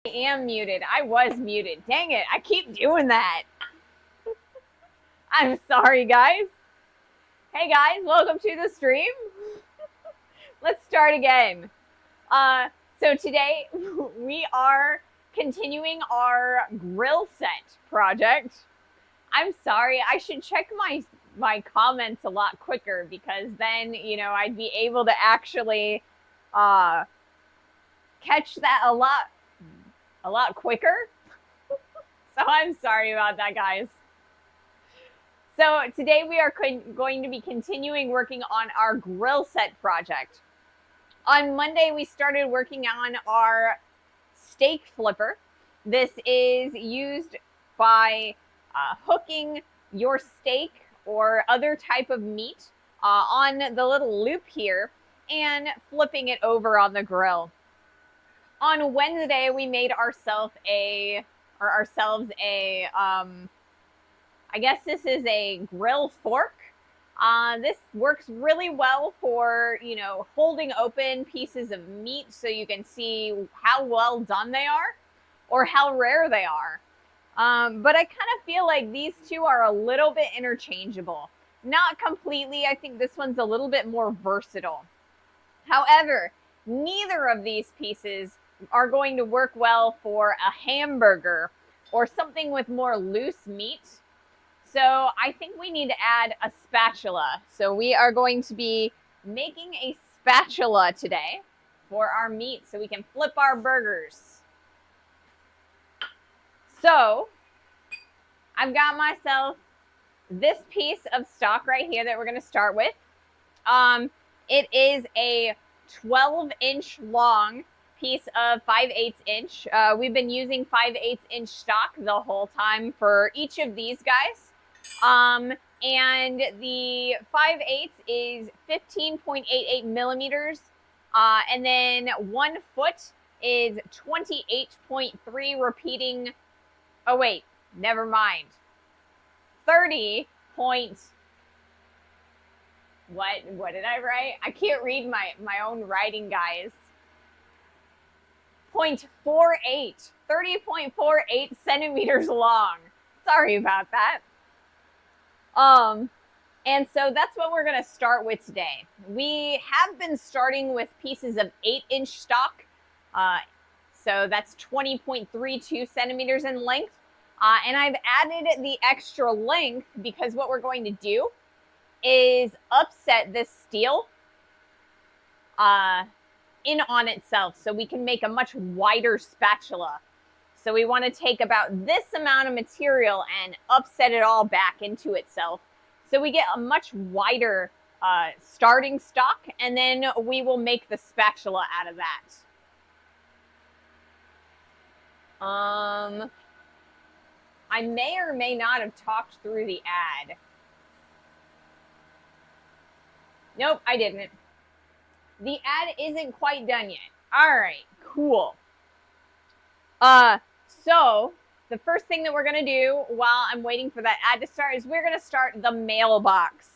I am muted. I was muted. Dang it. I keep doing that. I'm sorry, guys. Hey, guys. Welcome to the stream. Let's start again. So today we are continuing our grill set project. I'm sorry. I should check my comments a lot quicker because then, I'd be able to actually catch that a lot quicker. So I'm sorry about that, guys. So today we are going to be continuing working on our grill set project. On Monday, we started working on our steak flipper. This is used by hooking your steak or other type of meat on the little loop here and flipping it over on the grill. On Wednesday, we made ourselves a I guess this is a grill fork. This works really well for, holding open pieces of meat so you can see how well done they are or how rare they are. But I kind of feel like these two are a little bit interchangeable. Not completely. I think this one's a little bit more versatile. However, neither of these pieces are going to work well for a hamburger or something with more loose meat. So I think we need to add a spatula. So we are going to be making a spatula today for our meat so we can flip our burgers. So I've got myself this piece of stock right here that we're going to start with. It is a 12-inch long piece of 5/8 inch. We've been using 5/8 inch stock the whole time for each of these guys. And the 5/8 is 15.88 millimeters. And then 1 foot is 28.3 repeating. Oh, wait, never mind. 30 point. What did I write? I can't read my own writing, guys. 0.48, 30.48 centimeters long. Sorry about that. And so that's what we're going to start with today. We have been starting with pieces of 8-inch stock. So that's 20.32 centimeters in length. And I've added the extra length because what we're going to do is upset this steel in on itself so we can make a much wider spatula. So we want to take about this amount of material and upset it all back into itself. So we get a much wider starting stock, and then we will make the spatula out of that. I may or may not have talked through the ad. Nope, I didn't. The ad isn't quite done yet. All right, cool. So the first thing that we're going to do while I'm waiting for that ad to start is we're going to start the mailbox.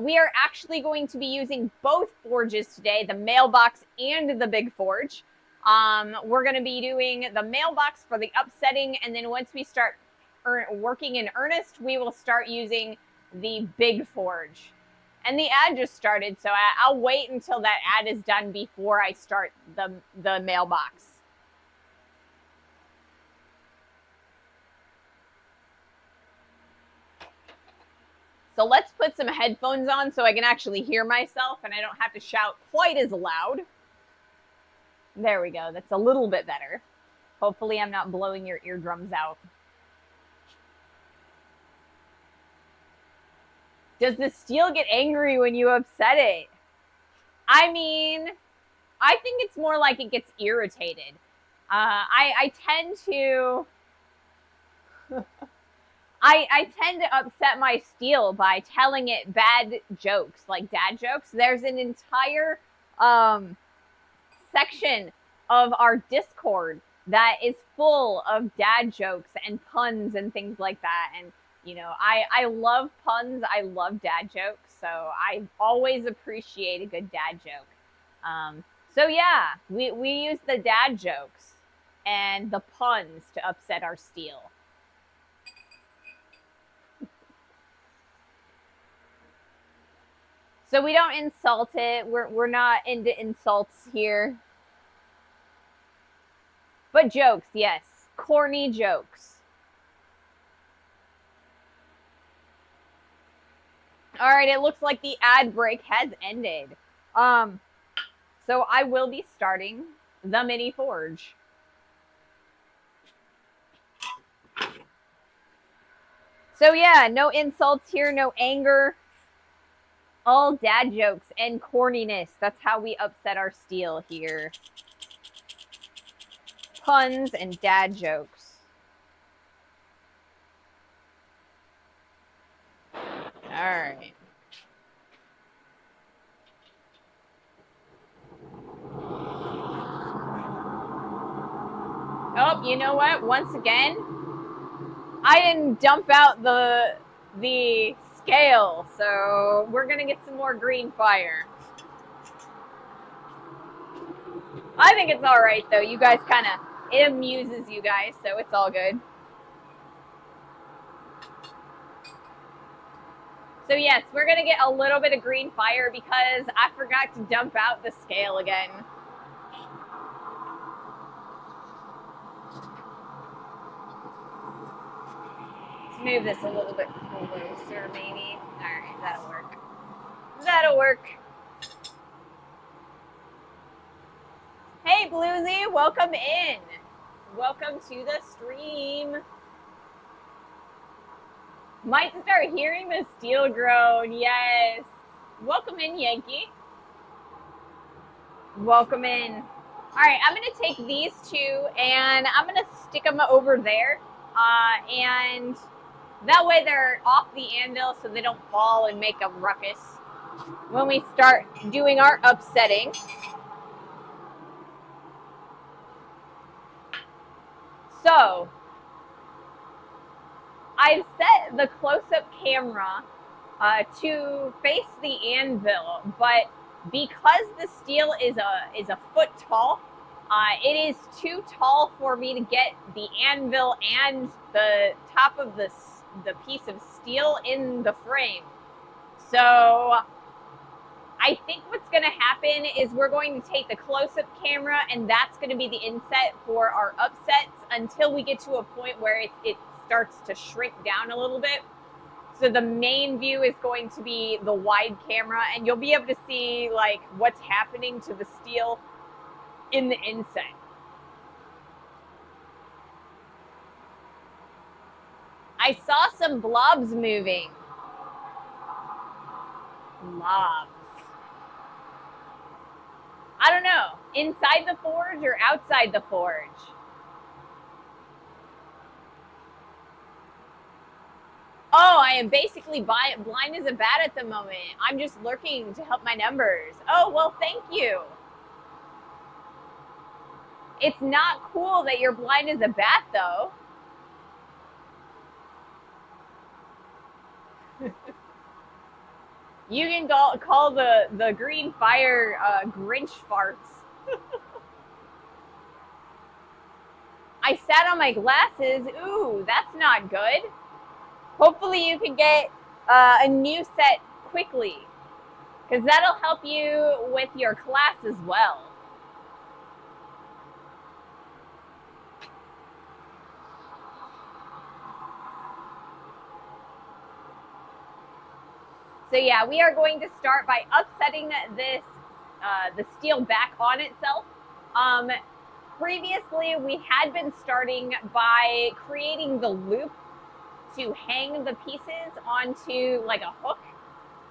We are actually going to be using both forges today, the mailbox and the big forge. We're going to be doing the mailbox for the upsetting, and then once we start working in earnest, we will start using the big forge. And the ad just started, so I'll wait until that ad is done before I start the mailbox. So let's put some headphones on so I can actually hear myself and I don't have to shout quite as loud. There we go. That's a little bit better. Hopefully I'm not blowing your eardrums out. Does the steel get angry when you upset it? I mean, I think it's more like it gets irritated. I tend to... I tend to upset my steel by telling it bad jokes, like dad jokes. There's an entire section of our Discord that is full of dad jokes and puns and things like that. And, I love puns. I love dad jokes. So I always appreciate a good dad joke. So yeah, we use the dad jokes. and the puns to upset our steel. So we don't insult it. We're not into insults here. But jokes, yes. Corny jokes. All right, it looks like the ad break has ended. So I will be starting the mini forge. So yeah, no insults here, no anger. All dad jokes and corniness. That's how we upset our steel here. Puns and dad jokes. All right. Oh, you know what? Once again, I didn't dump out the scale, so we're gonna get some more green fire. I think it's all right though. You guys kind of, it amuses you guys, so it's all good. So yes, we're gonna get a little bit of green fire because I forgot to dump out the scale again. Let's move this a little bit closer, maybe. All right, that'll work. That'll work. Hey, Bluesy, welcome in. Welcome to the stream. Might start hearing the steel groan. Yes. Welcome in, Yankee. Welcome in. All right, I'm going to take these two and I'm going to stick them over there. And that way they're off the anvil so they don't fall and make a ruckus when we start doing our upsetting. So I've set the close-up camera to face the anvil, but because the steel is a foot tall, it is too tall for me to get the anvil and the top of the piece of steel in the frame. So I think what's going to happen is we're going to take the close-up camera, and that's going to be the inset for our upsets until we get to a point where it starts to shrink down a little bit. So the main view is going to be the wide camera, and you'll be able to see like what's happening to the steel in the inset. I saw some blobs moving. Blobs. I don't know. Inside the forge or outside the forge? Oh, I am basically blind as a bat at the moment. I'm just lurking to help my numbers. Oh, well, thank you. It's not cool that you're blind as a bat, though. You can call the green fire Grinch farts. I sat on my glasses. Ooh, that's not good. Hopefully you can get a new set quickly, because that'll help you with your class as well. So yeah, we are going to start by upsetting this the steel back on itself. Previously, we had been starting by creating the loop to hang the pieces onto like a hook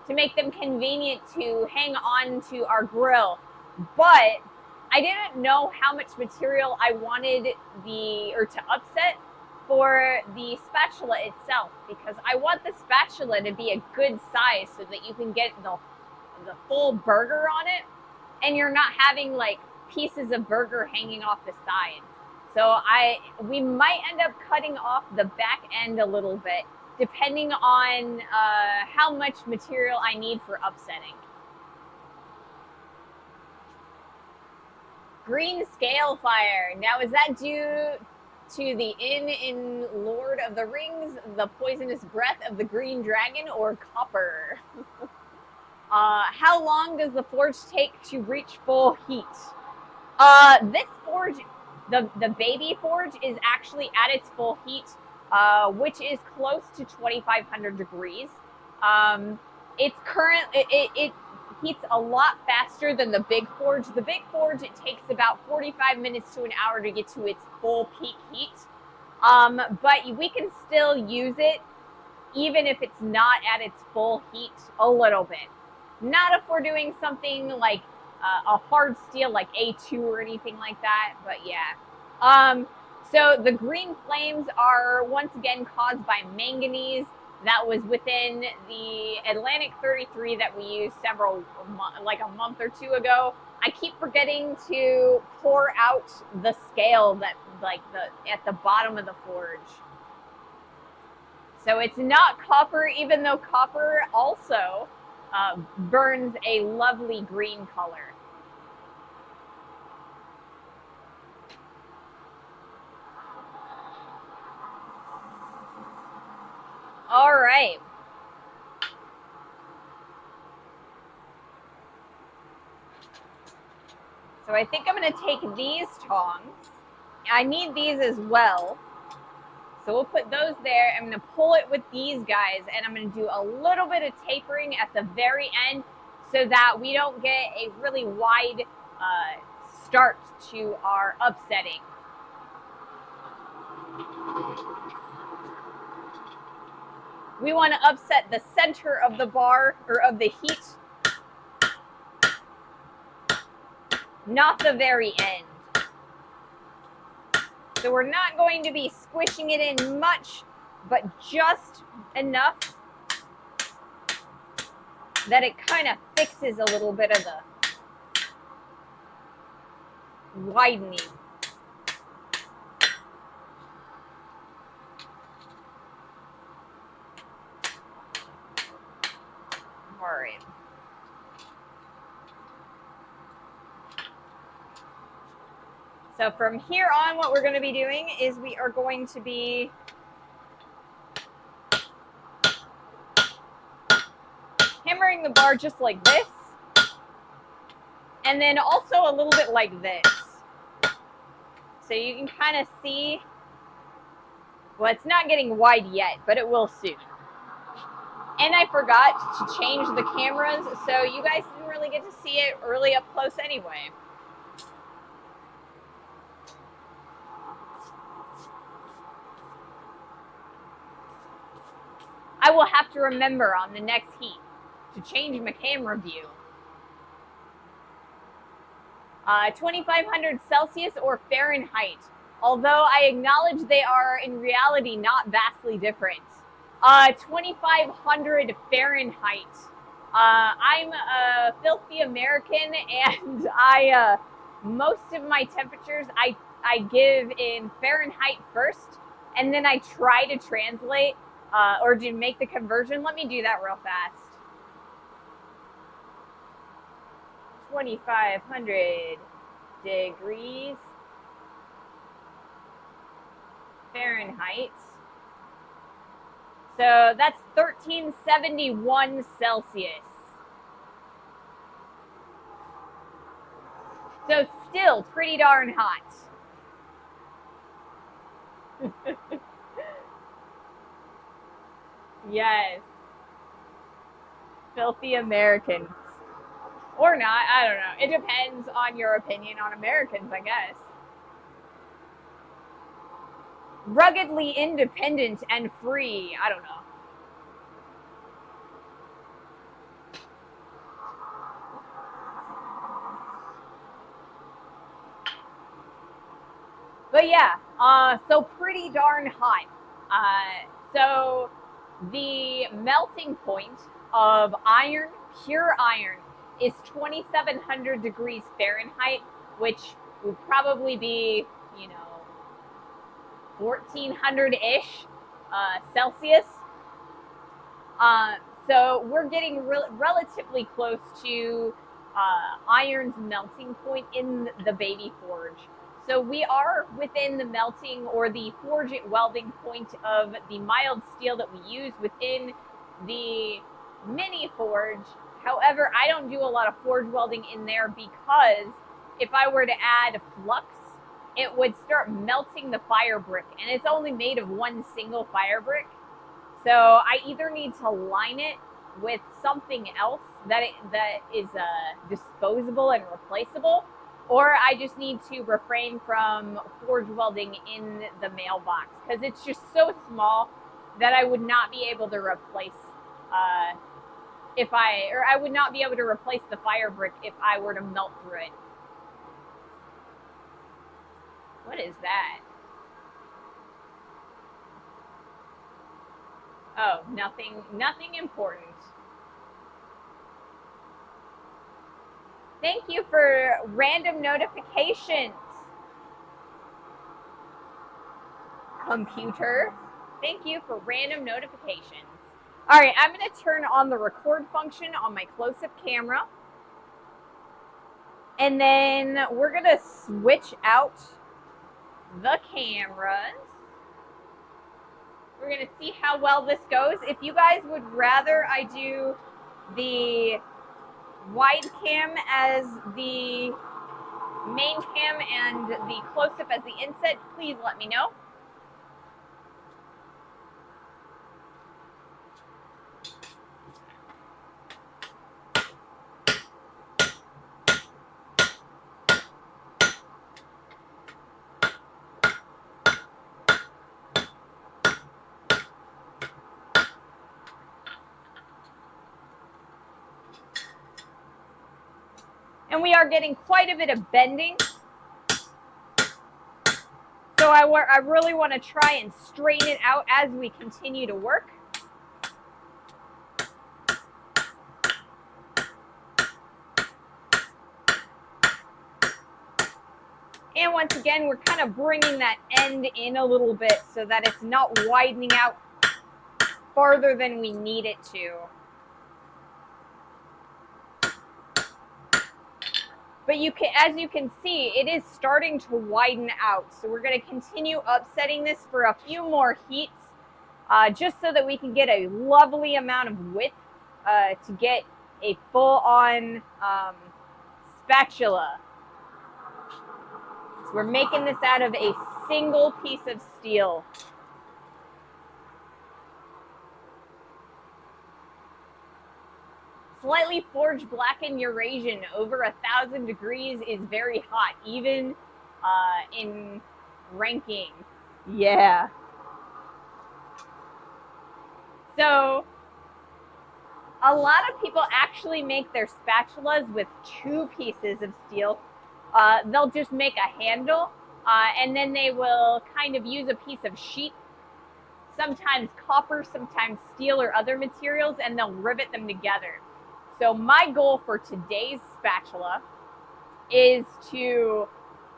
to make them convenient to hang on to our grill. But I didn't know how much material I wanted to upset for the spatula itself, because I want the spatula to be a good size so that you can get the full burger on it and you're not having like pieces of burger hanging off the sides. So we might end up cutting off the back end a little bit depending on how much material I need for upsetting. Green scale fire. Now, is that due to the inn in Lord of the Rings, the poisonous breath of the green dragon, or copper? How long does the forge take to reach full heat? This forge, the baby forge, is actually at its full heat, which is close to 2,500 degrees. It heats a lot faster than the big forge. The big forge, it takes about 45 minutes to an hour to get to its full peak heat. But we can still use it even if it's not at its full heat a little bit. Not if we're doing something like a hard steel like A2 or anything like that, but yeah. So the green flames are once again caused by manganese that was within the Atlantic 33 that we used like a month or two ago. I keep forgetting to pour out the scale that at the bottom of the forge. So it's not copper, even though copper also burns a lovely green color. All right. So I think I'm going to take these tongs. I need these as well. So we'll put those there. I'm going to pull it with these guys, and I'm going to do a little bit of tapering at the very end so that we don't get a really wide start to our upsetting. We want to upset the center of the bar, or of the heat, not the very end. So we're not going to be squishing it in much, but just enough that it kind of fixes a little bit of the widening. All right. So from here on, what we're going to be doing is we are going to be hammering the bar just like this, and then also a little bit like this. So you can kind of see, well, it's not getting wide yet, but it will soon. And I forgot to change the cameras, so you guys didn't really get to see it really up close anyway. I will have to remember on the next heat to change my camera view. 2,500 Celsius or Fahrenheit, although I acknowledge they are in reality not vastly different. 2,500 Fahrenheit. I'm a filthy American, and most of my temperatures I give in Fahrenheit first, and then I try to translate or to make the conversion. Let me do that real fast. 2,500 degrees Fahrenheit. So that's 1371 Celsius. So still pretty darn hot. Yes. Filthy Americans. Or not, I don't know. It depends on your opinion on Americans, I guess. Ruggedly independent and free. I don't know. But yeah, so pretty darn hot. So the melting point of iron, pure iron, is 2,700 degrees Fahrenheit, which would probably be, 1,400-ish Celsius. So we're getting relatively close to iron's melting point in the baby forge. So we are within the melting or the forge welding point of the mild steel that we use within the mini forge. However, I don't do a lot of forge welding in there because if I were to add flux, it would start melting the fire brick, and it's only made of one single fire brick. So I either need to line it with something else that is disposable and replaceable, or I just need to refrain from forge welding in the mailbox because it's just so small that I would not be able to replace I would not be able to replace the fire brick if I were to melt through it. What is that? Oh, nothing important. Thank you for random notifications, computer. Thank you for random notifications. All right, I'm going to turn on the record function on my close-up camera. And then we're going to switch out the cameras. We're going to see how well this goes. If you guys would rather I do the wide cam as the main cam and the close-up as the inset, please let me know. And we are getting quite a bit of bending. So I really want to try and straighten it out as we continue to work. And once again, we're kind of bringing that end in a little bit so that it's not widening out farther than we need it to. But as you can see, it is starting to widen out. So we're going to continue upsetting this for a few more heats, just so that we can get a lovely amount of width to get a full-on spatula. So we're making this out of a single piece of steel. Slightly forged blackened Eurasian over 1,000 degrees is very hot, even in ranking. Yeah. So a lot of people actually make their spatulas with 2 pieces of steel. They'll just make a handle, and then they will kind of use a piece of sheet, sometimes copper, sometimes steel or other materials, and they'll rivet them together. So my goal for today's spatula is to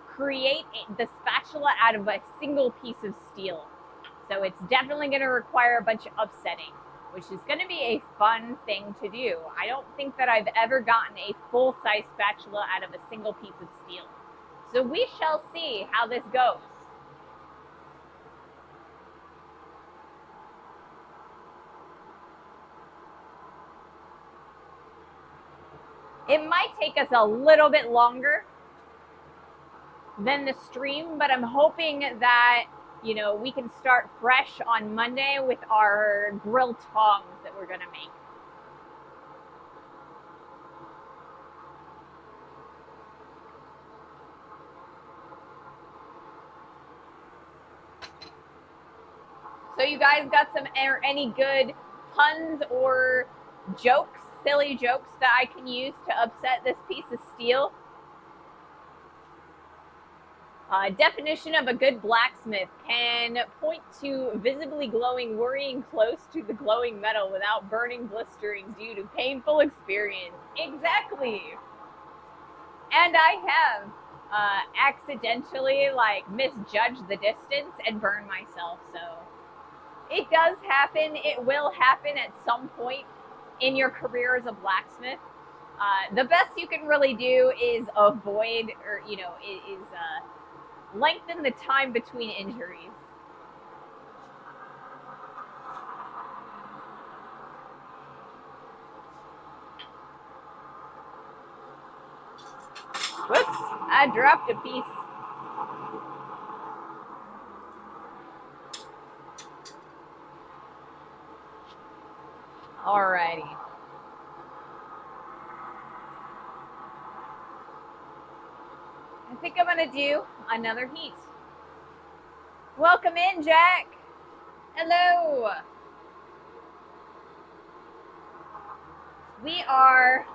create the spatula out of a single piece of steel. So it's definitely going to require a bunch of upsetting, which is going to be a fun thing to do. I don't think that I've ever gotten a full-size spatula out of a single piece of steel. So we shall see how this goes. It might take us a little bit longer than the stream, but I'm hoping that, we can start fresh on Monday with our grill tongs that we're going to make. So you guys got any good puns or jokes, silly jokes that I can use to upset this piece of steel? Definition of a good blacksmith: can point to visibly glowing, worrying close to the glowing metal without burning, blistering due to painful experience. Exactly. And I have accidentally misjudged the distance and burned myself. So it does happen. It will happen at some point in your career as a blacksmith. The best you can really do is avoid, or lengthen the time between injuries. Whoops, I dropped a piece. Alrighty. I think I'm gonna do another heat. Welcome in, Jack. Hello. We are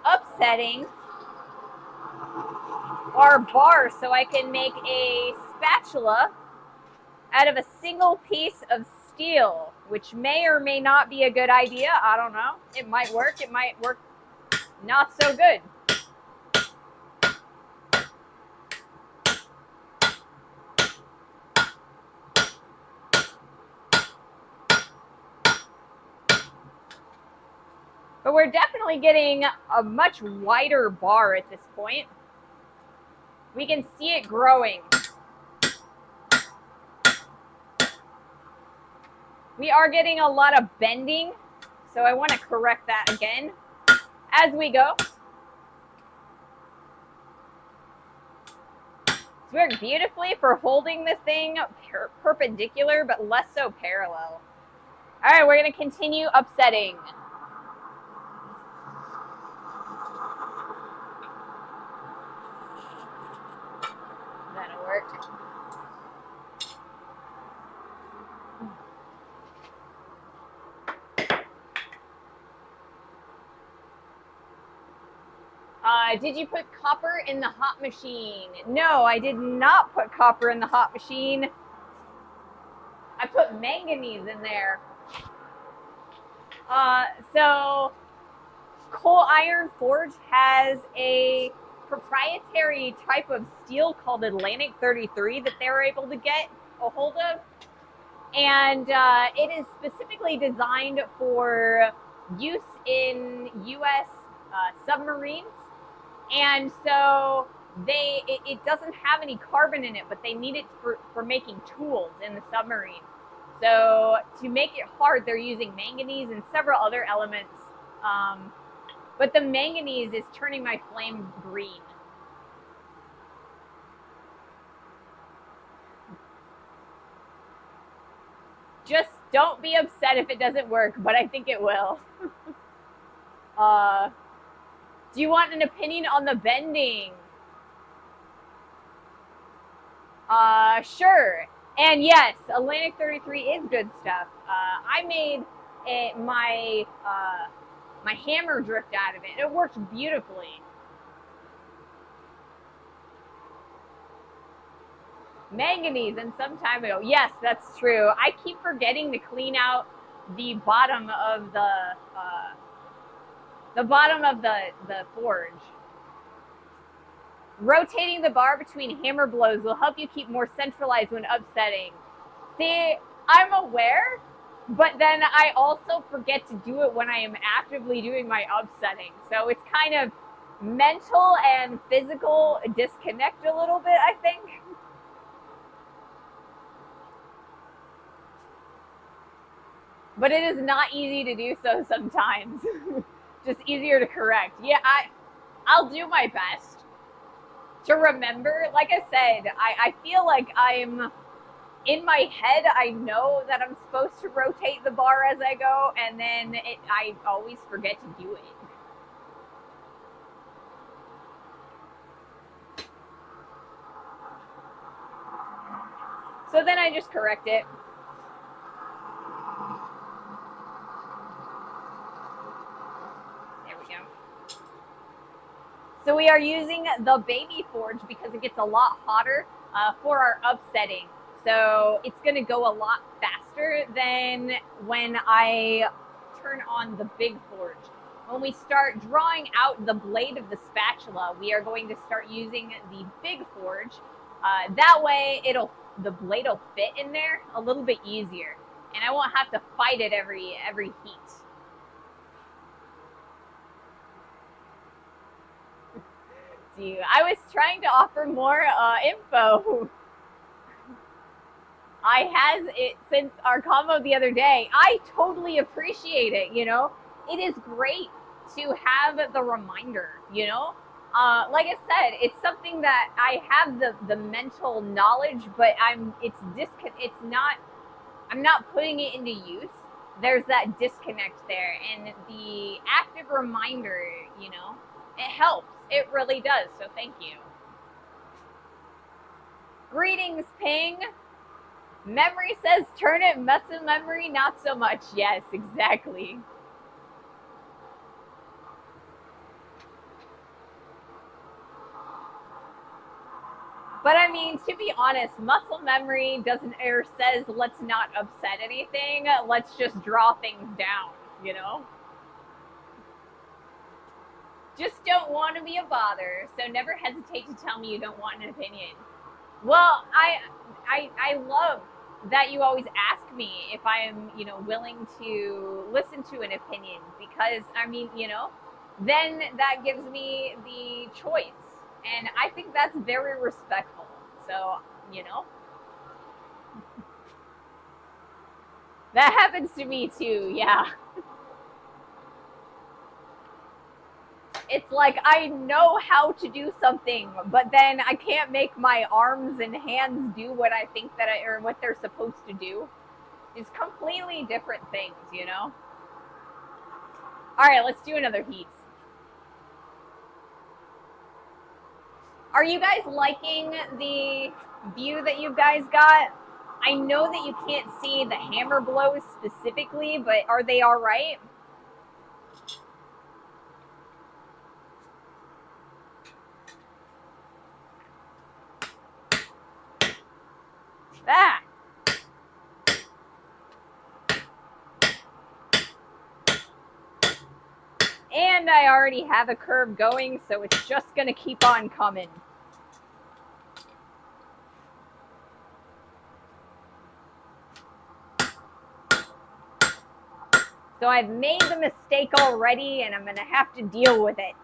upsetting our bar so I can make a spatula out of a single piece of steel, which may or may not be a good idea. I don't know. It might work. It might work not so good. But we're definitely getting a much wider bar at this point. We can see it growing. We are getting a lot of bending, so I want to correct that again as we go. It's worked beautifully for holding this thing perpendicular, but less so parallel. All right, we're going to continue upsetting. That'll work. Did you put copper in the hot machine? No, I did not put copper in the hot machine. I put manganese in there. So Coal Iron Forge has a proprietary type of steel called Atlantic 33 that they were able to get a hold of. And it is specifically designed for use in U.S. Submarines. And so it doesn't have any carbon in it, but they need it for making tools in the submarine. So to make it hard, they're using manganese and several other elements. But the manganese is turning my flame green. Just don't be upset if it doesn't work, but I think it will. Do you want an opinion on the bending? Sure. And yes, Atlantic 33 is good stuff. I made my hammer drift out of it. It works beautifully. Manganese and some time ago. Yes, that's true. I keep forgetting to clean out the bottom of the forge. Rotating the bar between hammer blows will help you keep more centralized when upsetting. See, I'm aware, but then I also forget to do it when I am actively doing my upsetting. So it's kind of mental and physical disconnect a little bit, I think. But it is not easy to do so sometimes. Just easier to correct. Yeah, I'll do my best to remember. Like I said, I feel like I'm in my head. I know that I'm supposed to rotate the bar as I go, and then I always forget to do it. So then I just correct it. There we go. So we are using the baby forge because it gets a lot hotter for our upsetting. So it's going to go a lot faster than when I turn on the big forge. When we start drawing out the blade of the spatula, we are going to start using the big forge. That way the blade will fit in there a little bit easier, and I won't have to fight it every heat. you. I was trying to offer more info. I has it since our combo the other day. I totally appreciate it, you know? It is great to have the reminder, you know? Like I said, it's something that I have the mental knowledge, but it's not, I'm not putting it into use. There's that disconnect there, and the active reminder, you know, it helps. It really does. So thank you. Greetings, Ping. Memory says turn it, muscle memory not so much. Yes, exactly. But I mean, to be honest, muscle memory doesn't or says let's not upset anything. Let's just draw things down, you know? Just don't want to be a bother, so never hesitate to tell me you don't want an opinion. Well, I love that you always ask me if I am, you know, willing to listen to an opinion, because I mean, you know, then that gives me the choice. And I think that's very respectful. So, you know, that happens to me too. Yeah. It's like I know how to do something, but then I can't make my arms and hands do what I think that or what they're supposed to do. It's completely different things, you know? All right, let's do another heat. Are you guys liking the view that you guys got? I know that you can't see the hammer blows specifically, but are they all right? Ah! And I already have a curve going, so it's just going to keep on coming. So I've made the mistake already, and I'm going to have to deal with it.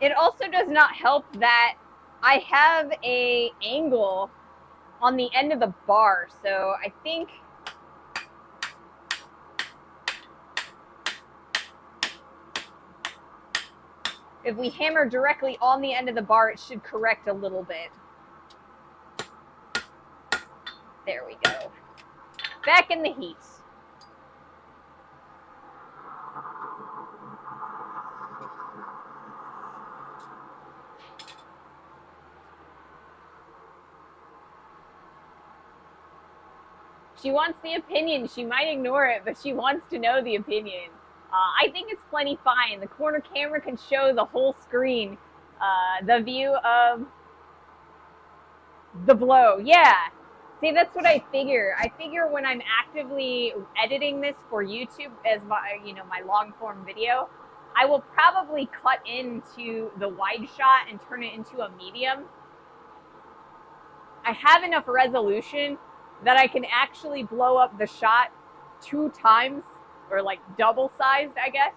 It also does not help that I have an angle on the end of the bar, so I think if we hammer directly on the end of the bar, it should correct a little bit. There we go. Back in the heat. She wants the opinion. She might ignore it, but she wants to know the opinion. I think it's plenty fine. The corner camera can show the whole screen. The view of the blow. Yeah. See, that's what I figure. I figure when I'm actively editing this for YouTube as my, you know, my long form video, I will probably cut into the wide shot and turn it into a medium. I have enough resolution that I can actually blow up the shot 2 times, or like double sized, I guess,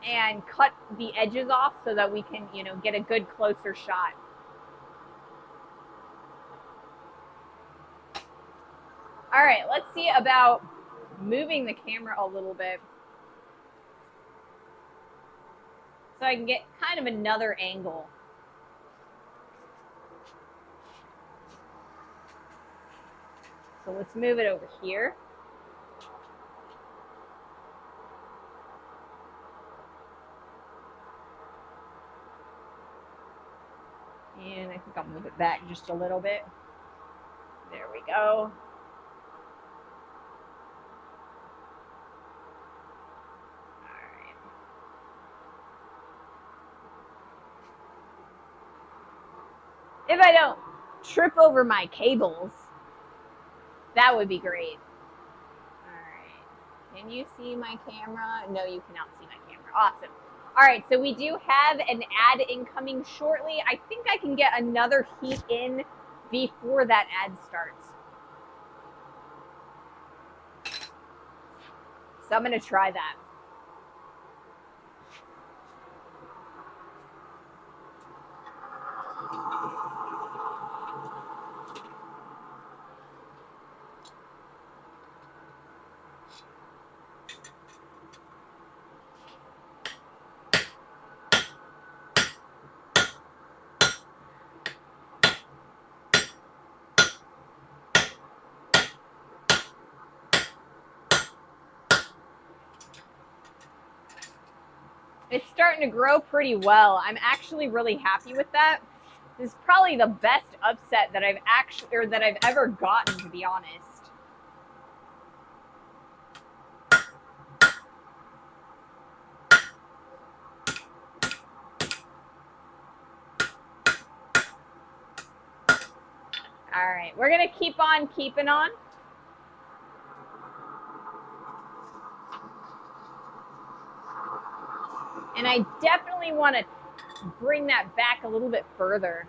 and cut the edges off so that we can, you know, get a good closer shot. All right, let's see about moving the camera a little bit so I can get kind of another angle. So let's move it over here. And I think I'll move it back just a little bit. There we go. If I don't trip over my cables, that would be great. All right. Can you see my camera? No, you cannot see my camera. Awesome. All right, so we do have an ad incoming shortly. I think I can get another heat in before that ad starts. So I'm going to try that. It's starting to grow pretty well. I'm actually really happy with that. This is probably the best upset that I've ever gotten, to be honest. All right, we're gonna keep on keeping on. And I definitely want to bring that back a little bit further.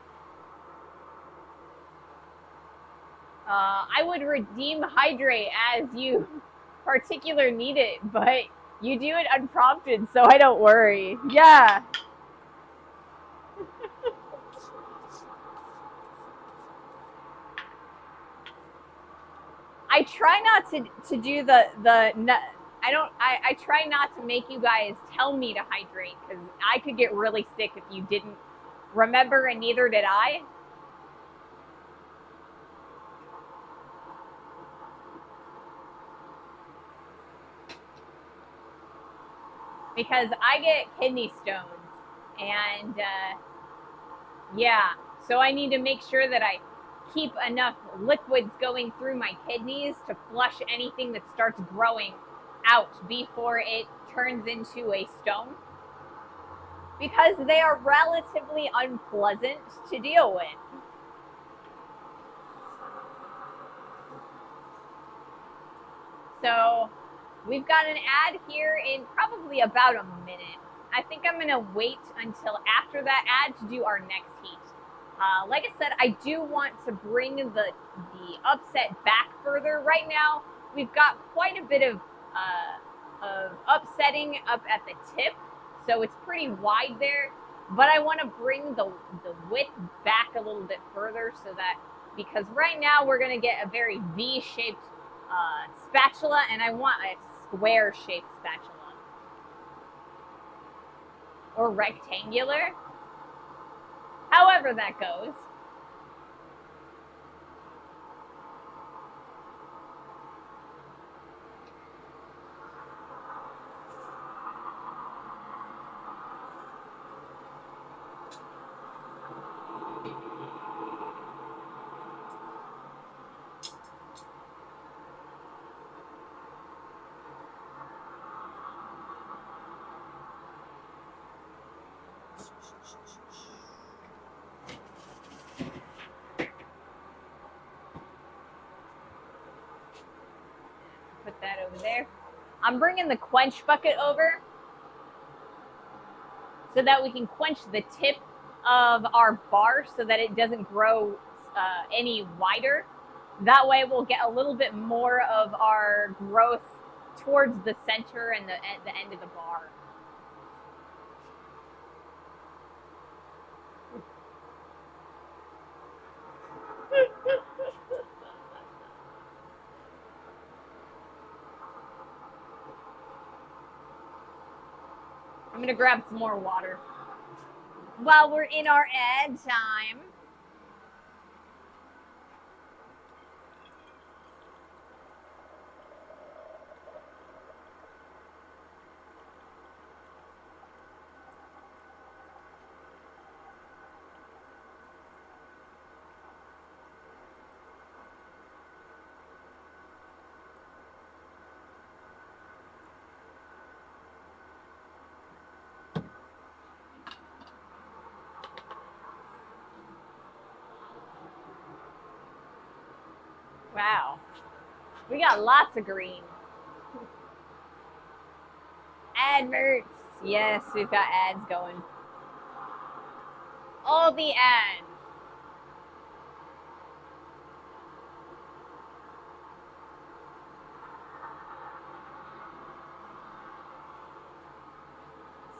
I would redeem hydrate as you particular need it, but you do it unprompted, so I don't worry. Yeah. I try not to do I try not to make you guys tell me to hydrate, because I could get really sick if you didn't remember, and neither did I. Because I get kidney stones, and yeah, so I need to make sure that I keep enough liquids going through my kidneys to flush anything that starts growing out before it turns into a stone, because they are relatively unpleasant to deal with. So we've got an ad here in probably about a minute. I think I'm going to wait until after that ad to do our next heat. Like I said, I do want to bring the upset back further. Right now, we've got quite a bit of upsetting up at the tip, so it's pretty wide there. But I want to bring the width back a little bit further, so that, because right now we're going to get a very V-shaped spatula, and I want a square-shaped spatula. Or rectangular. However that goes. Put that over there. I'm bringing the quench bucket over so that we can quench the tip of our bar so that it doesn't grow any wider. That way we'll get a little bit more of our growth towards the center and the end of the bar. I'm gonna grab some more water while we're in our ad time. Wow, we got lots of green. Adverts, Yes, we've got ads going. All the ads.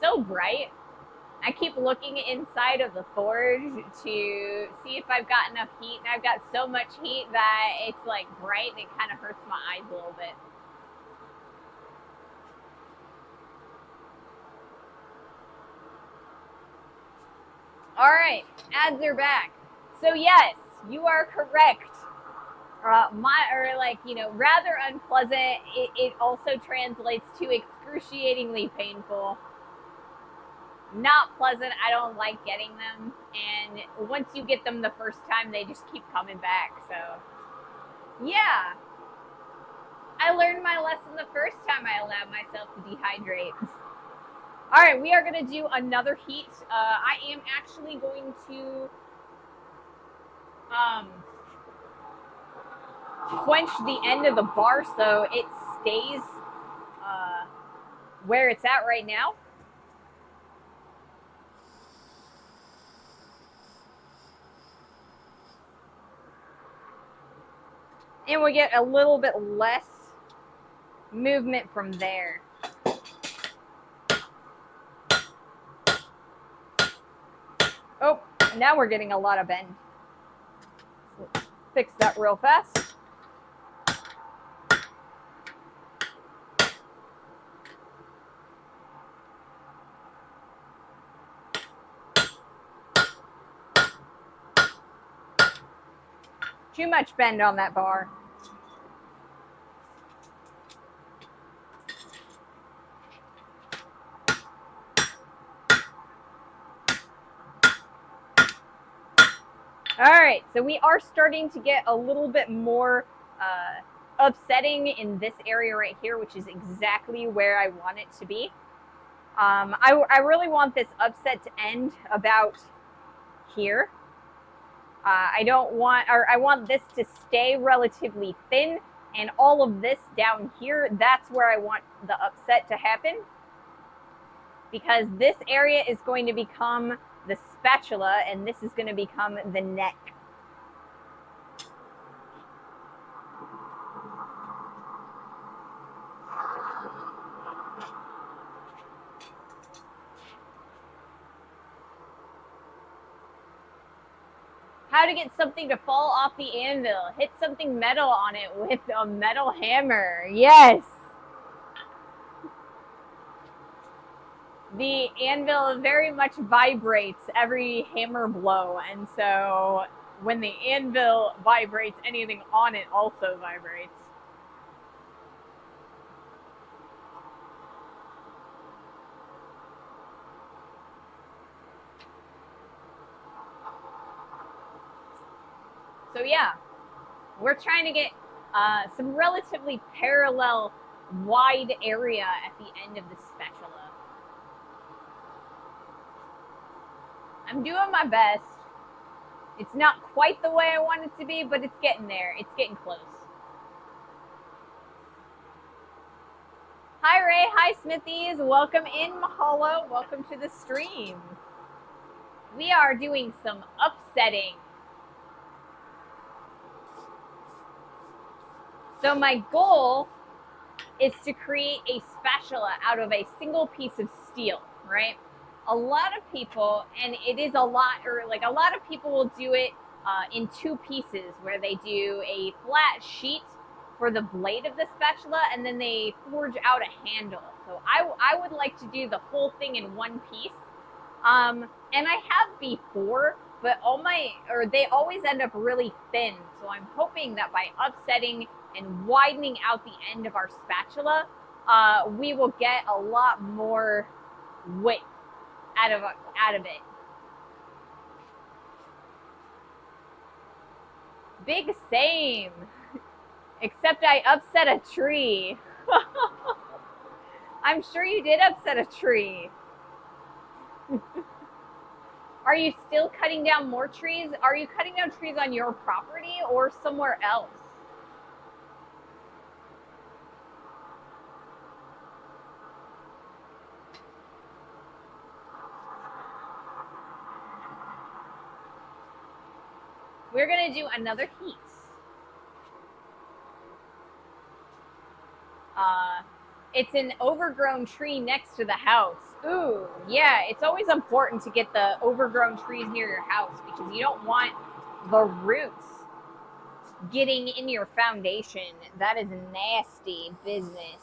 So bright. I keep looking inside of the forge to see if I've got enough heat, and I've got so much heat that it's like bright and it kind of hurts my eyes a little bit. All right, ads are back. So yes, you are correct. Rather unpleasant. It also translates to excruciatingly painful. Not pleasant. I don't like getting them. And once you get them the first time, they just keep coming back. So, yeah. I learned my lesson the first time I allowed myself to dehydrate. All right, we are going to do another heat. I am actually going to quench the end of the bar so it stays where it's at right now. And we get a little bit less movement from there. Oh, now we're getting a lot of bend. So let's fix that real fast. Too much bend on that bar. All right, so we are starting to get a little bit more upsetting in this area right here, which is exactly where I want it to be. I really want this upset to end about here. I want this to stay relatively thin, and all of this down here, that's where I want the upset to happen, because this area is going to become the spatula, and this is going to become the neck. How to get something to fall off the anvil. Hit something metal on it with a metal hammer. Yes. The anvil very much vibrates every hammer blow, and so when the anvil vibrates, anything on it also vibrates. So yeah, we're trying to get some relatively parallel wide area at the end of the spatula. I'm doing my best. It's not quite the way I want it to be, but it's getting there. It's getting close. Hi, Ray. Hi, Smithies. Welcome in, Mahalo. Welcome to the stream. We are doing some upsetting. So my goal is to create a spatula out of a single piece of steel, right? A lot of people, and it is a lot of people will do it in two pieces, where they do a flat sheet for the blade of the spatula, and then they forge out a handle. So I would like to do the whole thing in one piece. And I have before, but they always end up really thin. So I'm hoping that by upsetting and widening out the end of our spatula, we will get a lot more width out of it. Big same. Except I upset a tree. I'm sure you did upset a tree. Are you still cutting down more trees? Are you cutting down trees on your property or somewhere else? we're gonna do another heat. It's an overgrown tree next to the house. Ooh, yeah, it's always important to get the overgrown trees near your house because you don't want the roots getting in your foundation. That is nasty business.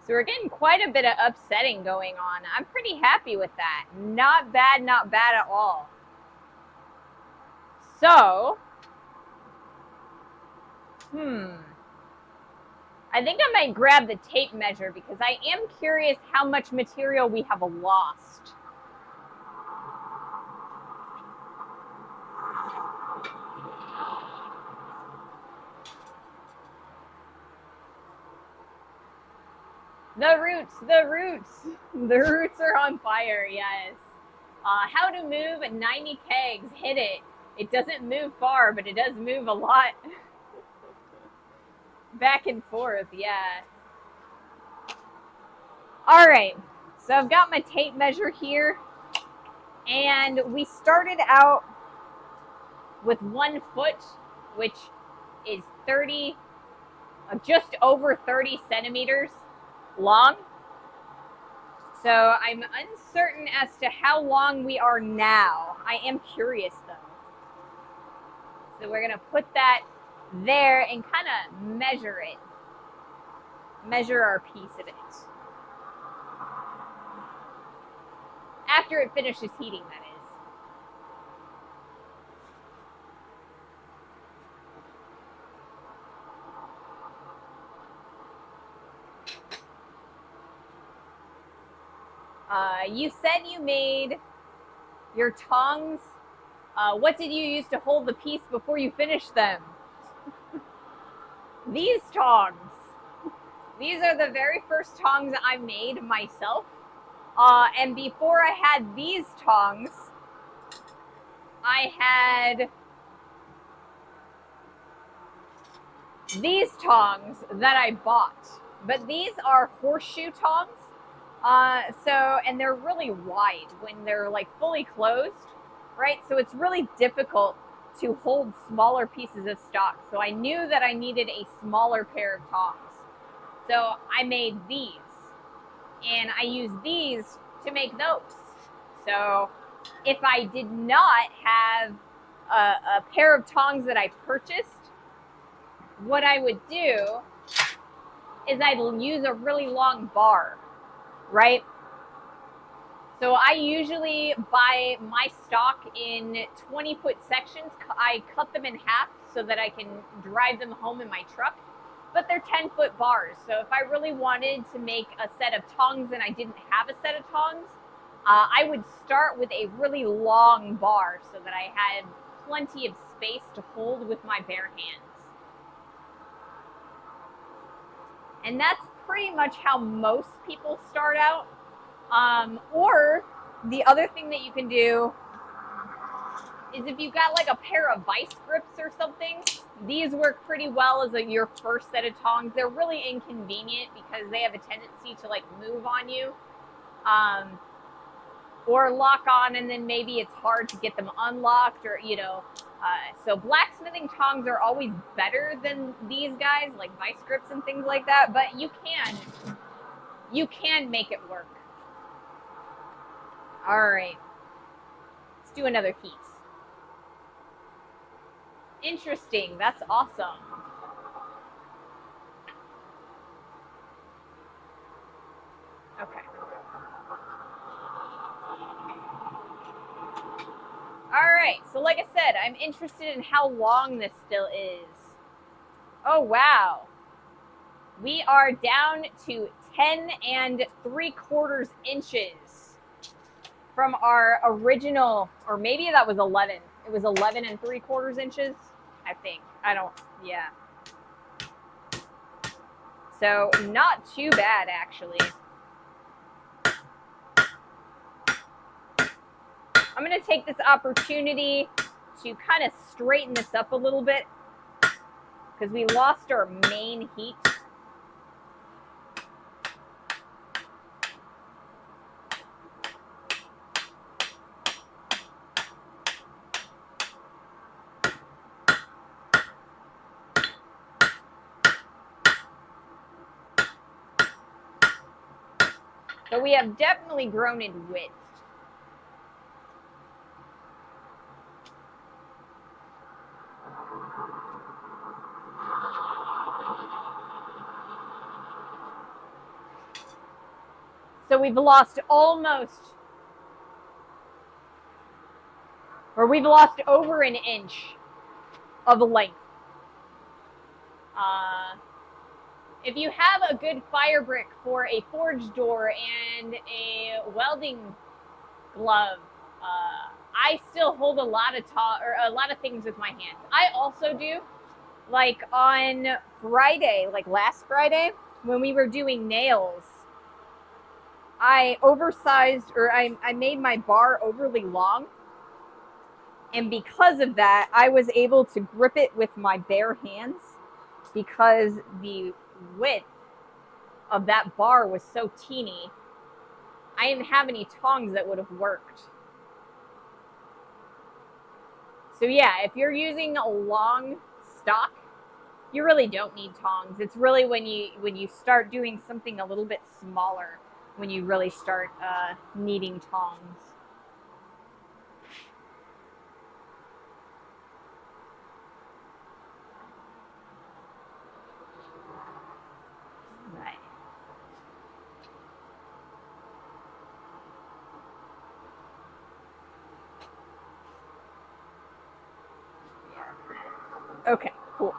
So we're getting quite a bit of upsetting going on. I'm pretty happy with that. Not bad at all. So, I think I might grab the tape measure because I am curious how much material we have lost. The roots are on fire, yes. How to move 90 kegs, hit it. It doesn't move far, but it does move a lot. Back and forth, yeah. All right, so I've got my tape measure here, and we started out with 1 foot, which is just over 30 centimeters long. So I'm uncertain as to how long we are now. I am curious though. So we're gonna put that there and kind of measure it. Measure our piece of it. After it finishes heating, that is. You said you made your tongs. What did you use to hold the piece before you finished them? These tongs. These are the very first tongs I made myself. And before I had these tongs, I had these tongs that I bought. But these are horseshoe tongs. And they're really wide when they're like fully closed, right? So it's really difficult to hold smaller pieces of stock. So I knew that I needed a smaller pair of tongs. So I made these, and I used these to make those. So if I did not have a pair of tongs that I purchased, what I would do is I'd use a really long bar, right? So I usually buy my stock in 20-foot sections. I cut them in half so that I can drive them home in my truck, but they're 10-foot bars. So if I really wanted to make a set of tongs and I didn't have a set of tongs, I would start with a really long bar so that I had plenty of space to hold with my bare hands. And that's pretty much how most people start out. Or the other thing that you can do is if you've got like a pair of vice grips or something, these work pretty well as your first set of tongs. They're really inconvenient because they have a tendency to like move on you, or lock on, and then maybe it's hard to get them unlocked, or so blacksmithing tongs are always better than these guys, like vice grips and things like that, but you can make it work. All right, let's do another heat. Interesting, that's awesome. Okay. All right, so like I said, I'm interested in how long this still is. Oh, wow. We are down to 10 3/4 inches from our original, or maybe that was 11. It was 11 3/4 inches, I think. I don't, yeah. So not too bad, actually. I'm going to take this opportunity to kind of straighten this up a little bit because we lost our main heat. But we have definitely grown in width. So we've lost almost, or we've lost over an inch of length. If you have a good fire brick for a forge door and a welding glove, I still hold a lot of things with my hands. I also do, like on Friday, like last Friday, when we were doing nails, I made my bar overly long. And because of that, I was able to grip it with my bare hands because the width of that bar was so teeny. I didn't have any tongs that would have worked. So yeah, if you're using a long stock, you really don't need tongs. It's really when you start doing something a little bit smaller when you really start needing tongs. Right. Okay, cool.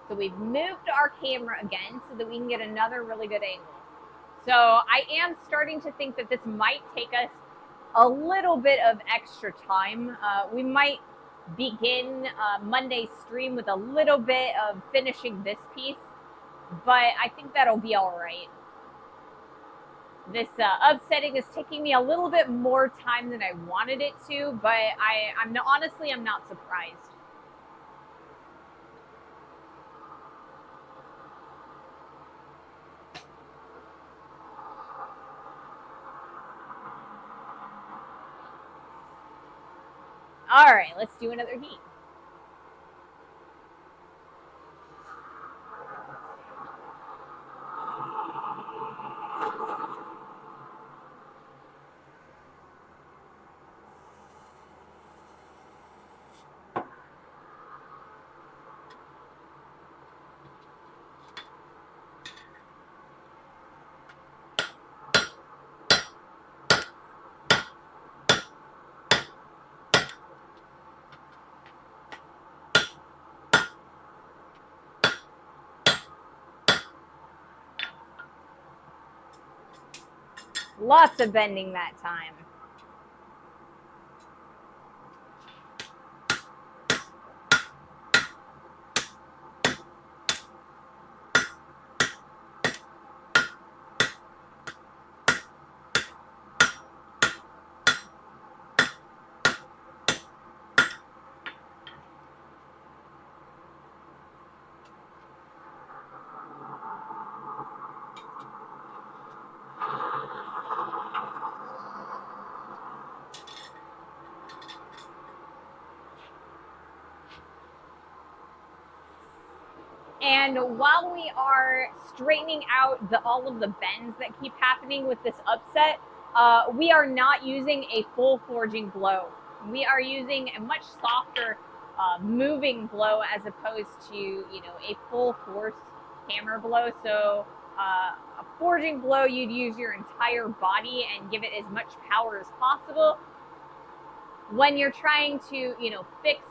So we've moved our camera again so that we can get another really good angle. So I am starting to think that this might take us a little bit of extra time. We might begin Monday's stream with a little bit of finishing this piece, but I think that'll be all right. This upsetting is taking me a little bit more time than I wanted it to, but I'm not surprised. All right, let's do another heat. Lots of bending that time. And while we are straightening out all of the bends that keep happening with this upset, we are not using a full forging blow. We are using a much softer moving blow as opposed to, a full force hammer blow. So a forging blow, you'd use your entire body and give it as much power as possible. When you're trying to, fix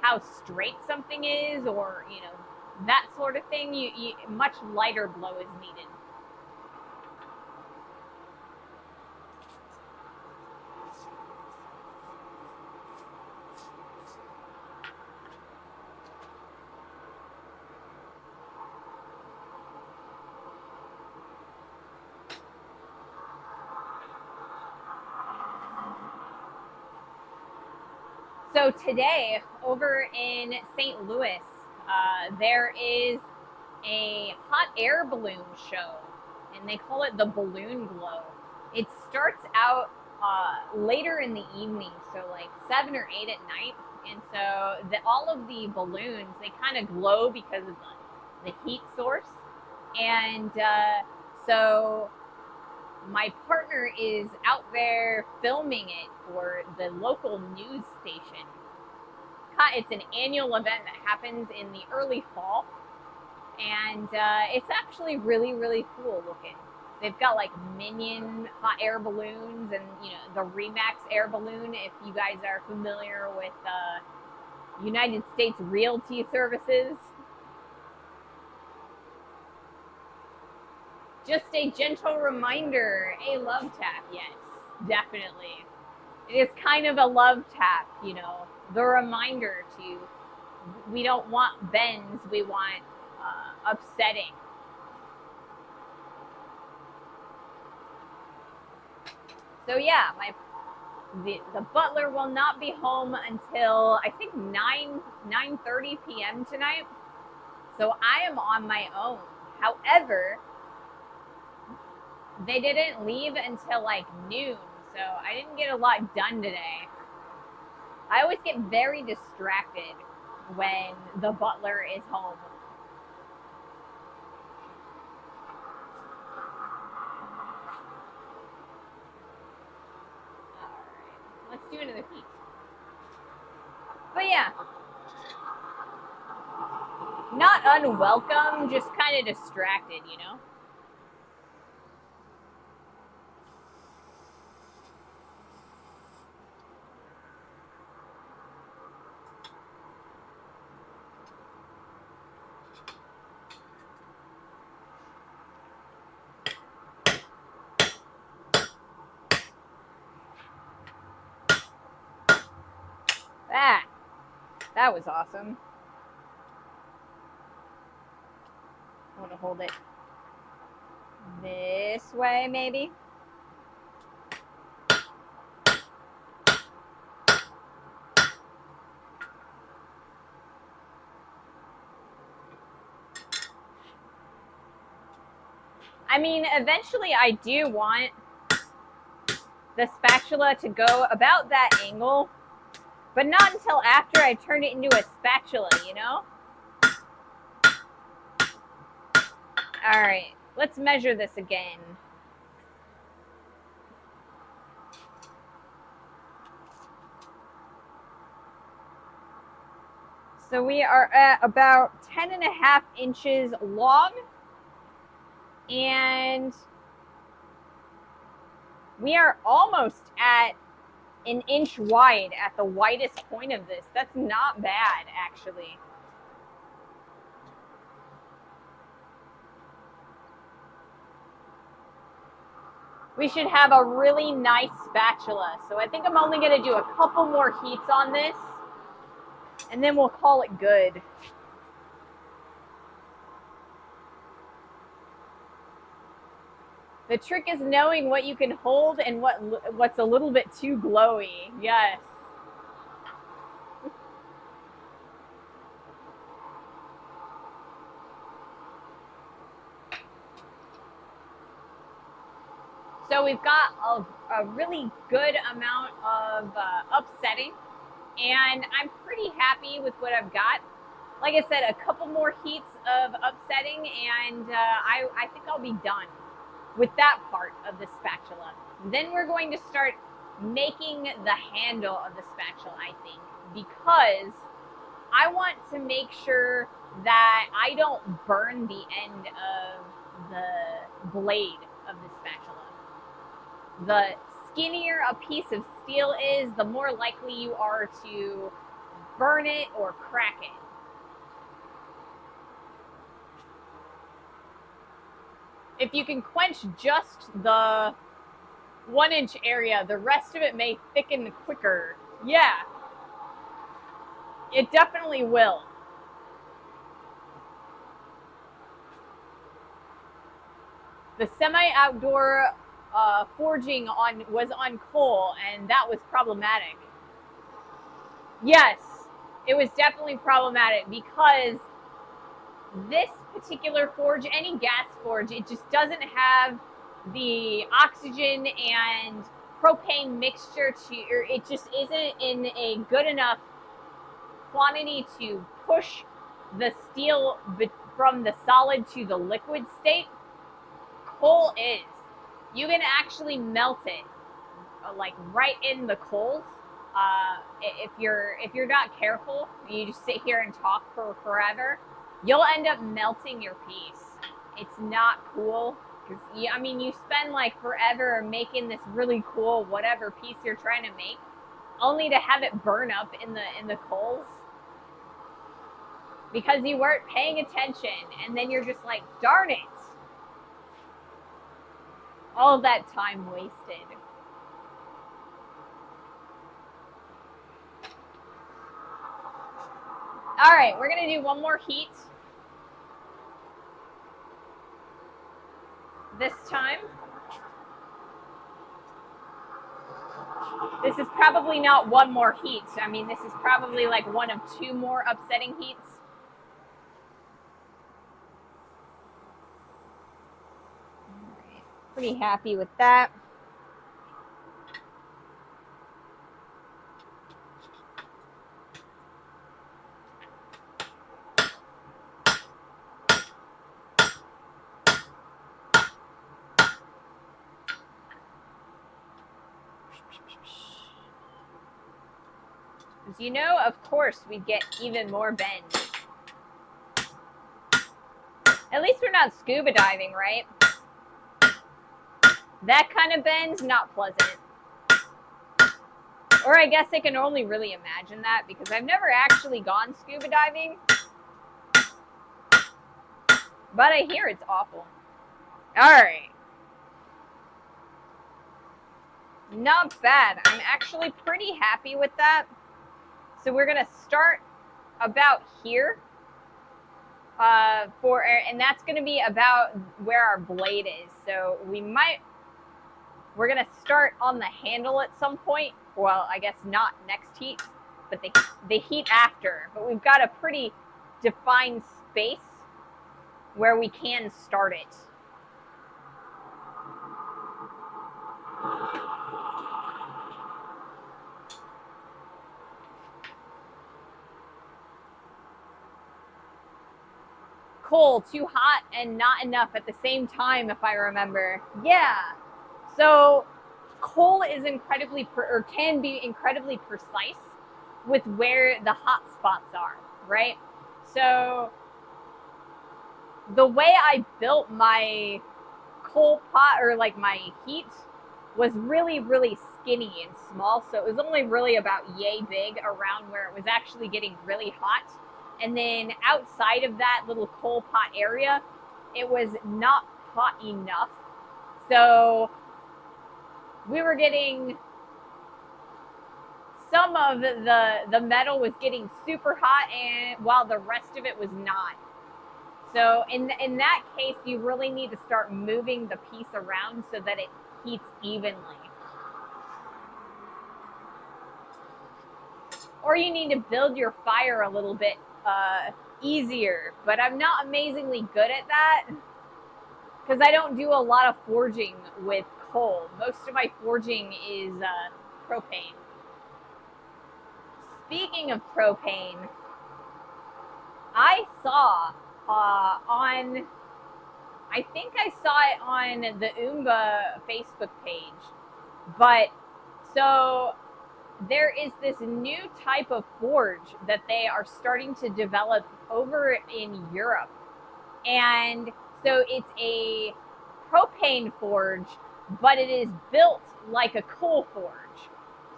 how straight something is, or that sort of thing, much lighter blow is needed. So today, over in St. Louis, there is a hot air balloon show, and they call it the Balloon Glow. It starts out later in the evening, so like 7 or 8 at night, and so all of the balloons, they kind of glow because of the heat source, and so my partner is out there filming it for the local news station. It's an annual event that happens in the early fall, and it's actually really, really cool looking. They've got like Minion hot air balloons, and the Remax air balloon. If you guys are familiar with United States Realty Services. Just a gentle reminder, a love tap, yes, definitely. It is kind of a love tap, the reminder we don't want bends, we want upsetting. So yeah, the butler will not be home until I think 9:30 p.m. tonight. So I am on my own. However, they didn't leave until like noon, so I didn't get a lot done today. I always get very distracted when the butler is home. Alright, let's do another piece. But yeah, not unwelcome, just kind of distracted, That was awesome. I want to hold it this way, maybe. I mean, eventually I do want the spatula to go about that angle, but not until after I turn it into a spatula, All right, let's measure this again. So we are at about 10.5 inches long, and we are almost at an inch wide at the widest point of this. That's not bad, actually. We should have a really nice spatula. So I think I'm only going to do a couple more heats on this, and then we'll call it good. The trick is knowing what you can hold and what's a little bit too glowy. Yes. So we've got a really good amount of upsetting, and I'm pretty happy with what I've got. Like I said, a couple more heats of upsetting, and I think I'll be done with that part of the spatula. Then we're going to start making the handle of the spatula, I think, because I want to make sure that I don't burn the end of the blade of the spatula. The skinnier a piece of steel is, the more likely you are to burn it or crack it. If you can quench just the 1-inch area, the rest of it may thicken quicker. Yeah, it definitely will. The semi-outdoor forging was on coal, and that was problematic. Yes, it was definitely problematic because this particular forge, any gas forge, it just doesn't have the oxygen and propane mixture or it just isn't in a good enough quantity to push the steel from the solid to the liquid state. Coal is. You can actually melt it like right in the coals. If you're not careful, you just sit here and talk for forever, you'll end up melting your piece. It's not cool because you spend like forever making this really cool whatever piece you're trying to make, only to have it burn up in the coals because you weren't paying attention, and then you're just like, darn it, all of that time wasted. All right, we're gonna do one more heat this time. This is probably not one more heat. I mean, this is probably like one of 2 more upsetting heats. Okay, pretty happy with that. As you know, of course, we'd get even more bends. At least we're not scuba diving, right? That kind of bend's not pleasant. Or I guess I can only really imagine that because I've never actually gone scuba diving. But I hear it's awful. All right. Not bad. I'm actually pretty happy with that. So we're going to start about here. And that's going to be about where our blade is. So we're going to start on the handle at some point. Well, I guess not next heat, but the heat after. But we've got a pretty defined space where we can start it. Coal, too hot and not enough at the same time, if I remember. Yeah. So coal is can be incredibly precise with where the hot spots are, right? So the way I built my coal pot or like my heat was really, really skinny and small. So it was only really about yay big around where it was actually getting really hot. And then outside of that little coal pot area, it was not hot enough. So we were getting, some of the metal was getting super hot, and while the rest of it was not. So in that case, you really need to start moving the piece around so that it heats evenly. Or you need to build your fire a little bit easier, but I'm not amazingly good at that because I don't do a lot of forging with coal. Most of my forging is propane. Speaking of propane, I saw I think I saw it on the Oomba Facebook page, but so there is this new type of forge that they are starting to develop over in Europe. And so it's a propane forge, but it is built like a coal forge.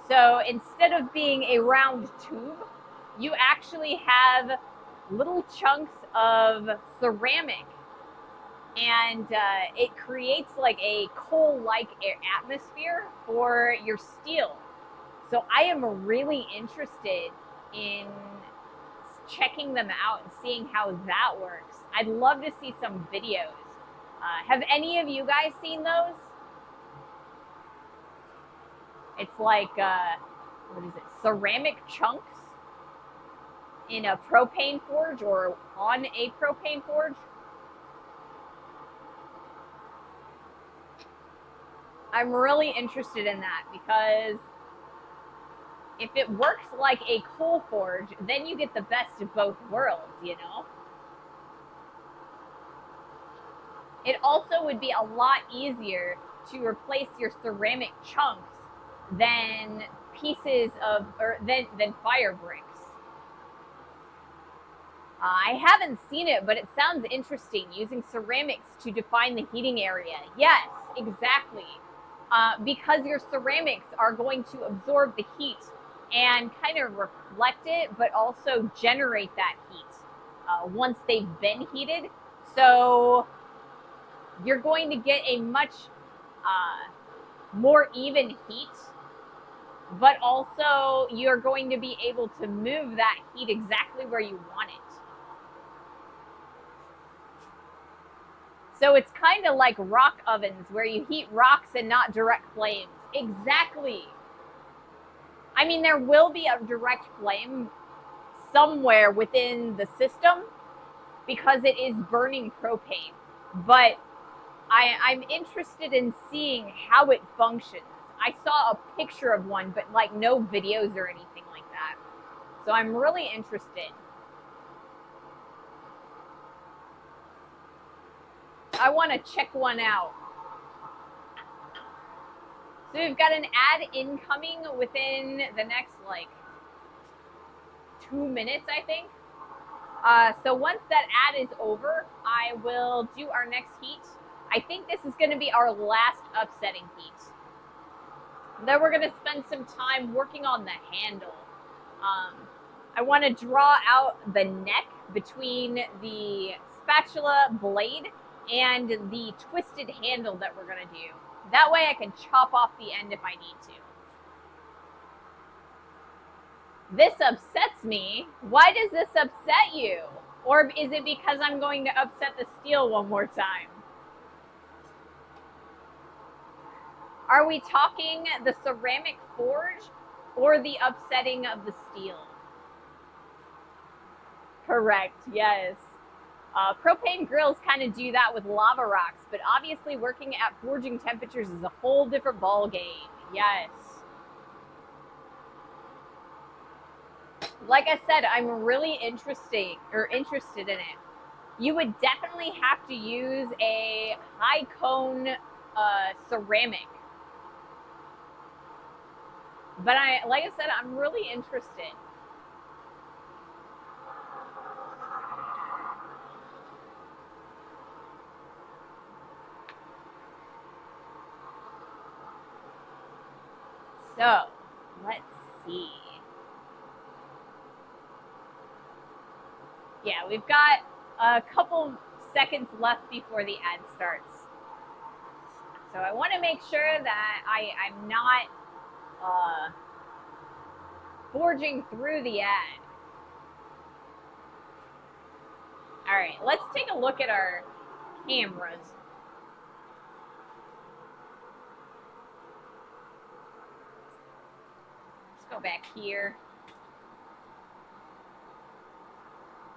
So instead of being a round tube, you actually have little chunks of ceramic, and it creates like a coal-like atmosphere for your steel. So I am really interested in checking them out and seeing how that works. I'd love to see some videos. Have any of you guys seen those? It's like, what is it, ceramic chunks in a propane forge or on a propane forge. I'm really interested in that because if it works like a coal forge, then you get the best of both worlds, you know? It also would be a lot easier to replace your ceramic chunks than pieces of, or than fire bricks. I haven't seen it, but it sounds interesting, using ceramics to define the heating area. Yes, exactly. Because your ceramics are going to absorb the heat and kind of reflect it, but also generate that heat once they've been heated. So you're going to get a much more even heat, but also you're going to be able to move that heat exactly where you want it. So it's kind of like rock ovens where you heat rocks and not direct flames. Exactly. I mean, there will be a direct flame somewhere within the system because it is burning propane. But I'm interested in seeing how it functions. I saw a picture of one, but like no videos or anything like that. So I'm really interested. I want to check one out. So we've got an ad incoming within the next like 2 minutes, I think. So once that ad is over, I will do our next heat. I think this is going to be our last upsetting heat. Then we're going to spend some time working on the handle. I want to draw out the neck between the spatula blade and the twisted handle that we're going to do. That way I can chop off the end if I need to. This upsets me. Why does this upset you? Or is it because I'm going to upset the steel one more time? Are we talking the ceramic forge or the upsetting of the steel? Correct, yes. Propane grills kind of do that with lava rocks, but obviously working at forging temperatures is a whole different ball game. Yes. Like I said, I'm really interested in it. You would definitely have to use a high cone ceramic. But like I said, I'm really interested. So, let's see. Yeah, we've got a couple seconds left before the ad starts. So I want to make sure that I'm not forging through the ad. All right, let's take a look at our cameras. Let's go back here.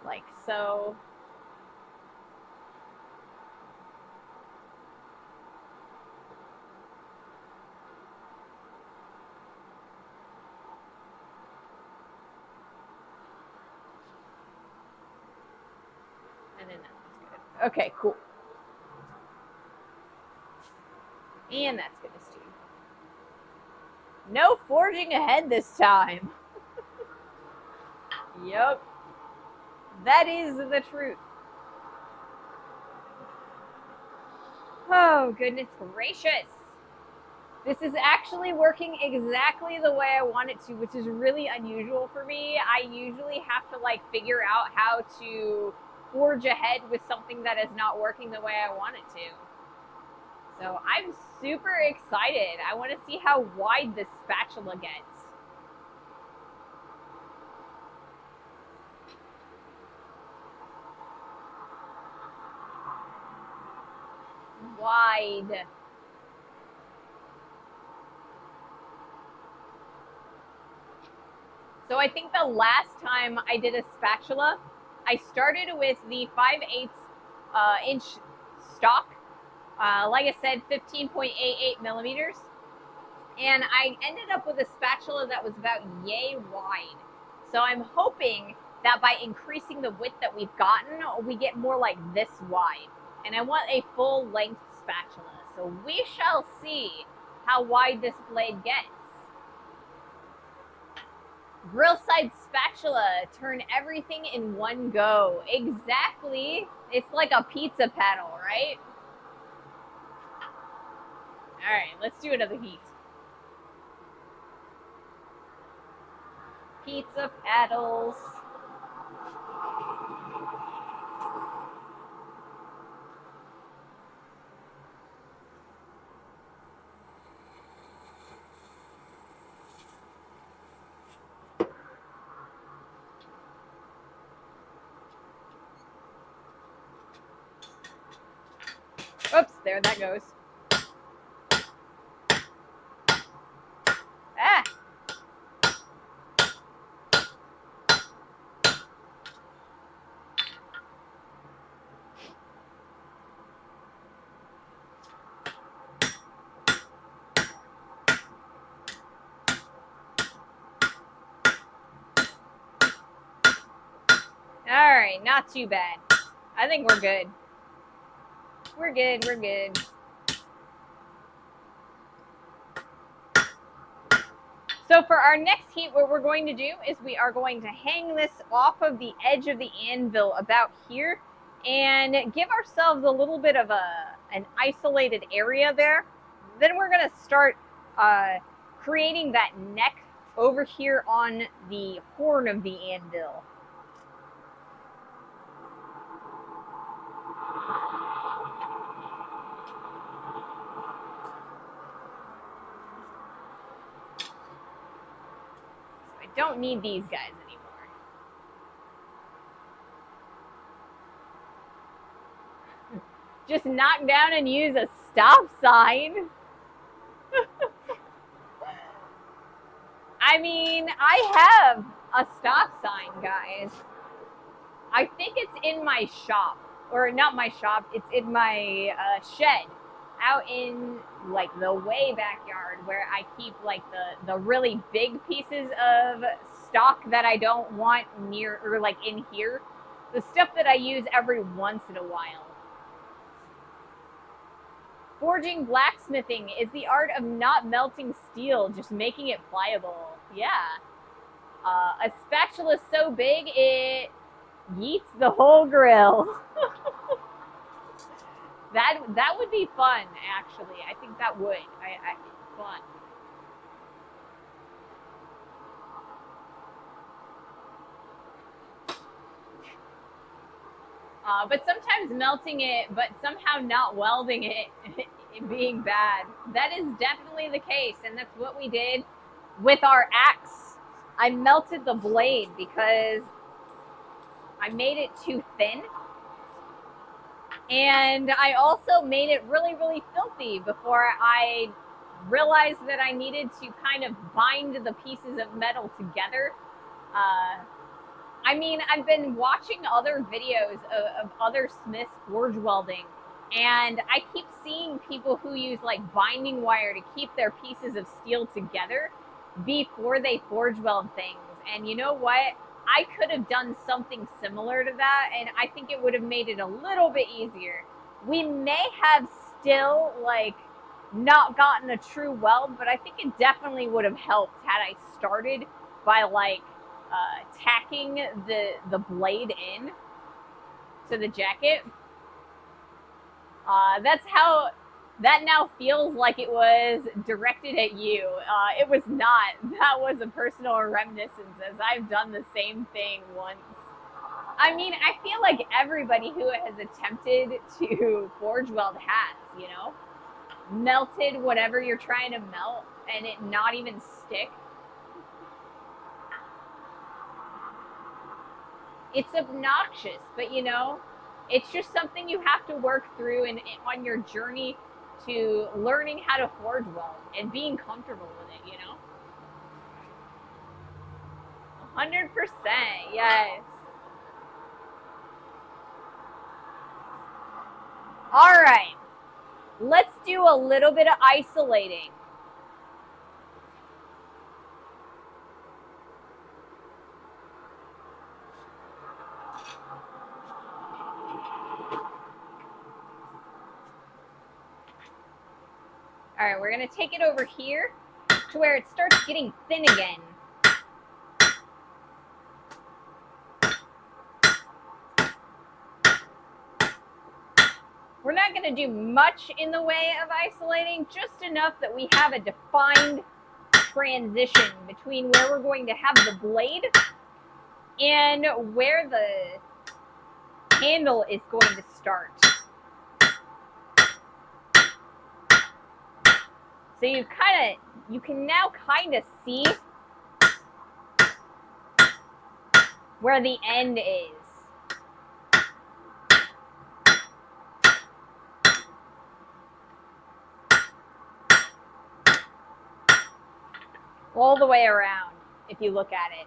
Like so. And then that's good. Okay, cool. And that's good to see. No forging ahead this time. Yep. That is the truth. Oh, goodness gracious. This is actually working exactly the way I want it to, which is really unusual for me. I usually have to like figure out how to forge ahead with something that is not working the way I want it to. So I'm super excited. I want to see how wide this spatula gets. Wide. So I think the last time I did a spatula, I started with the 5/8 inch stock. Like I said, 15.88 millimeters. And I ended up with a spatula that was about yay wide. So I'm hoping that by increasing the width that we've gotten, we get more like this wide. And I want a full length spatula. So we shall see how wide this blade gets. Grill side spatula, turn everything in one go. Exactly. It's like a pizza paddle, right? All right, let's do another heat. Pizza paddles. Oops, there that goes. Ah! All right, not too bad. I think we're good. We're good, we're good. So for our next heat, what we're going to do is we are going to hang this off of the edge of the anvil about here and give ourselves a little bit of an isolated area there. Then we're going to start creating that neck over here on the horn of the anvil. I don't need these guys anymore. Just knock down and use a stop sign. I mean, I have a stop sign, guys. I think it's in my shop, or not my shop, it's in my shed out in like the way backyard where I keep like the really big pieces of stock that I don't want near or like in here. The stuff that I use every once in a while. Forging blacksmithing is the art of not melting steel, just making it pliable. Yeah. A spatula so big it yeets the whole grill. That would be fun, actually. I think that would. Fun. But sometimes melting it, but somehow not welding it, it being bad. That is definitely the case, and that's what we did with our axe. I melted the blade because I made it too thin. And I also made it really, really filthy before I realized that I needed to kind of bind the pieces of metal together. I mean, I've been watching other videos of other smiths forge welding, and I keep seeing people who use like binding wire to keep their pieces of steel together before they forge weld things. And you know what? I could have done something similar to that, and I think it would have made it a little bit easier. We may have still like not gotten a true weld, but I think it definitely would have helped had I started by like tacking the blade in to the jacket. That's how That now feels like it was directed at you. It was not. That was a personal reminiscence, as I've done the same thing once. I mean, I feel like everybody who has attempted to forge weld has, you know, melted whatever you're trying to melt and it not even stick. It's obnoxious, but you know, it's just something you have to work through and on your journey to learning how to forge weld and being comfortable with it, you know? 100%, yes. All right, let's do a little bit of isolating. All right, we're gonna take it over here to where it starts getting thin again. We're not gonna do much in the way of isolating, just enough that we have a defined transition between where we're going to have the blade and where the handle is going to start. So you can now kind of see where the end is. All the way around, if you look at it.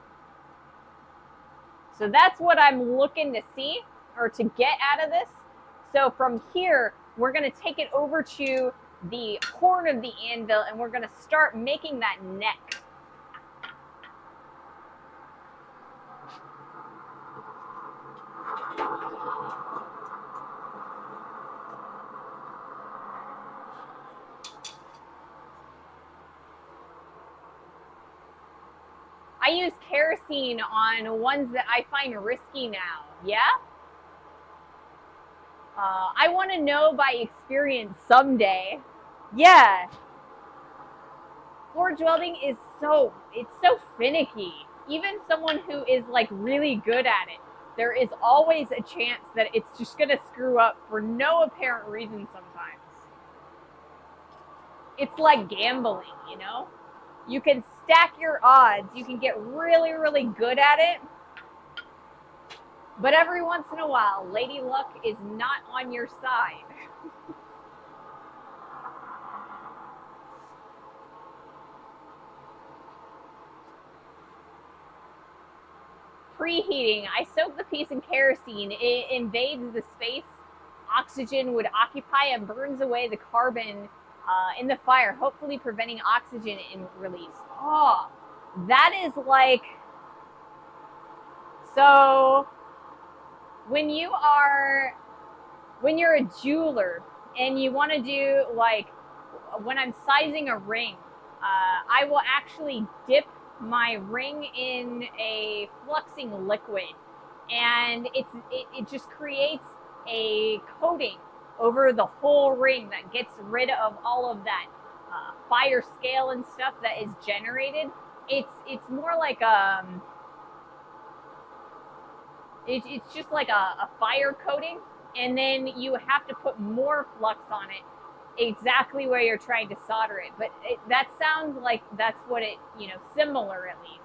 So that's what I'm looking to see or to get out of this. So from here, we're going to take it over to the horn of the anvil and we're going to start making that neck. I use kerosene on ones that I find risky now. Yeah? I want to know by experience someday. Yeah. Forge welding is it's so finicky. Even someone who is like really good at it, there is always a chance that it's just going to screw up for no apparent reason sometimes. It's like gambling, you know? You can stack your odds. You can get really, really good at it. But every once in a while, Lady Luck is not on your side. Preheating. I soak the piece in kerosene. It invades the space oxygen would occupy and burns away the carbon in the fire, hopefully preventing oxygen in release. Oh, that is like, so when you're a jeweler and you want to do like, when I'm sizing a ring, I will actually dip my ring in a fluxing liquid, and it just creates a coating over the whole ring that gets rid of all of that fire scale and stuff that is generated. It's more like it's just like a fire coating, and then you have to put more flux on it exactly where you're trying to solder it. But that sounds like that's what it, you know, similar at least.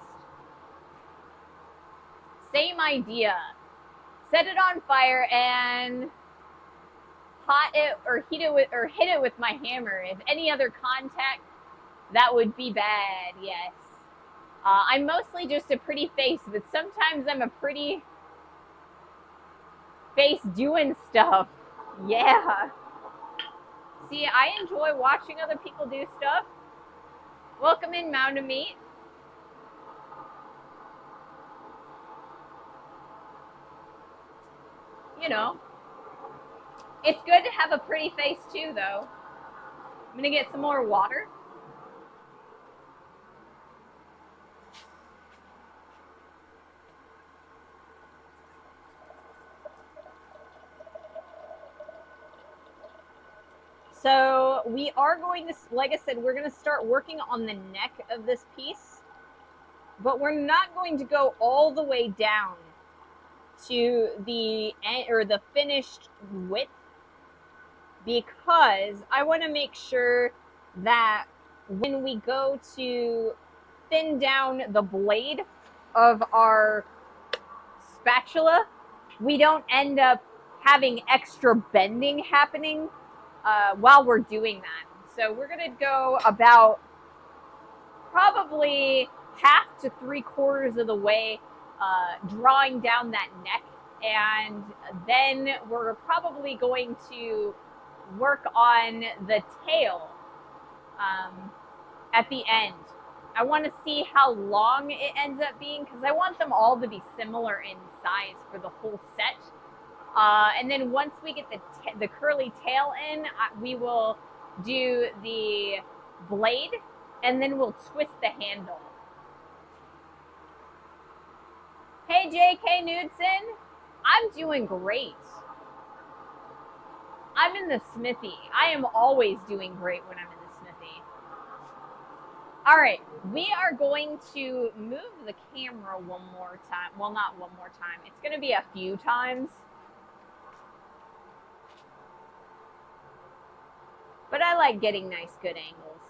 Same idea. Set it on fire and hot it or heat it with, or hit it with my hammer. If any other contact, that would be bad, yes. I'm mostly just a pretty face, but sometimes I'm a pretty face doing stuff. Yeah. See, I enjoy watching other people do stuff. Welcome in, Mound of Meat. You know, it's good to have a pretty face too, though. I'm gonna get some more water. So we are going to, like I said, we're going to start working on the neck of this piece, but we're not going to go all the way down to the end or the finished width, because I want to make sure that when we go to thin down the blade of our spatula, we don't end up having extra bending happening while we're doing that. So we're going to go about probably half to 3/4 of the way drawing down that neck, and then we're probably going to work on the tail at the end. I want to see how long it ends up being, because I want them all to be similar in size for the whole set. And then once we get the curly tail in, we will do the blade, and then we'll twist the handle. Hey, JK Knudsen. I'm doing great. I'm in the smithy. I am always doing great when I'm in the smithy. All right, we are going to move the camera one more time. Well, not one more time. It's going to be a few times. But I like getting nice, good angles.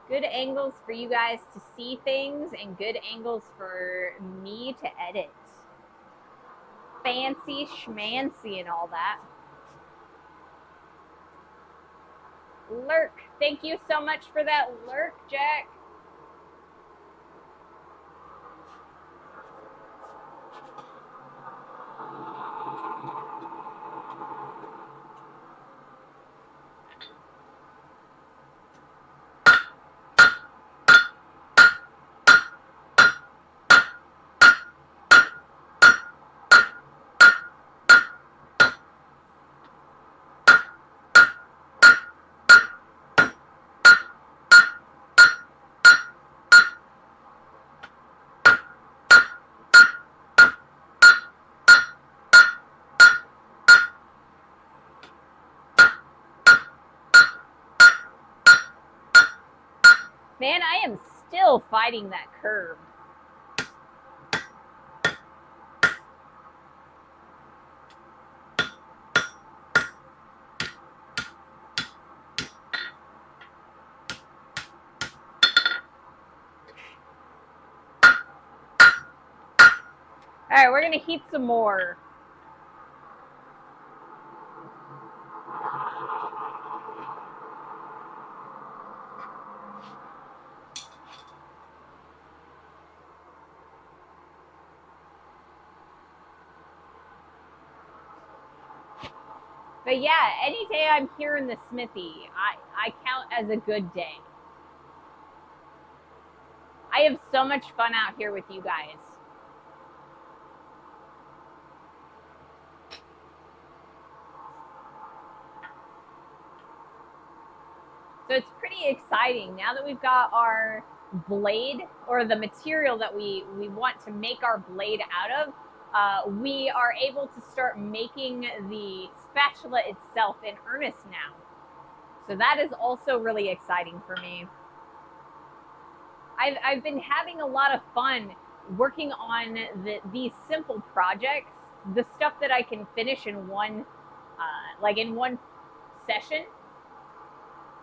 Good angles for you guys to see things, and good angles for me to edit. Fancy schmancy and all that. Lurk, thank you so much for that lurk, Jack. Man, I am still fighting that curve. All right, we're gonna heat some more. But yeah, any day I'm here in the smithy, I count as a good day. I have so much fun out here with you guys. So it's pretty exciting now that we've got our blade, or the material that we want to make our blade out of. We are able to start making the spatula itself in earnest now. So that is also really exciting for me. I've been having a lot of fun working on these simple projects, the stuff that I can finish in one session,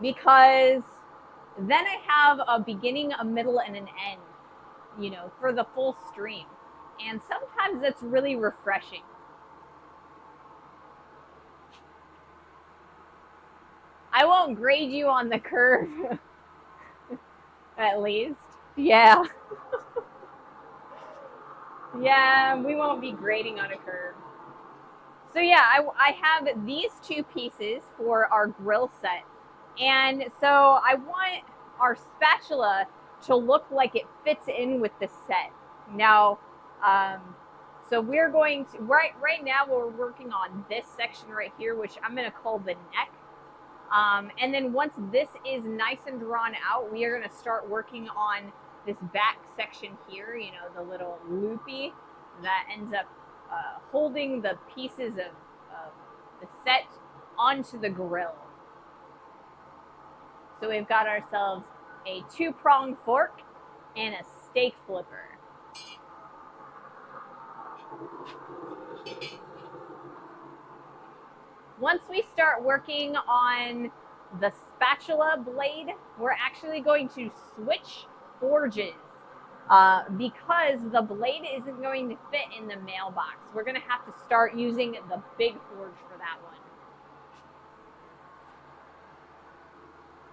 because then I have a beginning, a middle, and an end, for the full stream. And sometimes that's really refreshing. I won't grade you on the curve, at least. Yeah. Yeah, we won't be grading on a curve. So yeah, I have these two pieces for our grill set. And so I want our spatula to look like it fits in with the set. Now, so we're going to, right now we're working on this section right here, which I'm going to call the neck. And then once this is nice and drawn out, we are going to start working on this back section here, you know, the little loopy that ends up holding the pieces of the set onto the grill. So we've got ourselves a 2-pronged fork and a steak flipper. Once we start working on the spatula blade, we're actually going to switch forges because the blade isn't going to fit in the mailbox. We're going to have to start using the big forge for that one.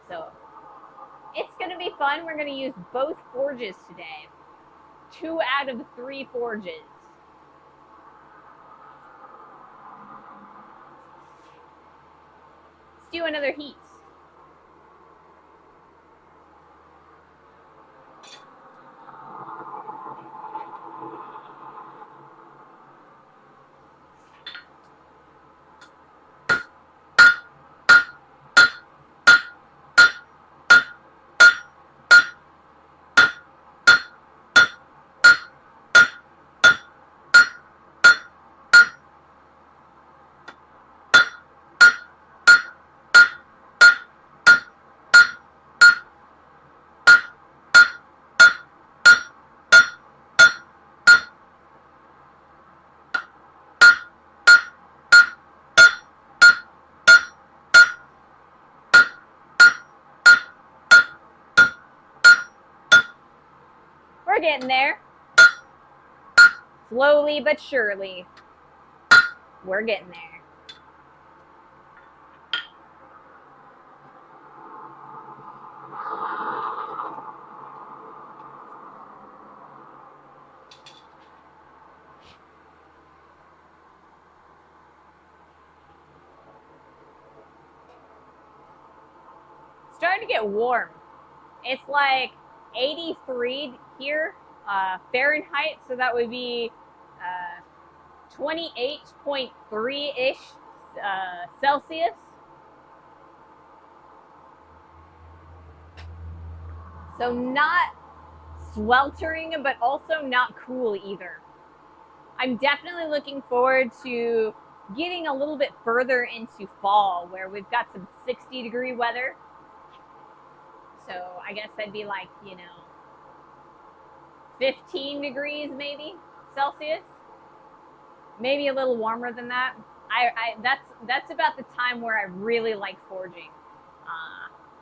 So it's going to be fun. We're going to use both forges today. 2 out of 3 forges. Let's do another heat. We're getting there. Slowly but surely. We're getting there. Starting to get warm. It's like 83 here, Fahrenheit, so that would be 28.3-ish Celsius. So not sweltering, but also not cool either. I'm definitely looking forward to getting a little bit further into fall where we've got some 60-degree weather. So I guess that'd be like, you know, 15 degrees maybe Celsius. Maybe a little warmer than that. That's about the time where I really like forging.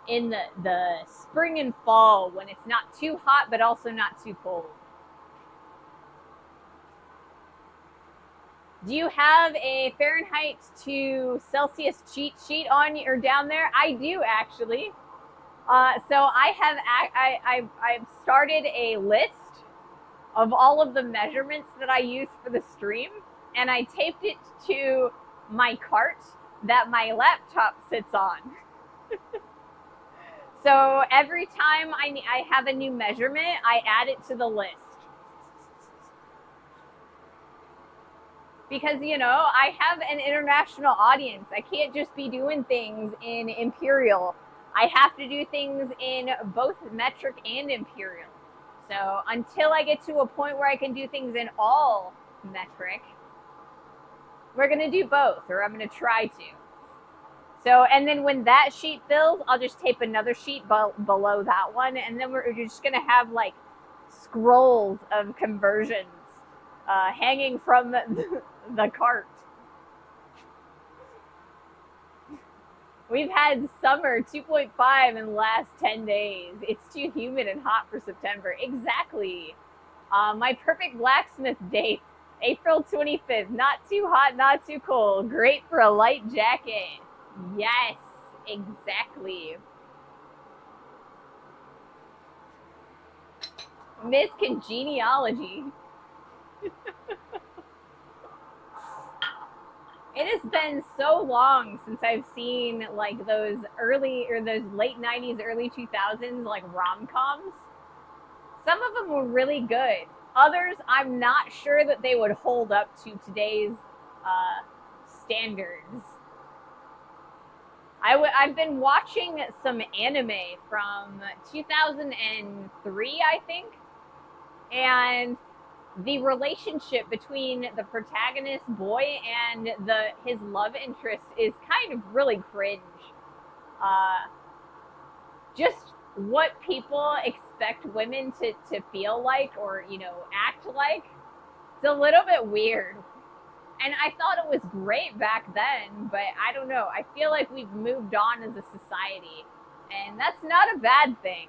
In the spring and fall when it's not too hot but also not too cold. Do you have a Fahrenheit to Celsius cheat sheet on or down there? I do actually. So I've started a list of all of the measurements that I use for the stream, and I taped it to my cart that my laptop sits on. So every time I have a new measurement, I add it to the list. Because, you know, I have an international audience. I can't just be doing things in imperial. I have to do things in both metric and imperial. So until I get to a point where I can do things in all metric, we're going to do both, or I'm going to try to. So, and then when that sheet fills, I'll just tape another sheet below that one, and then we're just going to have like scrolls of conversions hanging from the cart. We've had summer 2.5 in the last 10 days. It's too humid and hot for September. Exactly. My perfect blacksmith date, April 25th. Not too hot, not too cold. Great for a light jacket. Yes, exactly. Miss Congeniality. It has been so long since I've seen like those early or those late 90s, early 2000s like rom-coms. Some of them were really good. Others, I'm not sure that they would hold up to today's standards. I've been watching some anime from 2003, I think, and the relationship between the protagonist boy and his love interest is kind of really cringe. Uh, just what people expect women to feel like or, act like. It's a little bit weird. And I thought it was great back then, but I don't know. I feel like we've moved on as a society, and that's not a bad thing.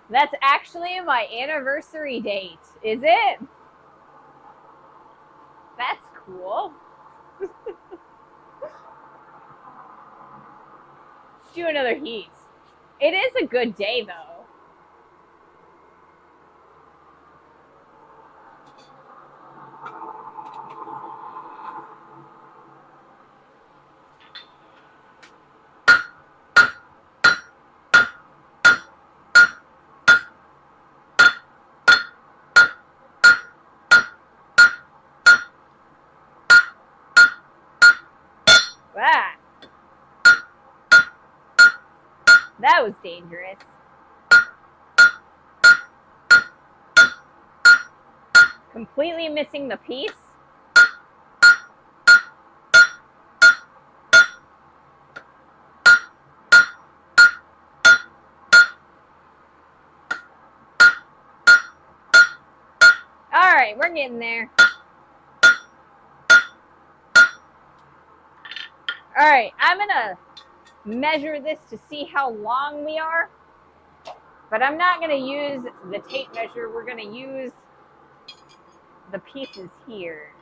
That's actually my anniversary date, is it? That's cool. Let's do another heat. It is a good day, though. Ah, that was dangerous. Completely missing the piece. All right, we're getting there. All right, I'm gonna measure this to see how long we are, but I'm not gonna use the tape measure. We're gonna use the pieces here.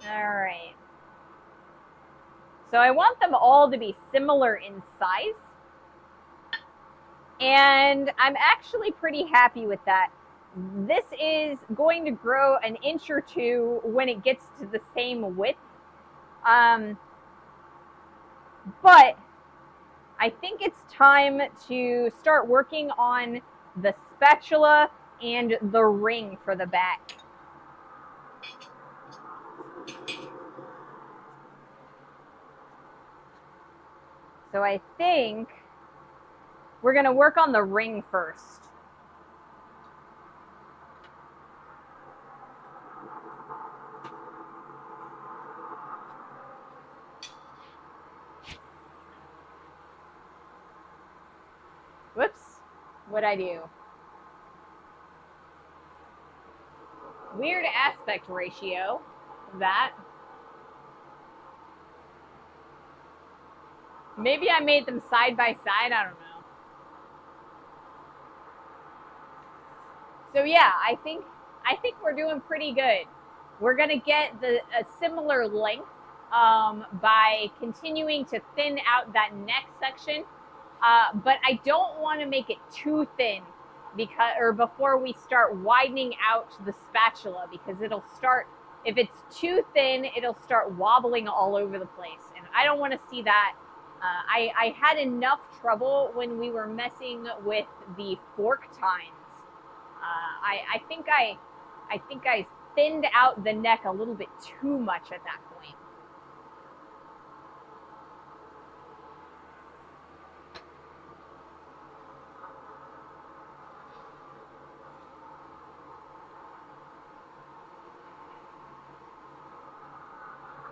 All right. So I want them all to be similar in size. And I'm actually pretty happy with that. This is going to grow an inch or two when it gets to the same width. But I think it's time to start working on the spatula and the ring for the back. So I think we're going to work on the ring first. Whoops, what'd I do? Weird aspect ratio, that. Maybe I made them side by side, I don't know. So yeah, I think we're doing pretty good. We're gonna get a similar length by continuing to thin out that neck section, but I don't want to make it too thin before we start widening out the spatula, because it'll start, if it's too thin, it'll start wobbling all over the place, and I don't want to see that. I had enough trouble when we were messing with the fork tines. I think I thinned out the neck a little bit too much at that point.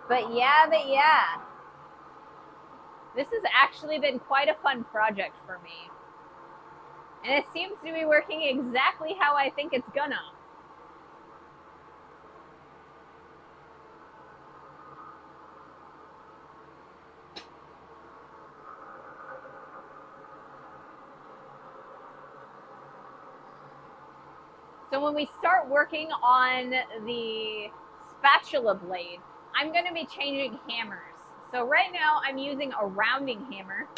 But yeah. This has actually been quite a fun project for me. And it seems to be working exactly how I think it's gonna. So when we start working on the spatula blade, I'm going to be changing hammers. So right now I'm using a rounding hammer,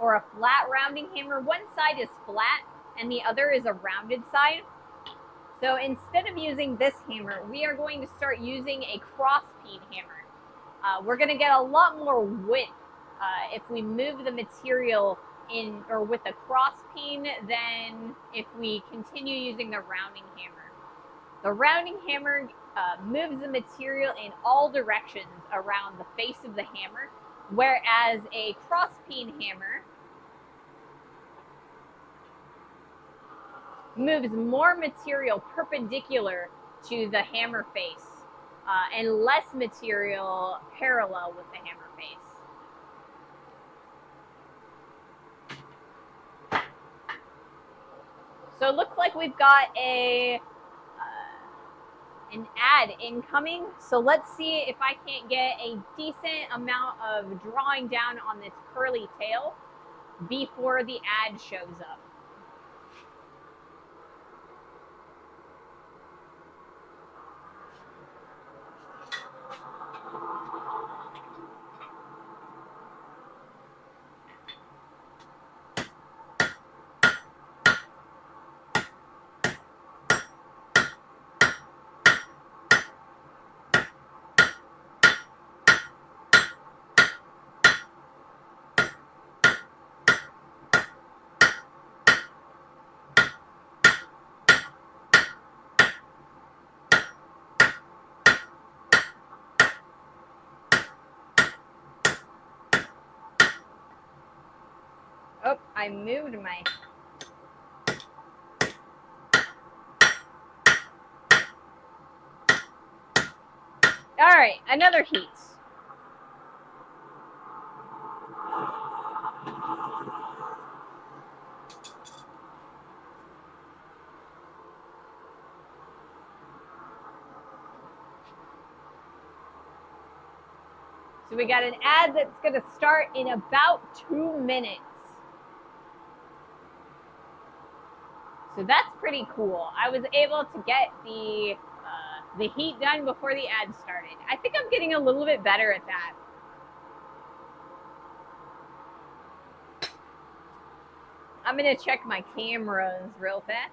or a flat rounding hammer. One side is flat and the other is a rounded side. So instead of using this hammer, we are going to start using a cross peen hammer. We're going to get a lot more width if we move the material in or with a cross peen than if we continue using the rounding hammer. The rounding hammer moves the material in all directions around the face of the hammer, whereas a cross peen hammer moves more material perpendicular to the hammer face and less material parallel with the hammer face. So it looks like we've got an ad incoming. So let's see if I can't get a decent amount of drawing down on this curly tail before the ad shows up. Oh, I moved my... All right, another heat. So we got an ad that's going to start in about 2 minutes. So that's pretty cool. I was able to get the heat done before the ad started. I think I'm getting a little bit better at that. I'm going to check my cameras real fast.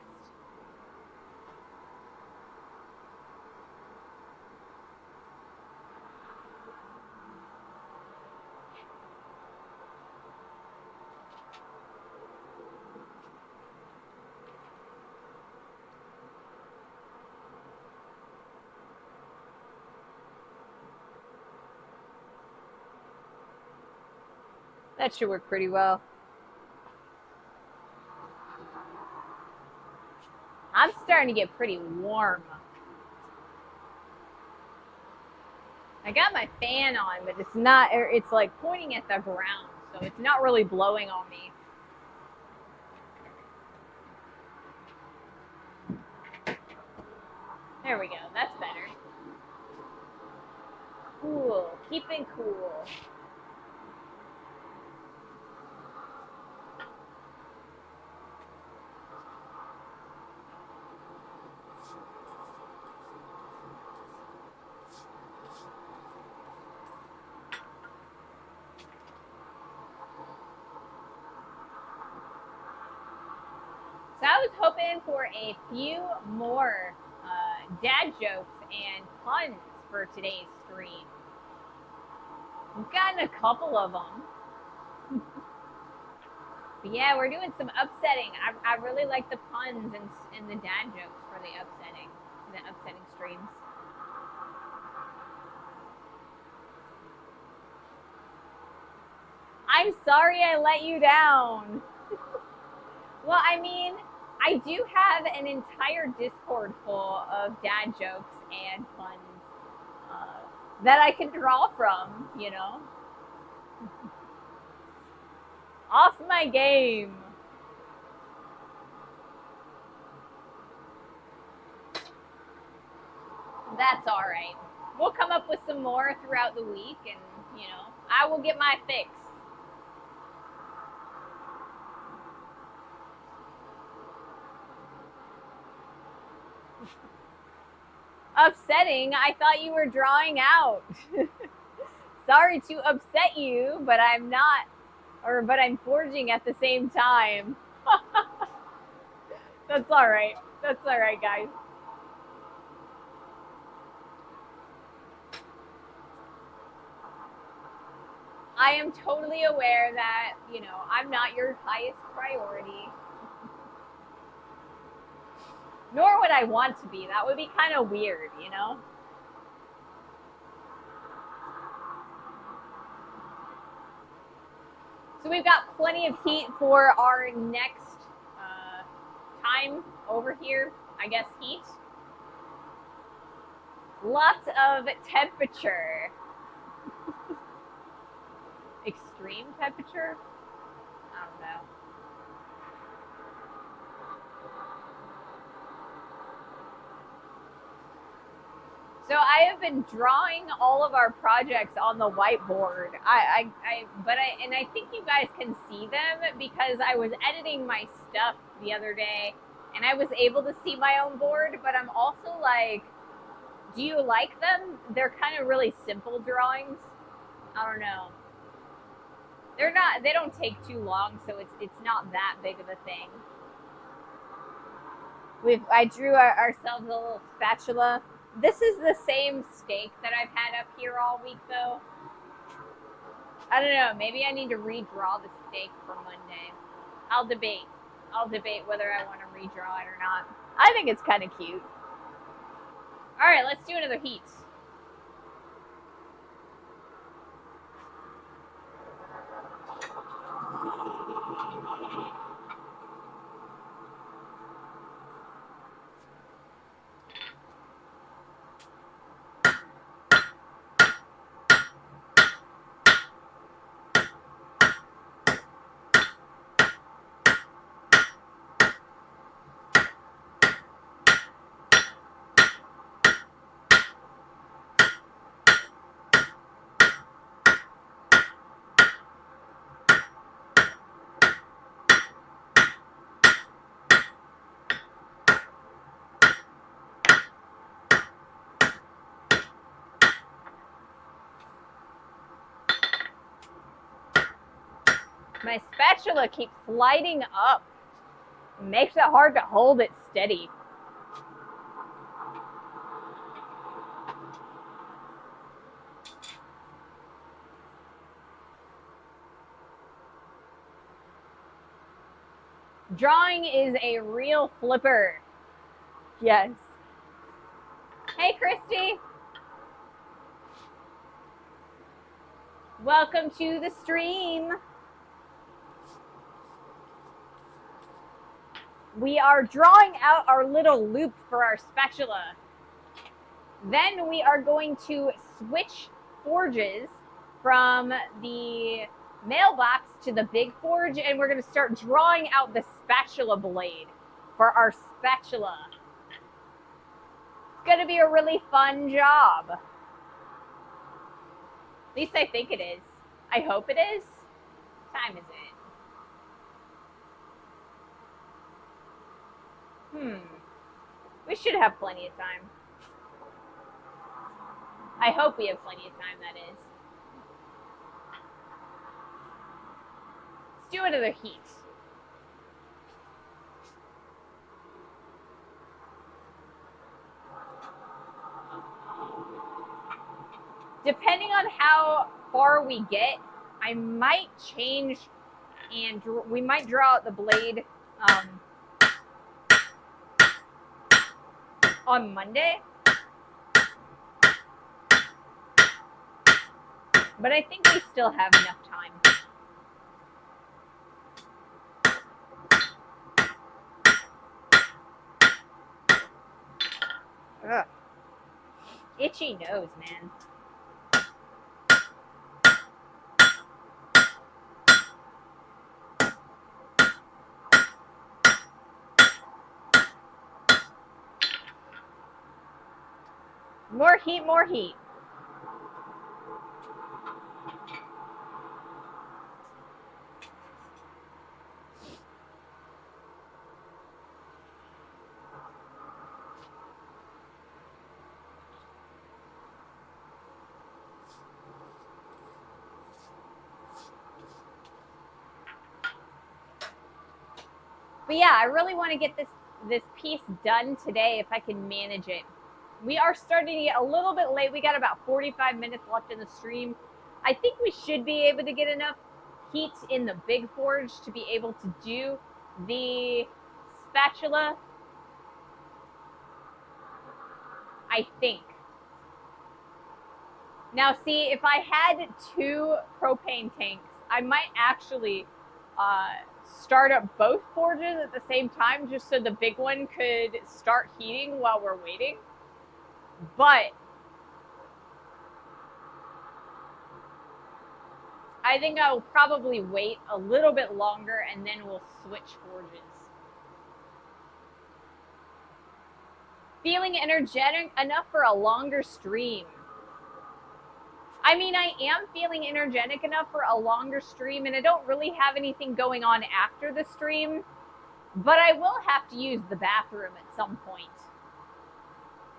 That should work pretty well. I'm starting to get pretty warm. I got my fan on, but it's not, it's like pointing at the ground, so it's not really blowing on me. There we go, that's better. Cool, keeping cool. So I was hoping for a few more dad jokes and puns for today's stream. We've gotten a couple of them. But yeah, we're doing some upsetting. I really like the puns and the dad jokes for the upsetting streams. I'm sorry I let you down. Well, I mean, I do have an entire Discord full of dad jokes and puns that I can draw from, you know. Off my game. That's all right. We'll come up with some more throughout the week, and, you know, I will get my fix. Upsetting? I thought you were drawing out. Sorry to upset you, but I'm not, but I'm forging at the same time. That's all right. That's all right, guys. I am totally aware that, you know, I'm not your highest priority. Nor would I want to be. That would be kind of weird, you know? So we've got plenty of heat for our next time over here. I guess heat. Lots of temperature. Extreme temperature? I don't know. So I have been drawing all of our projects on the whiteboard. And I think you guys can see them because I was editing my stuff the other day and I was able to see my own board, but I'm also like, do you like them? They're kind of really simple drawings. I don't know. They don't take too long, so it's not that big of a thing. I drew ourselves a little spatula. This is the same steak that I've had up here all week, though. I don't know. Maybe I need to redraw the steak for Monday. I'll debate. Whether I want to redraw it or not. I think it's kind of cute. All right, let's do another heat. My spatula keeps sliding up. It makes it hard to hold it steady. Drawing is a real flipper. Yes. Hey, Christy. Welcome to the stream. We are drawing out our little loop for our spatula. Then we are going to switch forges from the mailbox to the big forge, and we're going to start drawing out the spatula blade for our spatula. It's going to be a really fun job. At least I think it is. I hope it is. What time is it? We should have plenty of time. I hope we have plenty of time, that is. Let's do another heat. Depending on how far we get, I might change and we might draw out the blade on Monday. But I think we still have enough time. Ugh. Itchy nose, man. More heat, more heat. But yeah, I really want to get this piece done today if I can manage it. We are starting to get a little bit late. We got about 45 minutes left in the stream. I think we should be able to get enough heat in the big forge to be able to do the spatula. I think. Now, see, if I had 2 propane tanks, I might actually start up both forges at the same time just so the big one could start heating while we're waiting. But I think I will probably wait a little bit longer and then we'll switch forges. Feeling energetic enough for a longer stream. I mean, I am feeling energetic enough for a longer stream, and I don't really have anything going on after the stream, but I will have to use the bathroom at some point.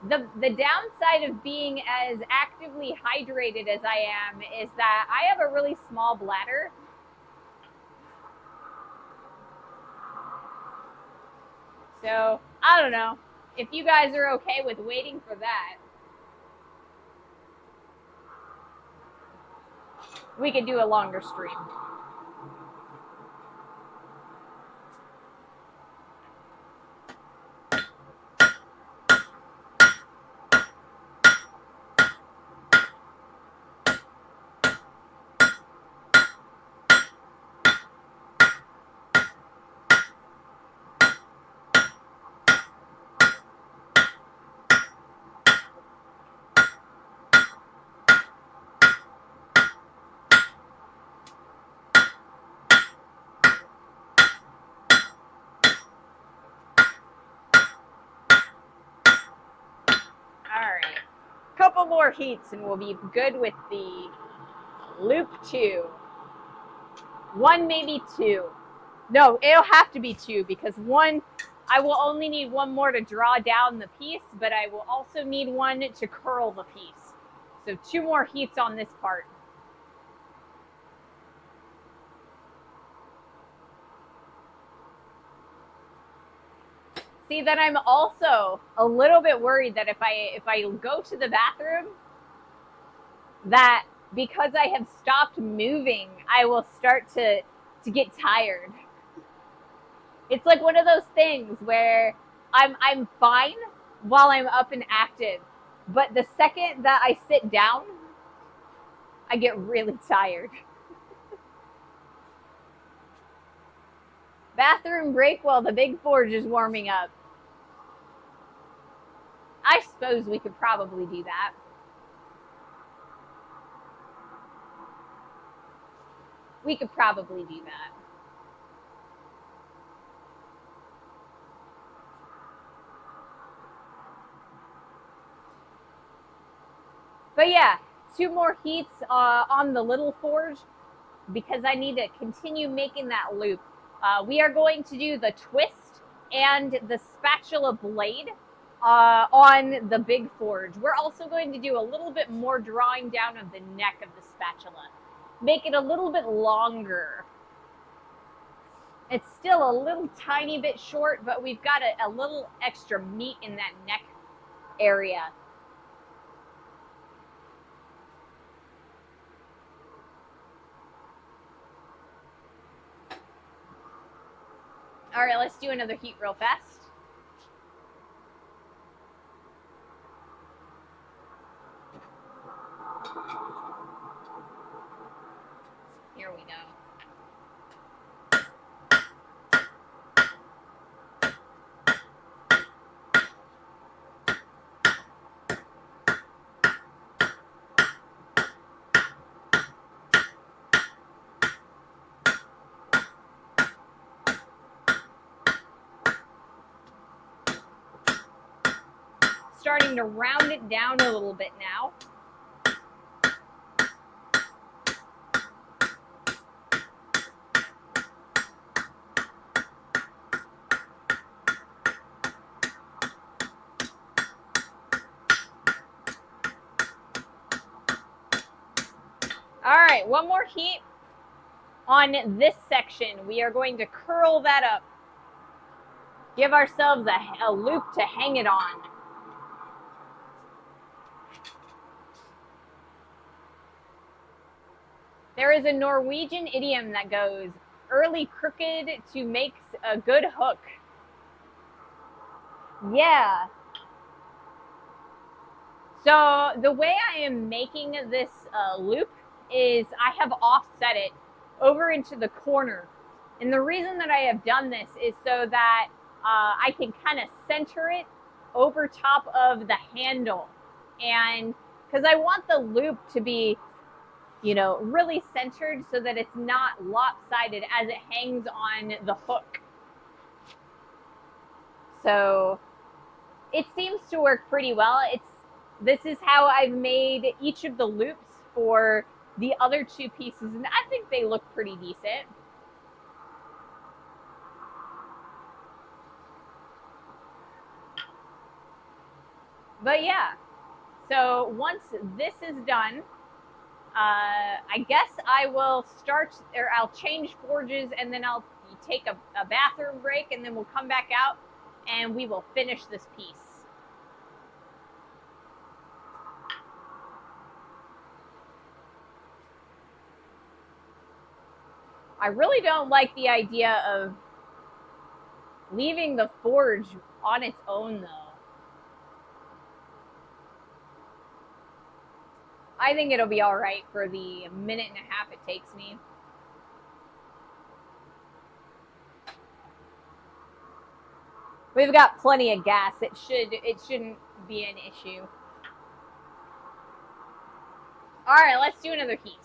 The downside of being as actively hydrated as I am is that I have a really small bladder. So, I don't know. If you guys are okay with waiting for that, we could do a longer stream. Couple more heats and we'll be good with the loop 2. 1, maybe 2. No, it'll have to be 2 because 1, I will only need 1 more to draw down the piece, but I will also need 1 to curl the piece. So 2 more heats on this part. See, then I'm also a little bit worried that if I go to the bathroom, that because I have stopped moving, I will start to get tired. It's like one of those things where I'm fine while I'm up and active, but the second that I sit down, I get really tired. Bathroom break while the big forge is warming up. I suppose we could probably do that. We could probably do that. But yeah, 2 more heats on the little forge because I need to continue making that loop. We are going to do the twist and the spatula blade on the big forge. We're also going to do a little bit more drawing down of the neck of the spatula. Make it a little bit longer. It's still a little tiny bit short, but we've got a little extra meat in that neck area. All right, let's do another heat real fast. Here we go. Starting to round it down a little bit now. All right, 1 more heat on this section. We are going to curl that up. Give ourselves a loop to hang it on. There is a Norwegian idiom that goes, early crooked to makes a good hook. Yeah. So the way I am making this loop is I have offset it over into the corner. And the reason that I have done this is so that I can kind of center it over top of the handle. And because I want the loop to be, you know, really centered so that it's not lopsided as it hangs on the hook. So it seems to work pretty well. This is how I've made each of the loops for the other two pieces, and I think they look pretty decent. But yeah, so once this is done, I guess I will start, or I'll change forges, and then I'll take a bathroom break, and then we'll come back out and we will finish this piece. I really don't like the idea of leaving the forge on its own, though. I think it'll be all right for the minute and a half it takes me. We've got plenty of gas. It shouldn't be an issue. All right, let's do another heat.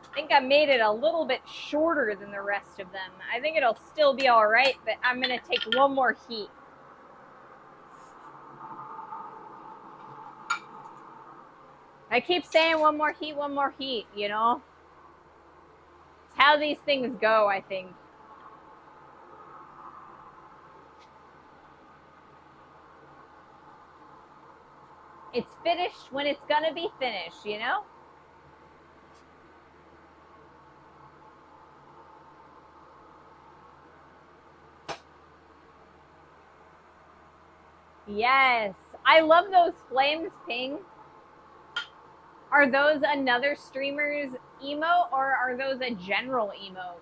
I think I made it a little bit shorter than the rest of them. I think it'll still be all right, but I'm going to take one more heat. I keep saying one more heat, you know? It's how these things go, I think. It's finished when it's going to be finished, you know? Yes. I love those flames, Ping. Are those another streamer's emote, or are those a general emote?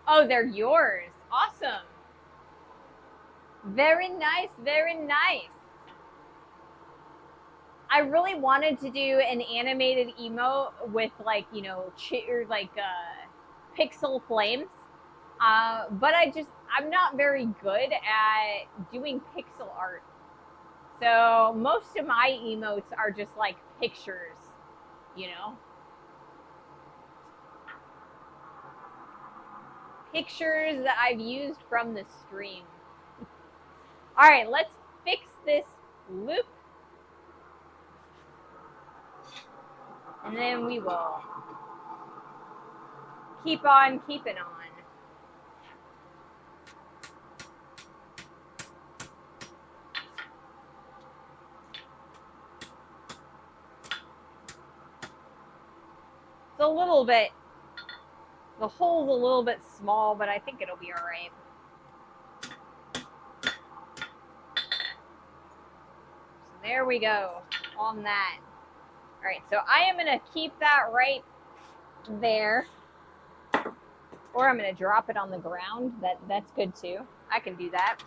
Oh, they're yours. Awesome. Very nice, very nice. I really wanted to do an animated emote with, like, you know, pixel flames. But I'm not very good at doing pixel art. So most of my emotes are just like pictures, you know? Pictures that I've used from the stream. All right, let's fix this loop. And then we will keep on keeping on. It's a little bit, the hole's a little bit small, but I think it'll be all right. So there we go on that. All right, so I am gonna keep that right there, or I'm gonna drop it on the ground. That's good too. I can do that.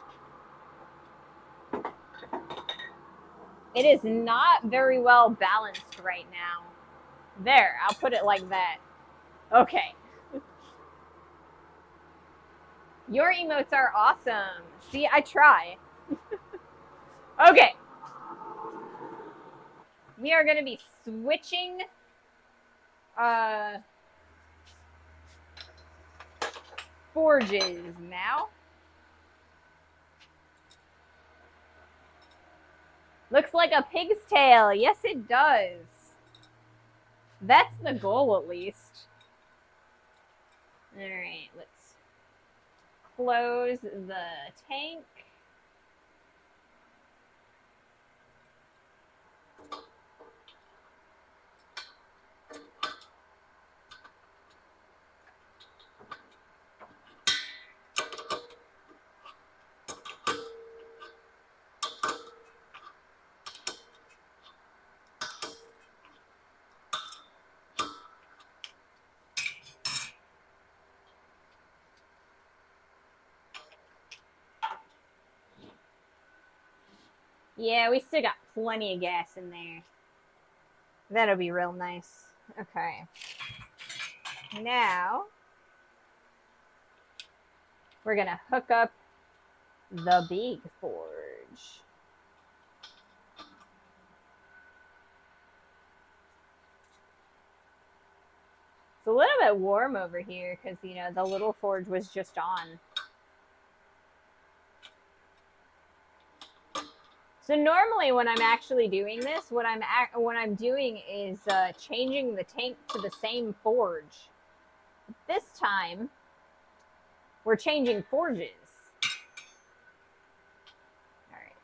It is not very well balanced right now. There, I'll put it like that. Okay. Your emotes are awesome. See, I try. Okay. We are going to be switching forges now. Looks like a pig's tail. Yes, it does. That's the goal, at least. All right, let's close the tank. Yeah, we still got plenty of gas in there. That'll be real nice. Okay. Now, we're going to hook up the big forge. It's a little bit warm over here because, you know, the little forge was just on. So normally when I'm actually doing this, what I'm doing is changing the tank to the same forge. But this time, we're changing forges. All right.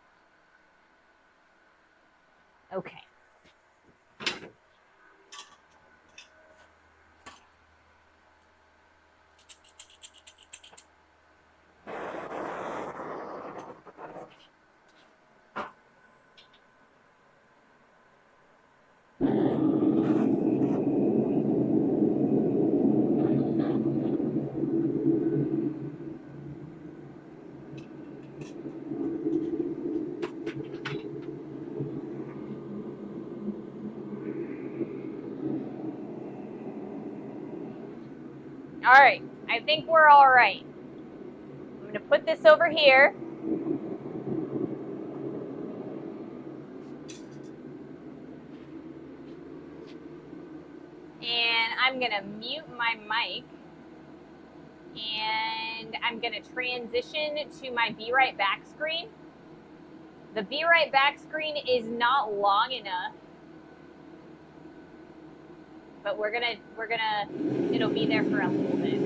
Okay. All right. I think we're all right. I'm going to put this over here. And I'm going to mute my mic. And I'm going to transition to my Be Right Back screen. The Be Right Back screen is not long enough, but it'll be there for a little bit.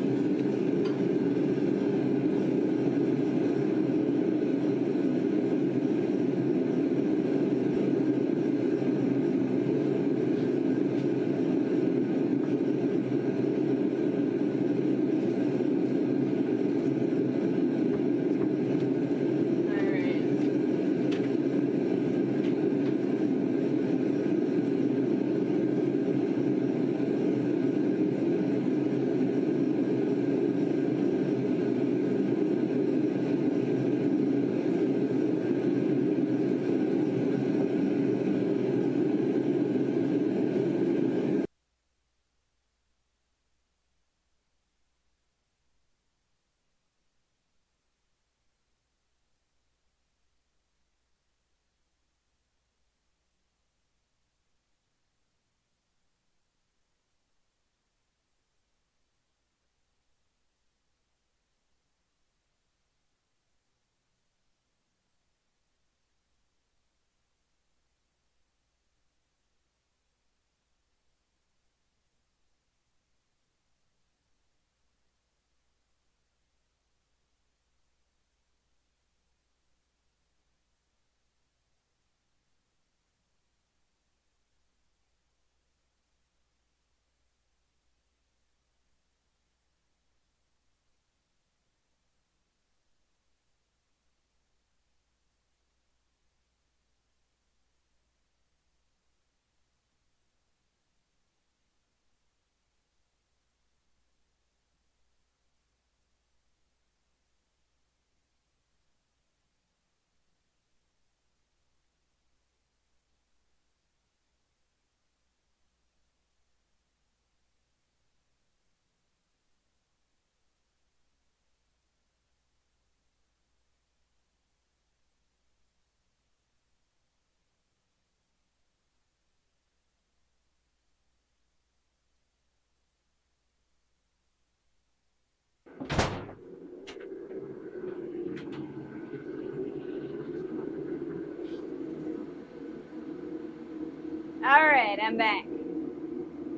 All right, I'm back.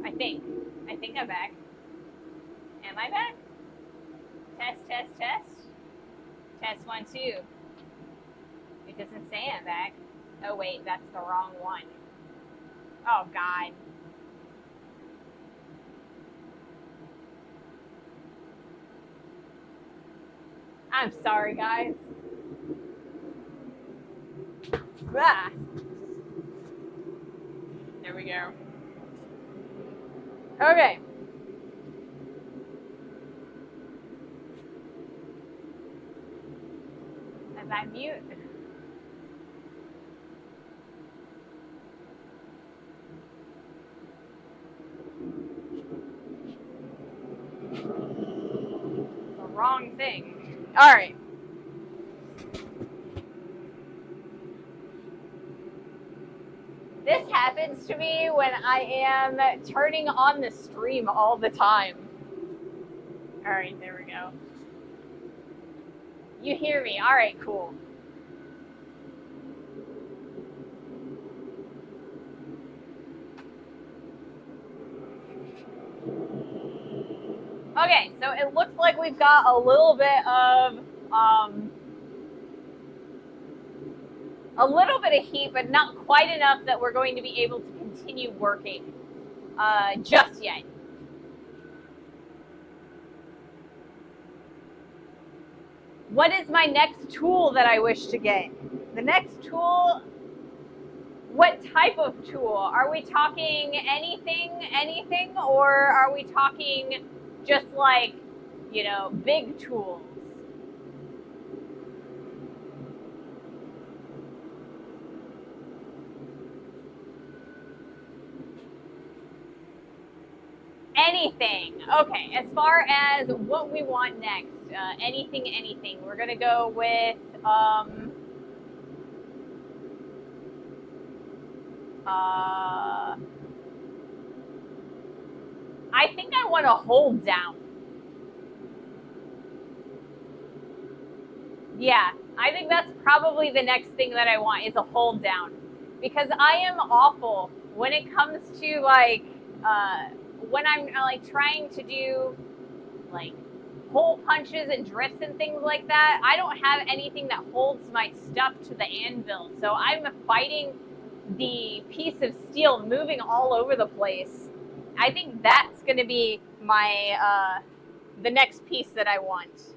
I think. I think I'm back. Am I back? Test, test, test. Test 1, 2. It doesn't say I'm back. Oh wait, that's the wrong one. Oh God. I'm sorry, guys. Ah. There we go. Okay. As I mute. The wrong thing. All right. This happens to me when I am turning on the stream all the time. All right, there we go. You hear me. All right, cool. Okay, so it looks like we've got a little bit of heat, but not quite enough that we're going to be able to continue working just yet. What is my next tool that I wish to get? The next tool, what type of tool? Are we talking anything, or are we talking just like, you know, big tools? Anything. Okay, as far as what we want next, anything. We're gonna go with I think I want to hold down. Yeah, I think that's probably the next thing that I want is a hold down, because I am awful when it comes to like when I'm like trying to do like hole punches and drifts and things like that. I don't have anything that holds my stuff to the anvil, so I'm fighting the piece of steel moving all over the place. I think that's going to be my the next piece that I want.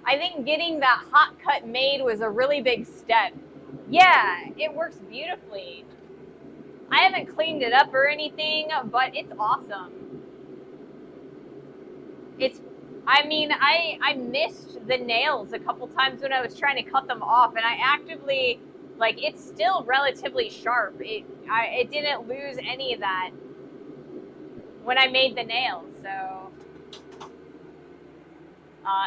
I think getting that hot cut made was a really big step. Yeah, it works beautifully. I haven't cleaned it up or anything, but it's awesome. I mean, I missed the nails a couple times when I was trying to cut them off, and I actively, like, it's still relatively sharp. It didn't lose any of that when I made the nails, so.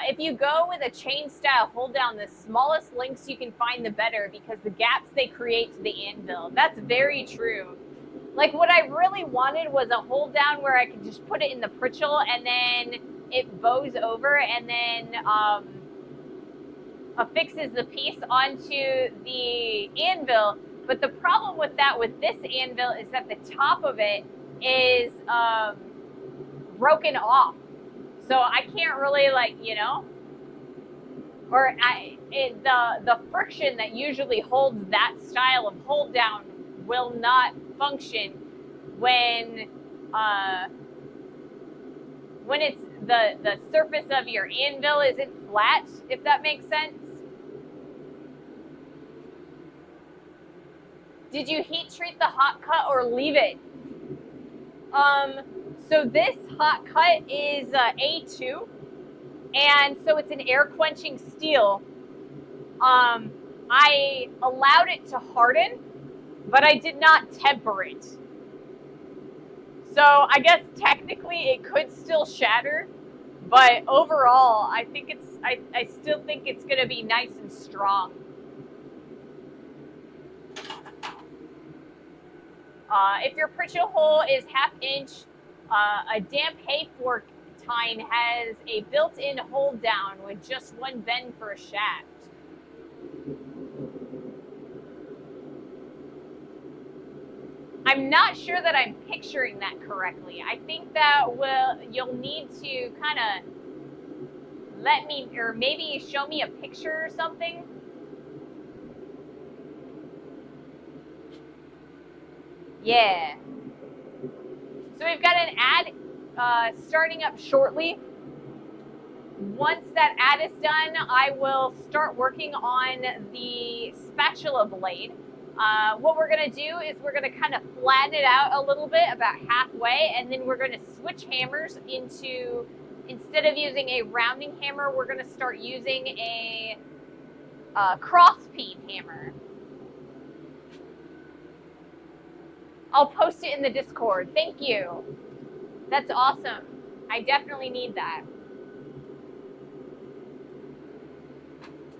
If you go with a chain style hold down, the smallest links you can find, the better, because the gaps they create to the anvil. That's very true. Like, what I really wanted was a hold down where I could just put it in the pritchel and then it bows over and then affixes the piece onto the anvil. But the problem with that with this anvil is that the top of it is broken off. So I can't really, like, you know, or the friction that usually holds that style of hold down will not function when it's the surface of your anvil isn't flat, if that makes sense. Did you heat treat the hot cut or leave it? So this hot cut is A2, and so it's an air quenching steel. I allowed it to harden, but I did not temper it. So I guess technically it could still shatter, but overall I think I still think it's gonna be nice and strong. If your pritchel hole is 1/2 inch, a damp hay fork tine has a built-in hold down with just one bend for a shaft. I'm not sure that I'm picturing that correctly. I think that you'll need to kind of let me, or maybe show me a picture or something. Yeah. So we've got an ad starting up shortly. Once that ad is done, I will start working on the spatula blade. What we're going to do is we're going to kind of flatten it out a little bit, about halfway, and then we're going to switch hammers into, instead of using a rounding hammer, we're going to start using a cross peen hammer. I'll post it in the Discord. Thank you. That's awesome. I definitely need that.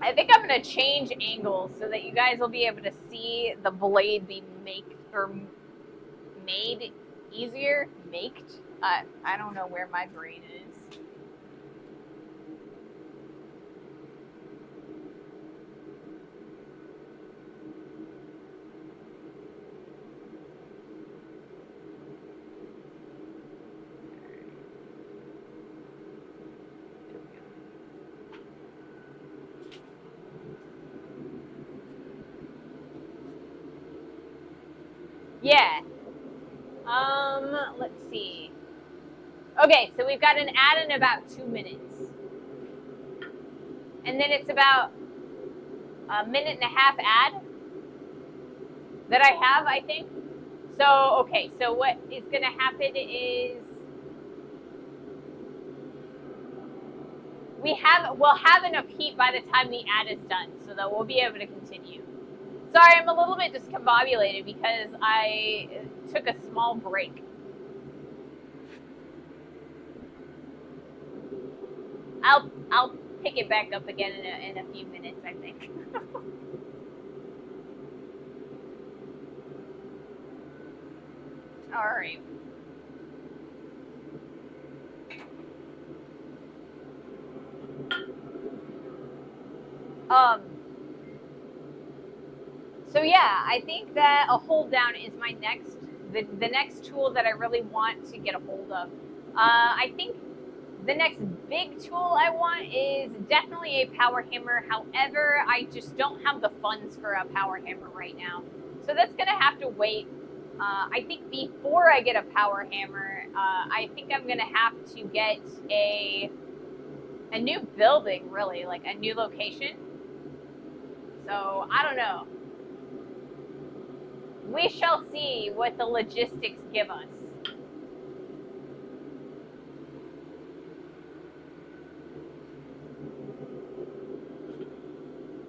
I think I'm going to change angles so that you guys will be able to see the blade be made easier. Maked? I don't know where my brain is. Yeah. Let's see. Okay, so we've got an ad in about 2 minutes. And then it's about a minute and a half ad that I have, I think. So, okay, so what is going to happen is we'll have enough heat by the time the ad is done so that we'll be able to continue. Sorry, I'm a little bit discombobulated because I took a small break. I'll pick it back up again in a few minutes, I think. All right. So yeah, I think that a hold down is my the next tool that I really want to get a hold of. I think the next big tool I want is definitely a power hammer. However, I just don't have the funds for a power hammer right now. So that's going to have to wait. I think before I get a power hammer, I think I'm going to have to get a new building, really, like a new location. So I don't know. We shall see what the logistics give us.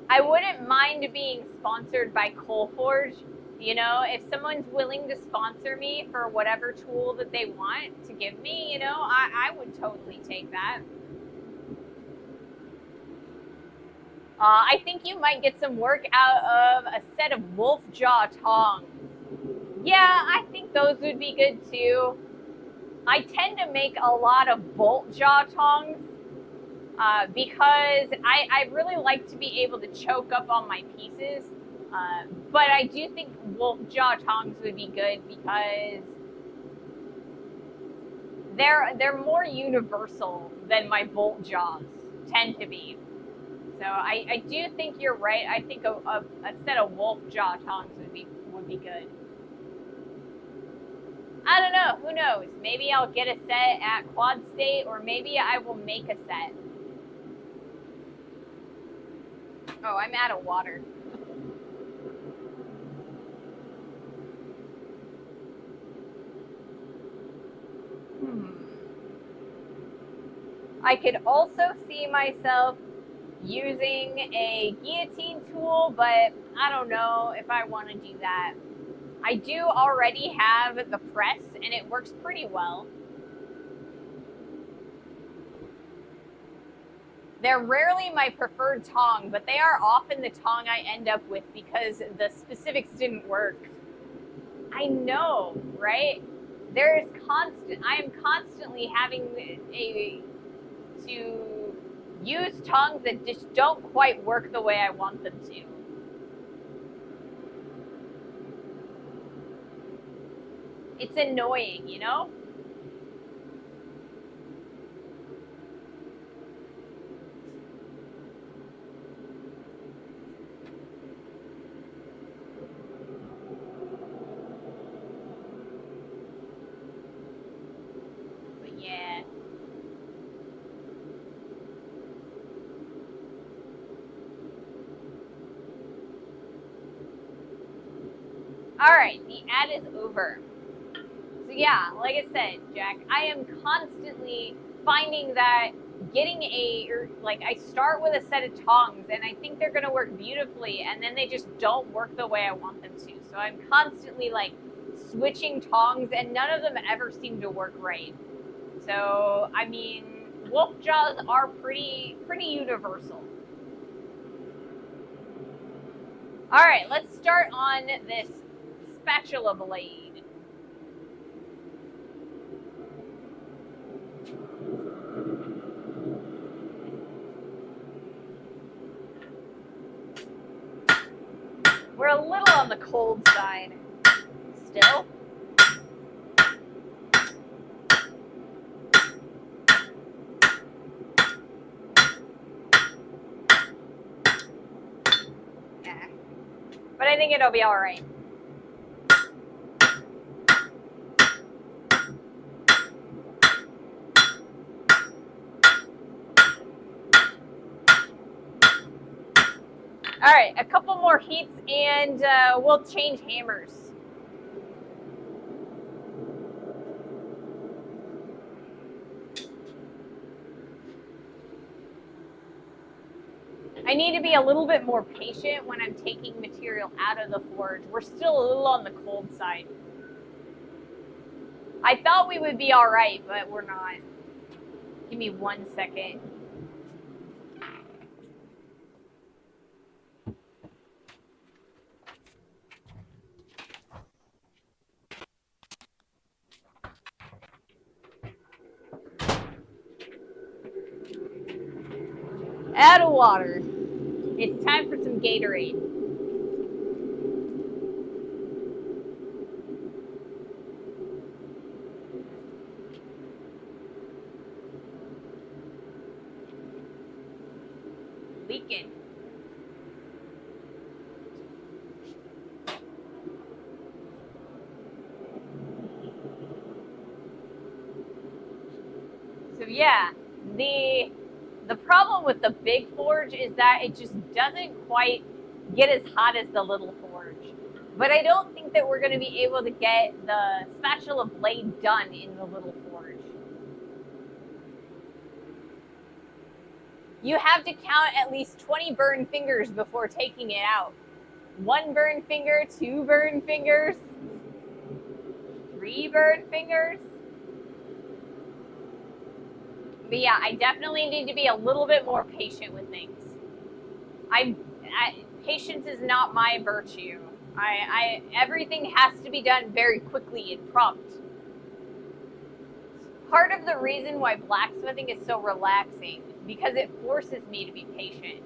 I wouldn't mind being sponsored by Coalforge. You know, if someone's willing to sponsor me for whatever tool that they want to give me, you know, I would totally take that. I think you might get some work out of a set of wolf jaw tongs. Yeah, I think those would be good too. I tend to make a lot of bolt jaw tongs because I really like to be able to choke up on my pieces. But I do think wolf jaw tongs would be good because they're more universal than my bolt jaws tend to be. So I do think you're right. I think a set of wolf jaw tongs would be good. I don't know. Who knows? Maybe I'll get a set at Quad State, or maybe I will make a set. Oh, I'm out of water. I could also see myself using a guillotine tool, but I don't know if I want to do that. I do already have the press, and it works pretty well. They're rarely my preferred tong, but they are often the tong I end up with because the specifics didn't work. I know, right? I am constantly having to use tongs that just don't quite work the way I want them to. It's annoying, you know? But yeah. All right, the ad is over. So yeah, like I said, Jack, I am constantly finding that getting I start with a set of tongs and I think they're gonna work beautifully, and then they just don't work the way I want them to. So I'm constantly like switching tongs, and none of them ever seem to work right. So I mean, wolf jaws are pretty universal. All right, let's start on this spatula blade. We're a little on the cold side still. Yeah. But I think it'll be all right. All right, a couple more heats and we'll change hammers. I need to be a little bit more patient when I'm taking material out of the forge. We're still a little on the cold side. I thought we would be all right, but we're not. Give me 1 second. Out of water. It's time for some Gatorade. Leaking. So yeah, the problem with the big forge is that it just doesn't quite get as hot as the little forge. But I don't think that we're going to be able to get the spatula blade done in the little forge. You have to count at least 20 burned fingers before taking it out. 1 burned finger, 2 burned fingers, 3 burned fingers. But yeah, I definitely need to be a little bit more patient with things. Patience is not my virtue. Everything has to be done very quickly and prompt. Part of the reason why blacksmithing is so relaxing, because it forces me to be patient.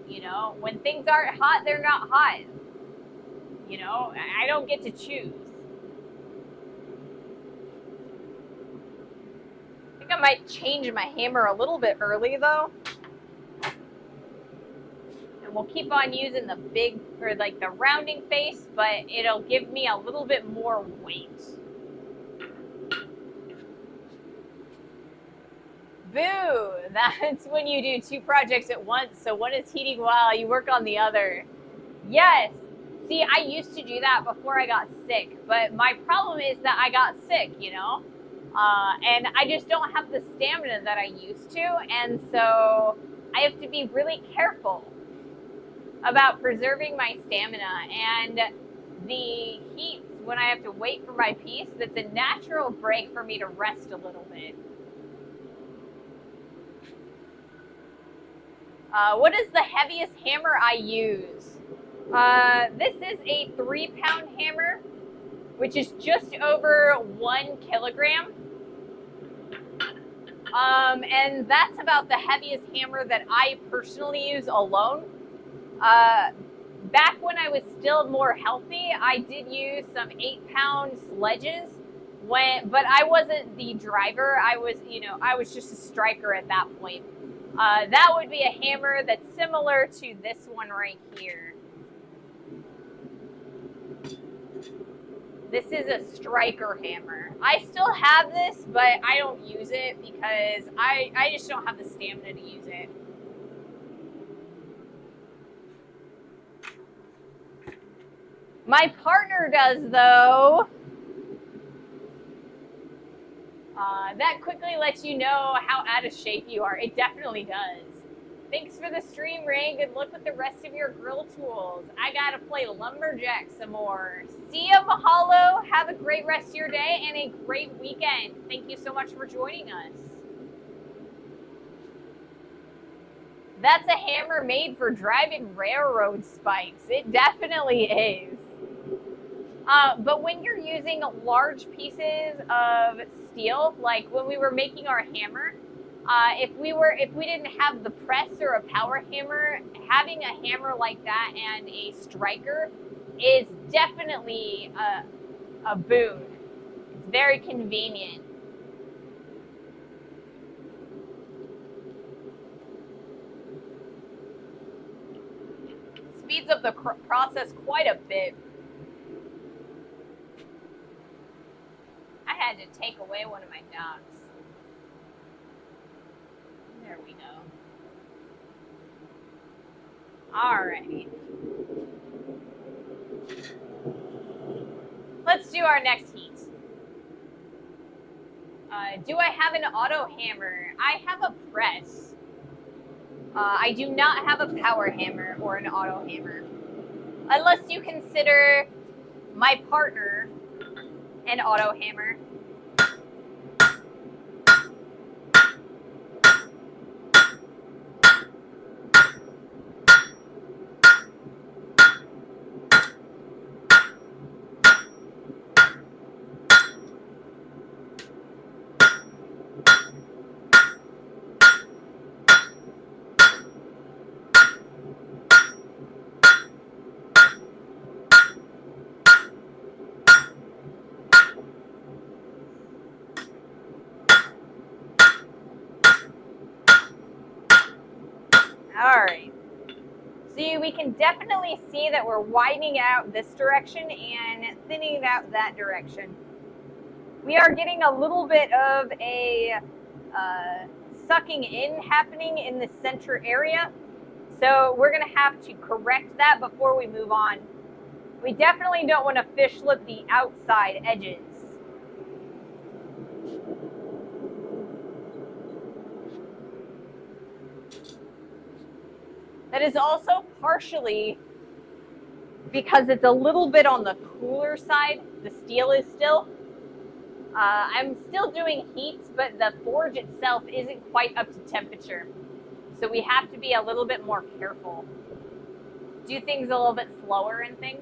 You know, when things aren't hot, they're not hot. You know, I don't get to choose. I think I might change my hammer a little bit early though. And we'll keep on using the big, or like the rounding face, but it'll give me a little bit more weight. Boo! That's when you do 2 projects at once. So one is heating while you work on the other. Yes. See, I used to do that before I got sick, but my problem is that I got sick, you know? And I just don't have the stamina that I used to, and so I have to be really careful about preserving my stamina. And the heat, when I have to wait for my piece, that's a natural break for me to rest a little bit. What is the heaviest hammer I use? This is a 3-pound hammer. which is just over 1 kilogram. And that's about the heaviest hammer that I personally use alone. Back when I was still more healthy, I did use some 8-pound sledges, but I wasn't the driver. I was just a striker at that point. That would be a hammer that's similar to this one right here. This is a striker hammer. I still have this, but I don't use it because I just don't have the stamina to use it. My partner does, though. That quickly lets you know how out of shape you are. It definitely does. Thanks for the stream, Ray. Good luck with the rest of your grill tools. I gotta play Lumberjack some more. See ya, mahalo. Have a great rest of your day and a great weekend. Thank you so much for joining us. That's a hammer made for driving railroad spikes. It definitely is. But when you're using large pieces of steel, like when we were making our hammer, if we didn't have the press or a power hammer, having a hammer like that and a striker is definitely a boon. It's very convenient. Speeds up the process quite a bit. I had to take away one of my dogs. There we go. Alrighty. Let's do our next heat. Do I have an auto hammer? I have a press. I do not have a power hammer or an auto hammer. Unless you consider my partner an auto hammer. All right. So we can definitely see that we're widening out this direction and thinning out that direction. We are getting a little bit of a sucking in happening in the center area. So we're going to have to correct that before we move on. We definitely don't want to fish lip the outside edges. That is also partially because it's a little bit on the cooler side. The steel is still. I'm still doing heats, but the forge itself isn't quite up to temperature. So we have to be a little bit more careful. Do things a little bit slower and things.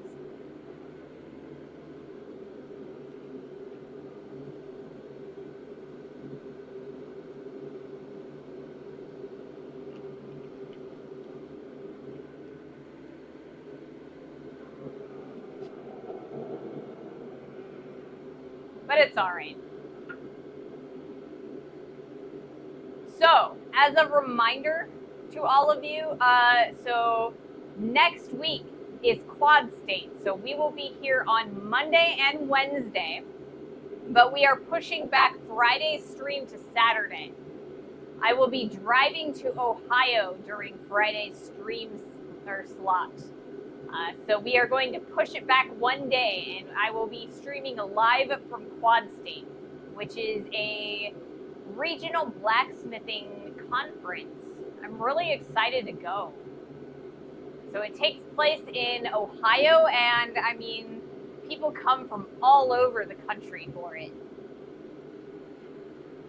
But it's all right. So, as a reminder to all of you, so next week is Quad State. So we will be here on Monday and Wednesday, but we are pushing back Friday's stream to Saturday. I will be driving to Ohio during Friday's stream or slot. So we are going to push it back one day, and I will be streaming live from Quad State, which is a regional blacksmithing conference. I'm really excited to go. So it takes place in Ohio, and I mean, people come from all over the country for it.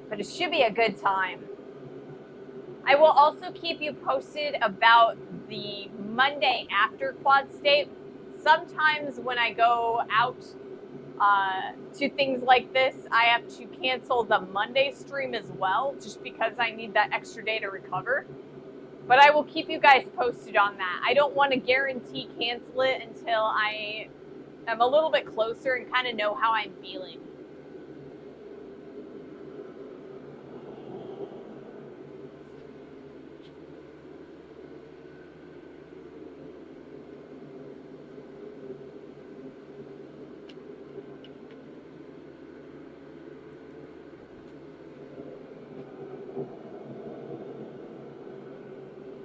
But it should be a good time. I will also keep you posted about the Monday after Quad State. Sometimes when I go out to things like this. I have to cancel the Monday stream as well, just because I need that extra day to recover. But I will keep you guys posted on that. I don't want to guarantee cancel it until I am a little bit closer and kind of know how I'm feeling.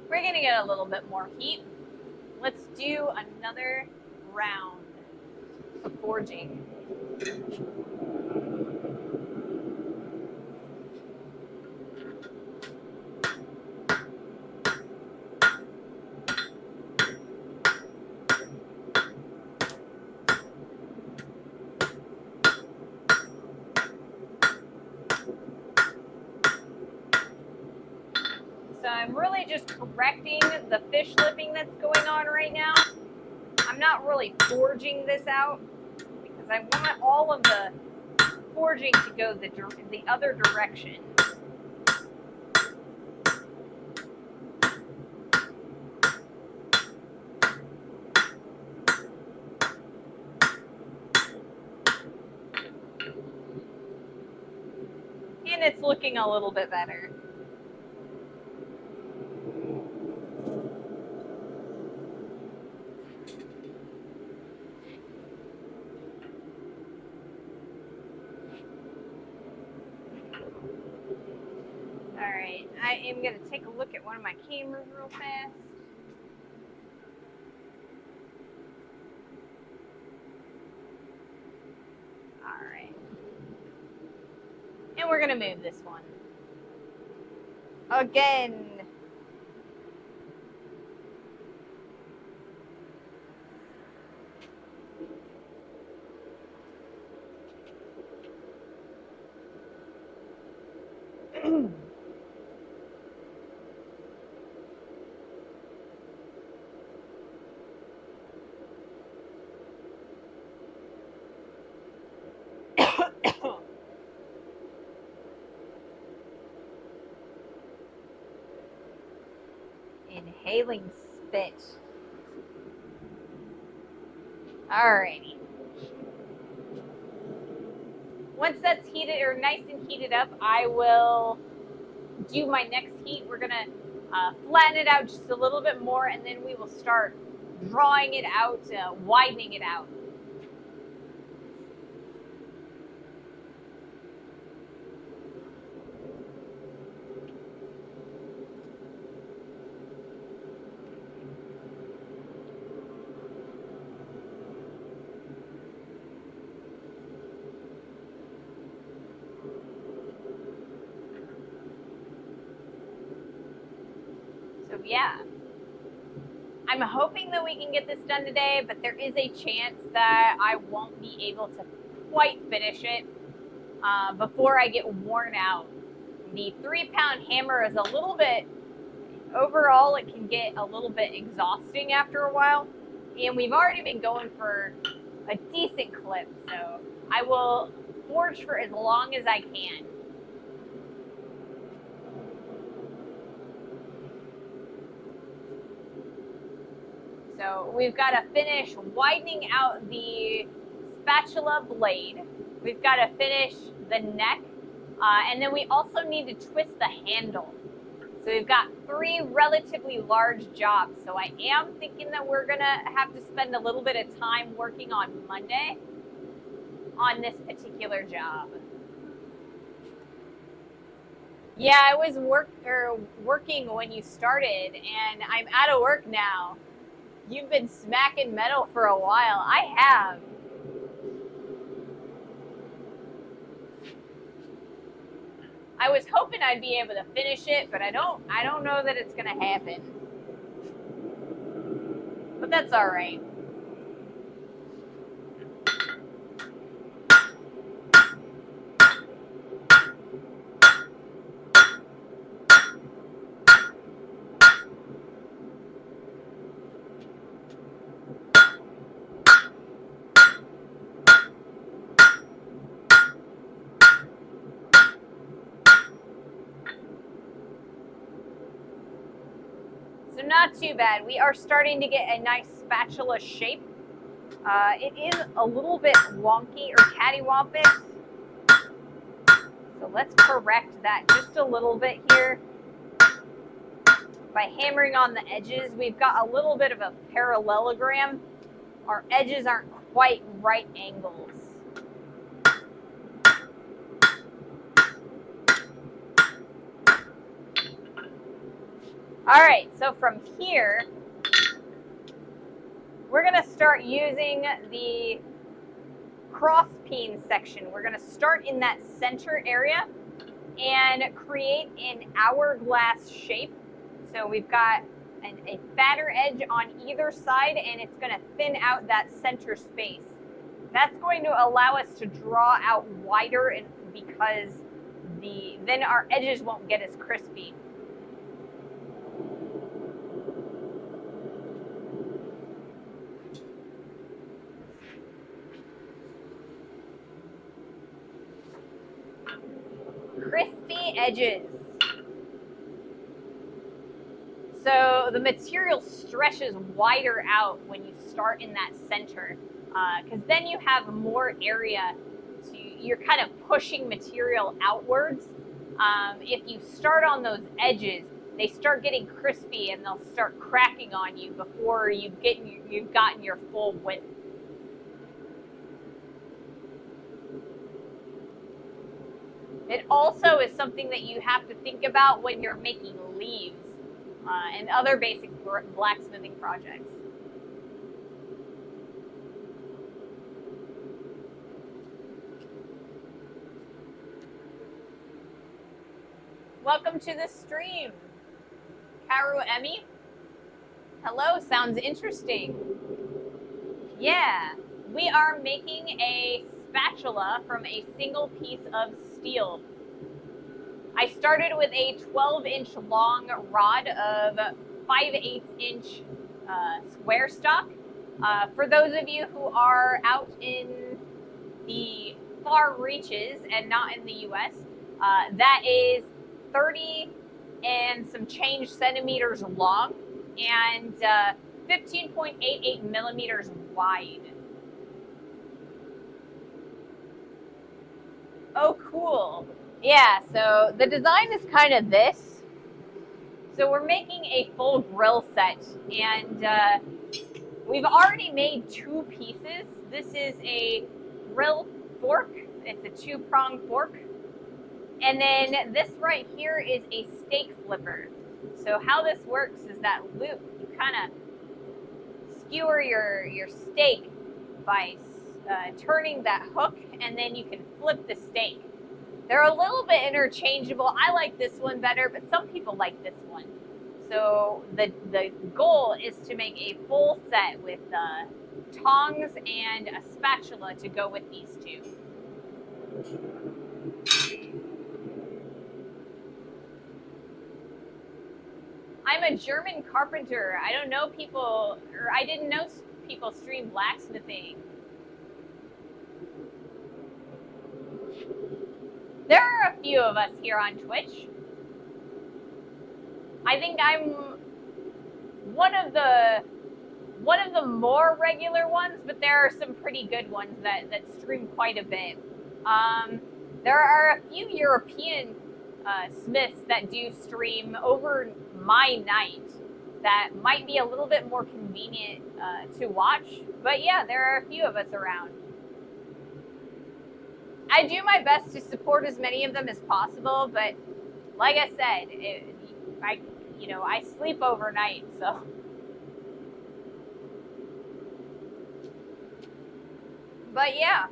We're gonna get a little bit more heat. Let's do another round of forging. So I'm really just correcting the fish lipping that's going on right now. I'm not really forging this out because I want all of the forging to go the other direction. And it's looking a little bit better. Alright, I am going to take a look at one of my cameras real fast. Alright. And we're going to move this one. Again. Inhaling spit. Alrighty. Once that's heated or nice and heated up, I will do my next heat. We're gonna flatten it out just a little bit more, and then we will start drawing it out, widening it out. So yeah, I'm hoping that we can get this done today, but there is a chance that I won't be able to quite finish it before I get worn out. The 3-pound hammer is a little bit, overall it can get a little bit exhausting after a while, and we've already been going for a decent clip, so I will forge for as long as I can. So we've got to finish widening out the spatula blade. We've got to finish the neck, and then we also need to twist the handle. So we've got 3 relatively large jobs. So I am thinking that we're gonna have to spend a little bit of time working on Monday on this particular job. Yeah, I was working when you started, and I'm out of work now. You've been smacking metal for a while. I have. I was hoping I'd be able to finish it, but I don't know that it's gonna happen. But that's all right. So not too bad. We are starting to get a nice spatula shape. It is a little bit wonky or cattywampus. So let's correct that just a little bit here. By hammering on the edges, we've got a little bit of a parallelogram. Our edges aren't quite right angles. All right, so from here, we're gonna start using the cross peen section. We're gonna start in that center area and create an hourglass shape. So we've got a fatter edge on either side, and it's gonna thin out that center space. That's going to allow us to draw out wider, and because then our edges won't get as crispy. Crispy edges. So the material stretches wider out when you start in that center, because then you have more area. You're kind of pushing material outwards. If you start on those edges, they start getting crispy and they'll start cracking on you before you've gotten your full width. It also is something that you have to think about when you're making leaves and other basic blacksmithing projects. Welcome to the stream, Karu Emmy. Hello, sounds interesting. Yeah, we are making a spatula from a single piece of steel. I started with a 12-inch long rod of 5/8 inch square stock. For those of you who are out in the far reaches and not in the US, that is 30 and some change centimeters long and 15.88 millimeters wide. Oh, cool. Yeah, so the design is kind of this. So we're making a full grill set, and we've already made two pieces. This is a grill fork. It's a two-pronged fork. And then this right here is a steak flipper. So how this works is that loop, you kind of skewer your steak by turning that hook, and then you can flip the steak. They're a little bit interchangeable. I like this one better, but some people like this one. So the goal is to make a full set with tongs and a spatula to go with these two. I'm a German carpenter. I don't know people, or I didn't know people stream blacksmithing. There are a few of us here on Twitch. I think I'm one of the more regular ones, but there are some pretty good ones that stream quite a bit. There are a few European smiths that do stream over my night that might be a little bit more convenient to watch. But yeah, there are a few of us around. I do my best to support as many of them as possible, but like I said, I sleep overnight, so. But yeah.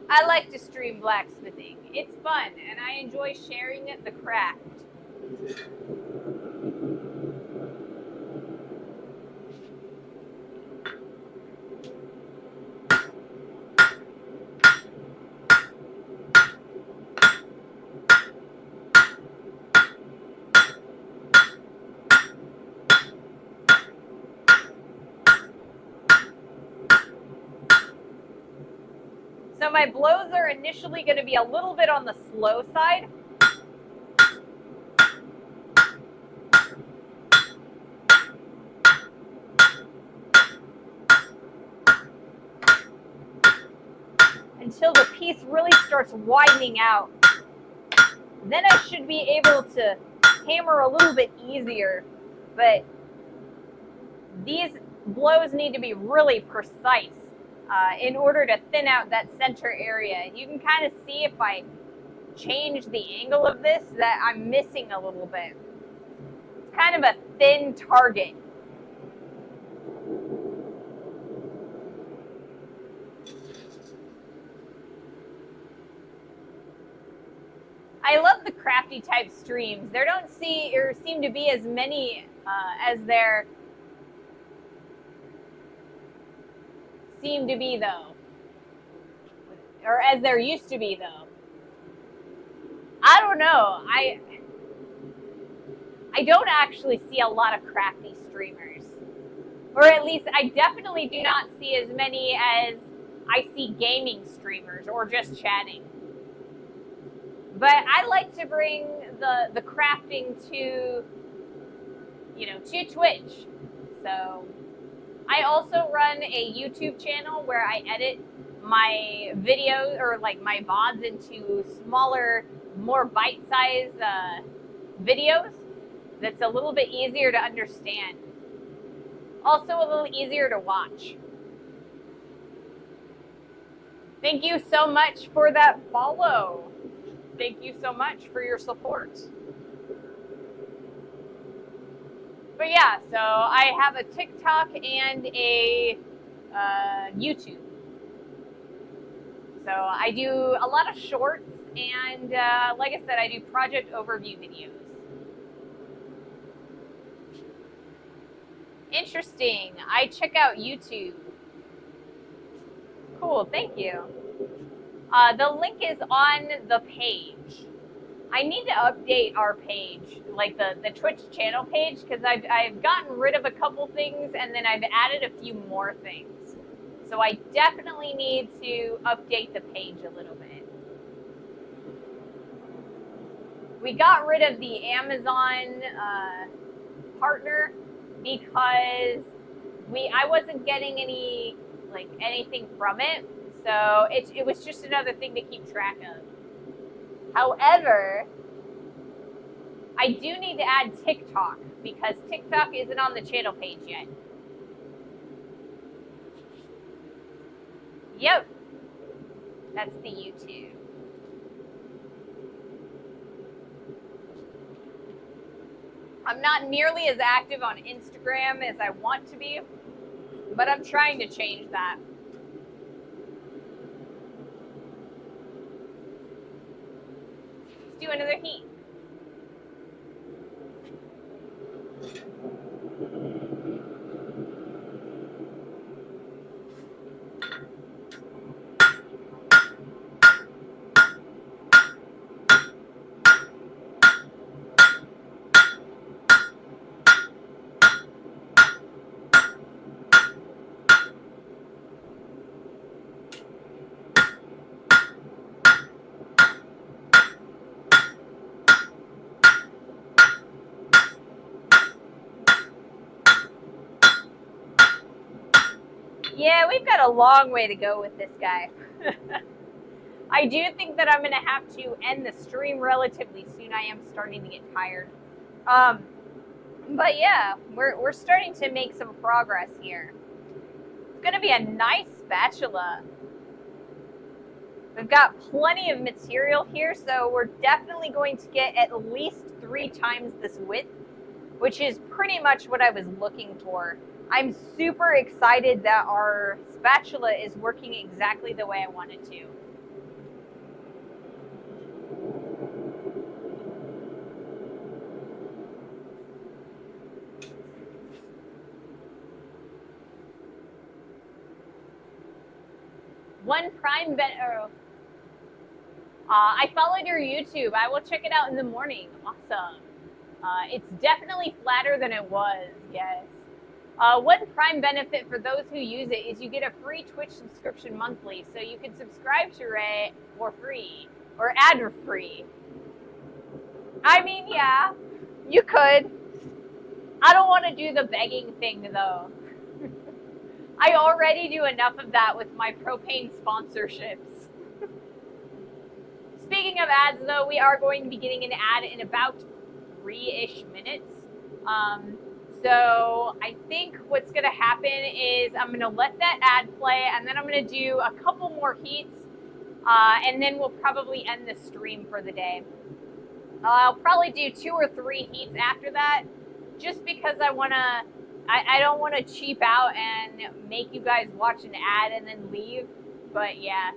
I like to stream blacksmithing. It's fun, and I enjoy sharing the craft. So my blows are initially going to be a little bit on the slow side. until the piece really starts widening out. Then I should be able to hammer a little bit easier, but these blows need to be really precise in order to thin out that center area. You can kind of see if I change the angle of this that I'm missing a little bit. It's kind of a thin target. I love the crafty type streams. There don't seem to be as many as there seem to be though, or as there used to be though. I don't know. I don't actually see a lot of crafty streamers, or at least I definitely do not see as many as I see gaming streamers or just chatting. But I like to bring the crafting to, to Twitch. So I also run a YouTube channel where I edit my videos or like my VODs into smaller, more bite-sized videos that's a little bit easier to understand. Also a little easier to watch. Thank you so much for that follow. Thank you so much for your support. But yeah, so I have a TikTok and a YouTube. So I do a lot of shorts and like I said, I do project overview videos. Interesting. I check out YouTube. Cool, thank you. The link is on the page. I need to update our page, like the Twitch channel page, because I've gotten rid of a couple things and then I've added a few more things. So I definitely need to update the page a little bit. We got rid of the Amazon partner because I wasn't getting anything from it. So it was just another thing to keep track of. However, I do need to add TikTok because TikTok isn't on the channel page yet. Yep, that's the YouTube. I'm not nearly as active on Instagram as I want to be, but I'm trying to change that. Let's do another heat. Yeah, we've got a long way to go with this guy. I do think that I'm going to have to end the stream relatively soon. I am starting to get tired. But yeah, we're starting to make some progress here. It's going to be a nice spatula. We've got plenty of material here, so we're definitely going to get at least 3 times this width, which is pretty much what I was looking for. I'm super excited that our spatula is working exactly the way I want it to. One prime I followed your YouTube. I will check it out in the morning. Awesome. It's definitely flatter than it was, yes. One prime benefit for those who use it is you get a free Twitch subscription monthly, so you can subscribe to it for free, or ad-free. I mean, yeah, you could. I don't want to do the begging thing, though. I already do enough of that with my propane sponsorships. Speaking of ads, though, we are going to be getting an ad in about 3-ish minutes. So I think what's going to happen is I'm going to let that ad play, and then I'm going to do a couple more heats, and then we'll probably end the stream for the day. I'll probably do 2 or 3 heats after that, just because I don't want to cheap out and make you guys watch an ad and then leave. But yeah.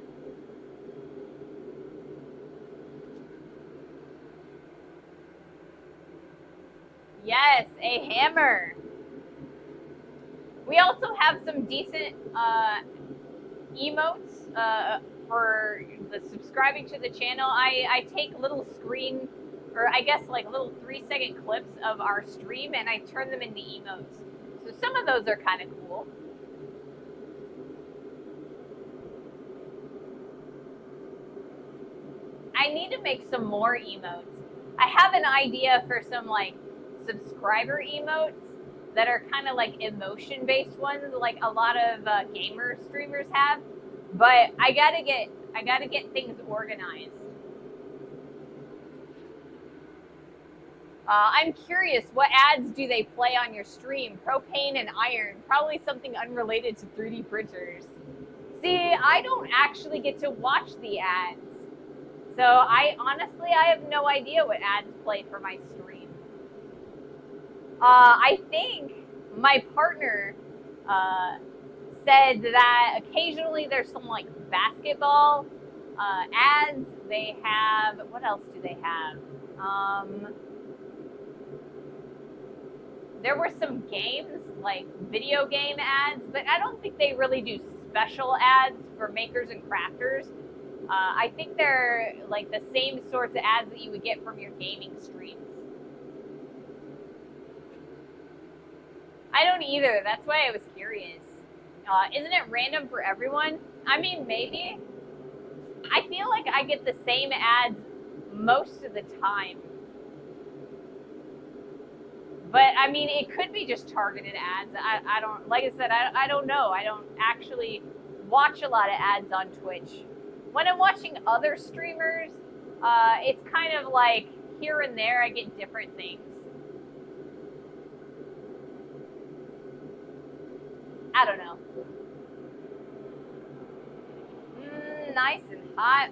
Yes, a hammer. We also have some decent emotes for the subscribing to the channel. I take little screen, or I guess like little 3-second clips of our stream, and I turn them into emotes. So some of those are kind of cool. I need to make some more emotes. I have an idea for some like subscriber emotes that are kind of like emotion-based ones, like a lot of gamer streamers have. But I gotta get things organized. I'm curious, what ads do they play on your stream? Propane and iron, probably something unrelated to 3D printers. See, I don't actually get to watch the ads. So I have no idea what ads play for my stream. I think my partner said that occasionally there's some like basketball ads. They have, what else do they have? There were some games, like video game ads, but I don't think they really do special ads for makers and crafters. I think they're like the same sorts of ads that you would get from your gaming streams. I don't either. That's why I was curious. Isn't it random for everyone? I mean, maybe. I feel like I get the same ads most of the time. But I mean, it could be just targeted ads. I don't, like I said, I don't know. I don't actually watch a lot of ads on Twitch. When I'm watching other streamers, it's kind of like here and there I get different things. I don't know. Nice and hot.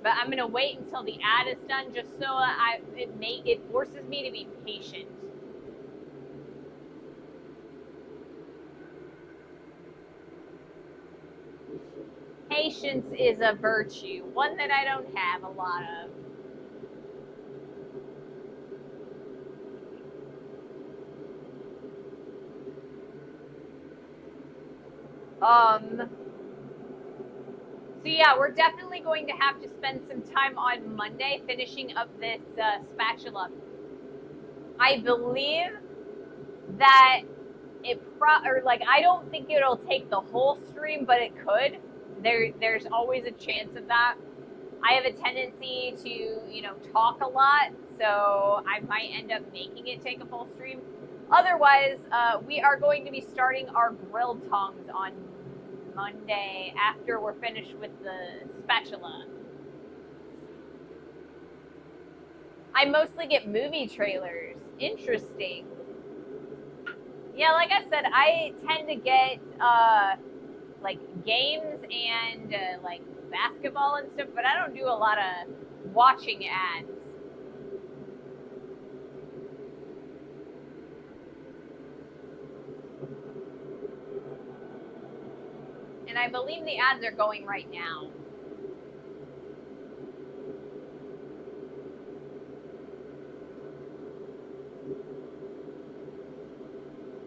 But I'm gonna wait until the ad is done, just so it forces me to be patient. Patience is a virtue, one that I don't have a lot of. So yeah, we're definitely going to have to spend some time on Monday finishing up this spatula. I believe that I don't think it'll take the whole stream, but it could. There's always a chance of that. I have a tendency to, talk a lot, so I might end up making it take a full stream. Otherwise, we are going to be starting our grill tongs on Monday after we're finished with the spatula. I mostly get movie trailers. Interesting. Yeah, like I said, I tend to get like games and like basketball and stuff, but I don't do a lot of watching ads. And I believe the ads are going right now.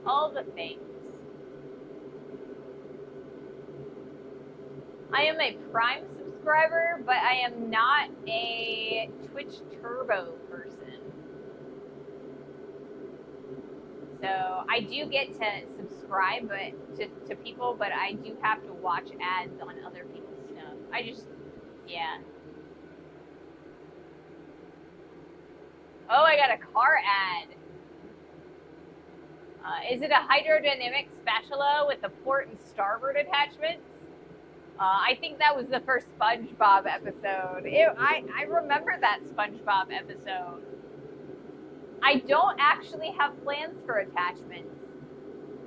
All the things. I am a Prime subscriber, but I am not a Twitch Turbo person. So I do get to subscribe to people, but I do have to watch ads on other people's stuff. Yeah. Oh, I got a car ad. Is it a hydrodynamic spatula with the port and starboard attachments? I think that was the first SpongeBob episode. I remember that SpongeBob episode. I don't actually have plans for attachments.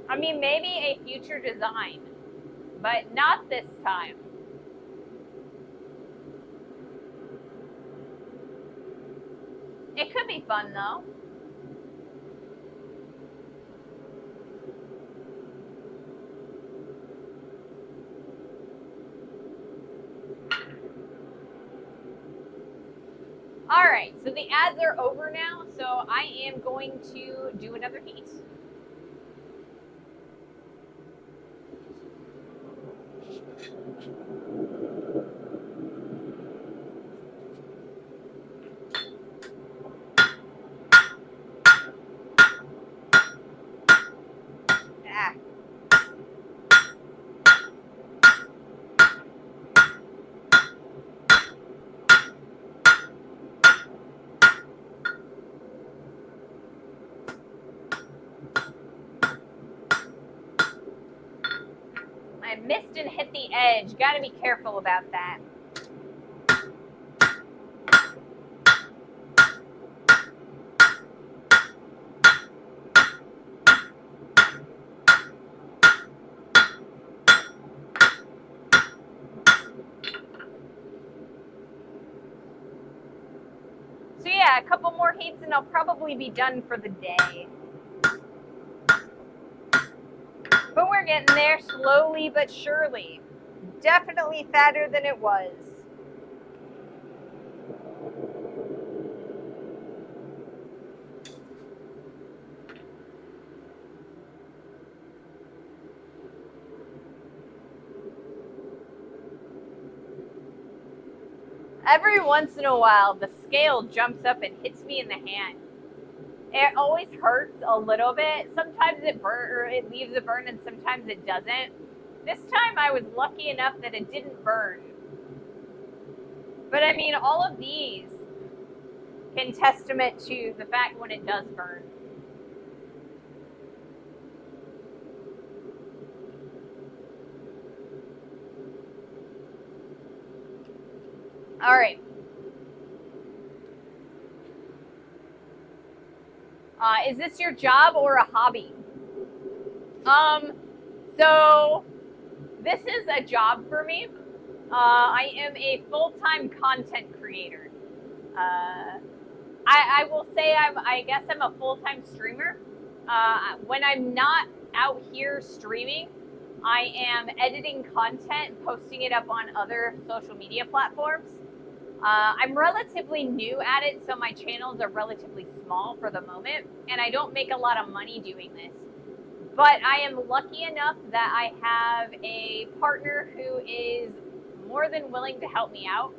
I mean, maybe a future design, but not this time. It could be fun though. All right, so the ads are over now, so I am going to do another piece. Ah. I missed and hit the edge. Got to be careful about that. So yeah, a couple more heats and I'll probably be done for the day. But we're getting there slowly but surely. Definitely fatter than it was. Every once in a while, the scale jumps up and hits me in the hand. It always hurts a little bit. Sometimes it leaves a burn, and sometimes it doesn't. This time, I was lucky enough that it didn't burn. But I mean, all of these can testament to the fact when it does burn. All right. Is this your job or a hobby? So this is a job for me. I am a full-time content creator. I will say I guess I'm a full-time streamer. When I'm not out here streaming, I am editing content, posting it up on other social media platforms. I'm relatively new at it, so my channels are relatively small for the moment, and I don't make a lot of money doing this. But I am lucky enough that I have a partner who is more than willing to help me out.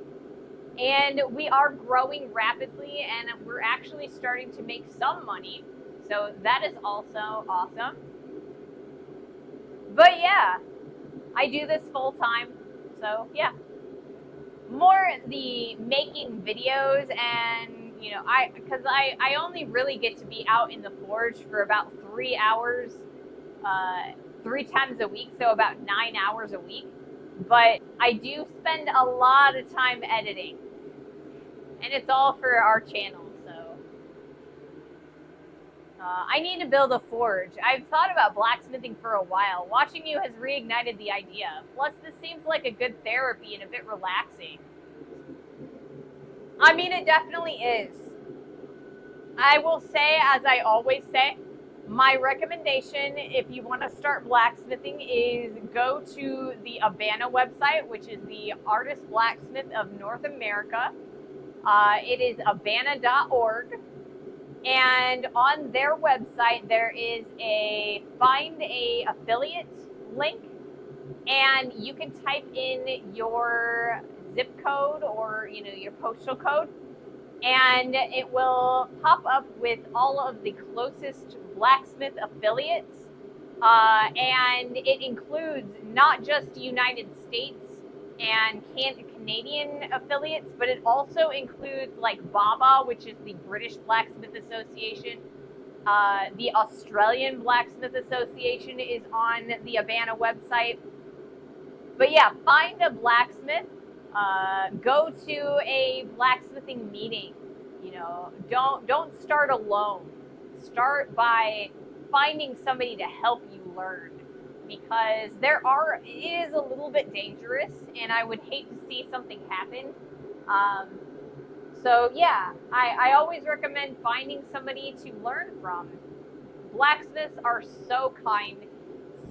And we are growing rapidly, and we're actually starting to make some money. So that is also awesome. But yeah, I do this full time. So yeah, more the making videos, and you know, because I only really get to be out in the forge for about 3 hours, 3 times a week, so about 9 hours a week. But I do spend a lot of time editing, and it's all for our channel. So I need to build a forge. I've thought about blacksmithing for a while. Watching you has reignited the idea. Plus, this seems like a good therapy and a bit relaxing. I mean, it definitely is. I will say, as I always say, my recommendation if you want to start blacksmithing is go to the Abana website, which is the Artist Blacksmith of North America. It is abana.org. And on their website, there is a find a affiliate link, and you can type in your zip code or your postal code, and it will pop up with all of the closest blacksmith affiliates. And it includes not just United States and Canadian affiliates, but it also includes like BABA, which is the British Blacksmith Association. The Australian Blacksmith Association is on the Abana website. But yeah, find a blacksmith. Go to a blacksmithing meeting. You know, don't start alone. Start by finding somebody to help you learn, because it is a little bit dangerous, and I would hate to see something happen. Um, so yeah, I always recommend finding somebody to learn from. Blacksmiths are so kind,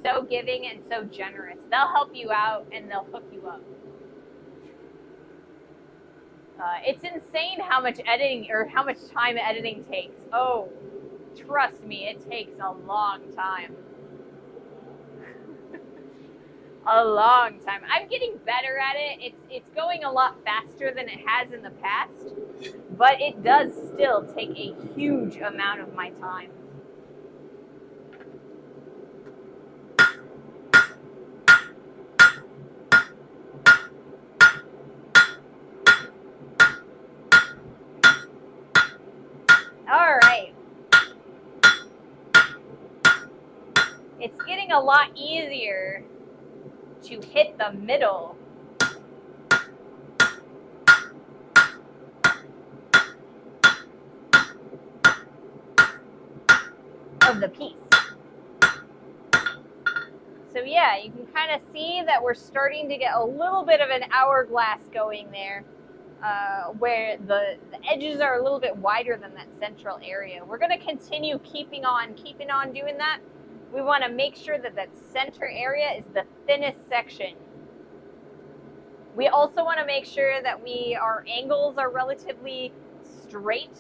so giving, and so generous. They'll help you out and they'll hook you up. It's insane how much editing or how much time editing takes. Oh, trust me, it takes a long time. A long time. I'm getting better at it. It's going a lot faster than it has in the past, but it does still take a huge amount of my time. All right. It's getting a lot easier to hit the middle of the piece. So yeah, you can kind of see that we're starting to get a little bit of an hourglass going there, where the edges are a little bit wider than that central area. We're going to continue keeping on doing that. We want to make sure that that center area is the thinnest section. We also want to make sure that our angles are relatively straight,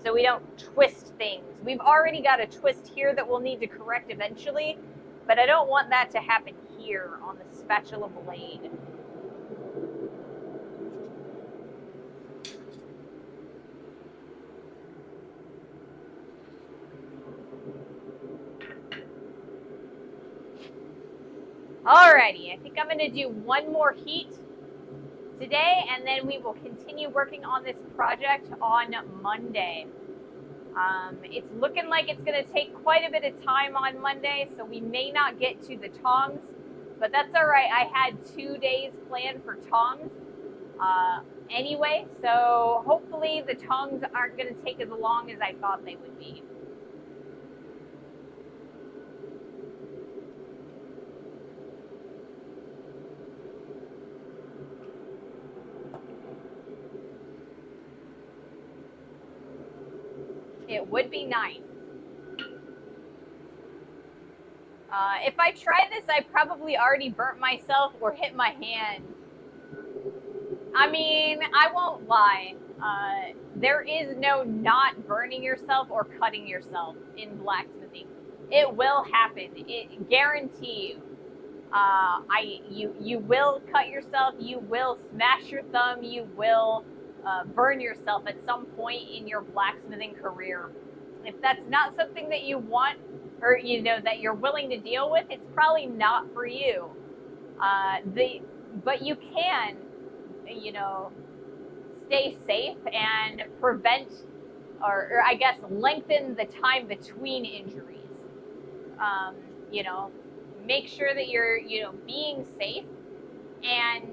so we don't twist things. We've already got a twist here that we'll need to correct eventually, but I don't want that to happen here on the spatula blade. Alrighty, I think I'm going to do one more heat today, and then we will continue working on this project on Monday. It's looking like it's going to take quite a bit of time on Monday, so we may not get to the tongs, but that's all right. I had 2 days planned for tongs anyway, so hopefully the tongs aren't going to take as long as I thought they would be. It would be nice. If I try this, I probably already burnt myself or hit my hand. I mean, I won't lie. There is no not burning yourself or cutting yourself in blacksmithing. It will happen. It guarantee you. You will cut yourself. You will smash your thumb. You will burn yourself at some point in your blacksmithing career. If that's not something that you want, or that you're willing to deal with, it's probably not for you. But you can, stay safe and prevent, or I guess lengthen the time between injuries. Make sure that you're being safe, and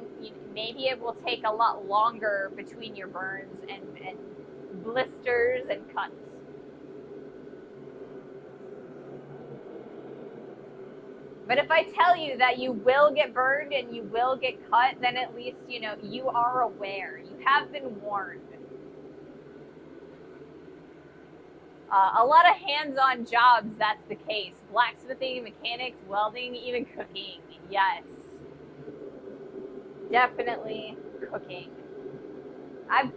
maybe it will take a lot longer between your burns and blisters and cuts. But if I tell you that you will get burned and you will get cut, then at least, you are aware. You have been warned. A lot of hands-on jobs, that's the case. Blacksmithing, mechanics, welding, even cooking. Yes. Definitely cooking. I've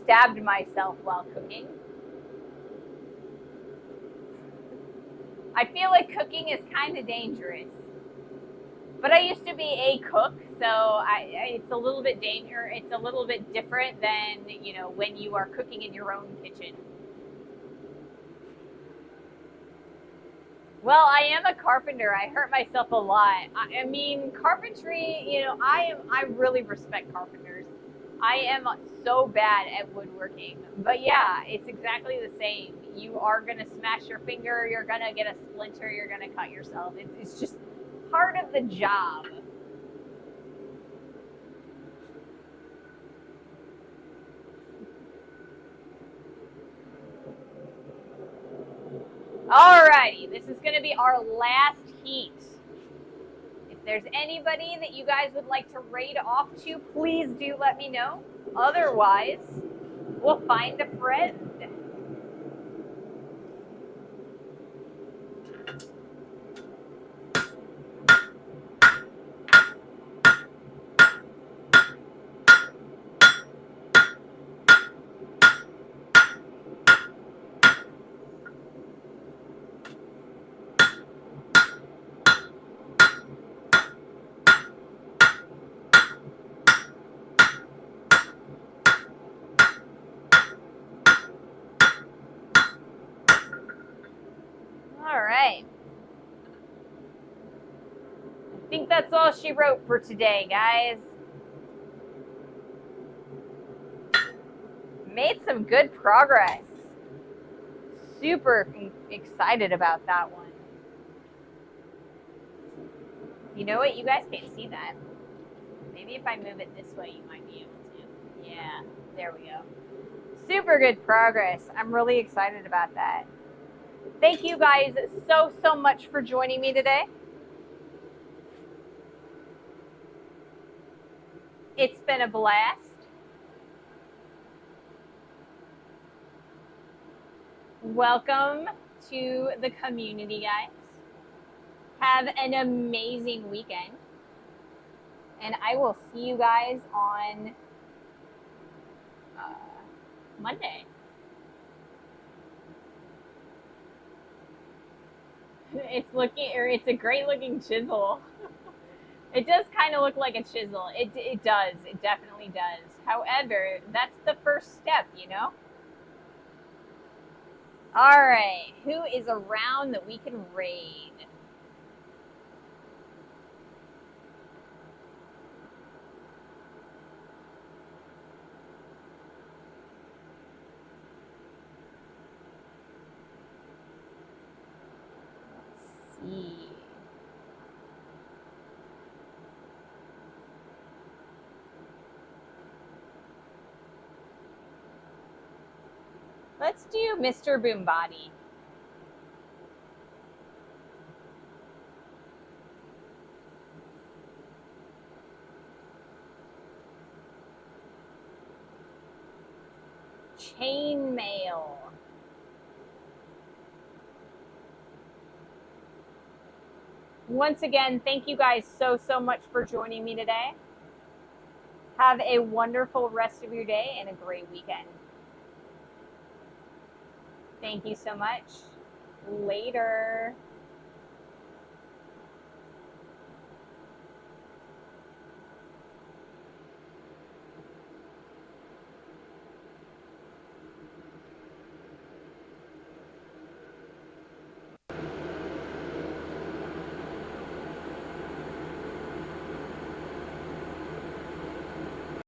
stabbed myself while cooking. I feel like cooking is kind of dangerous. But I used to be a cook, so it's a little bit it's a little bit different than, when you are cooking in your own kitchen. Well, I am a carpenter. I hurt myself a lot. I mean, carpentry, I really respect carpenters. I am so bad at woodworking. But yeah, it's exactly the same. You are going to smash your finger, you're going to get a splinter, you're going to cut yourself. It's just part of the job. Alrighty, this is going to be our last heat. If there's anybody that you guys would like to raid off to, please do let me know. Otherwise, we'll find a friend. All right. I think that's all she wrote for today, guys. Made some good progress. Super excited about that one. You know what? You guys can't see that. Maybe if I move it this way, you might be able to. Yeah, there we go. Super good progress. I'm really excited about that. Thank you guys so much for joining me today. It's been a blast. Welcome to the community, guys. Have an amazing weekend. And I will see you guys on Monday. It's a great looking chisel. It does kind of look like a chisel. It does. It definitely does. However, that's the first step, you know? All right. Who is around that we can raid? Let's see. Let's do Mr. Boombody. Chainmail. Once again, thank you guys so much for joining me today. Have a wonderful rest of your day and a great weekend. Thank you so much. Later.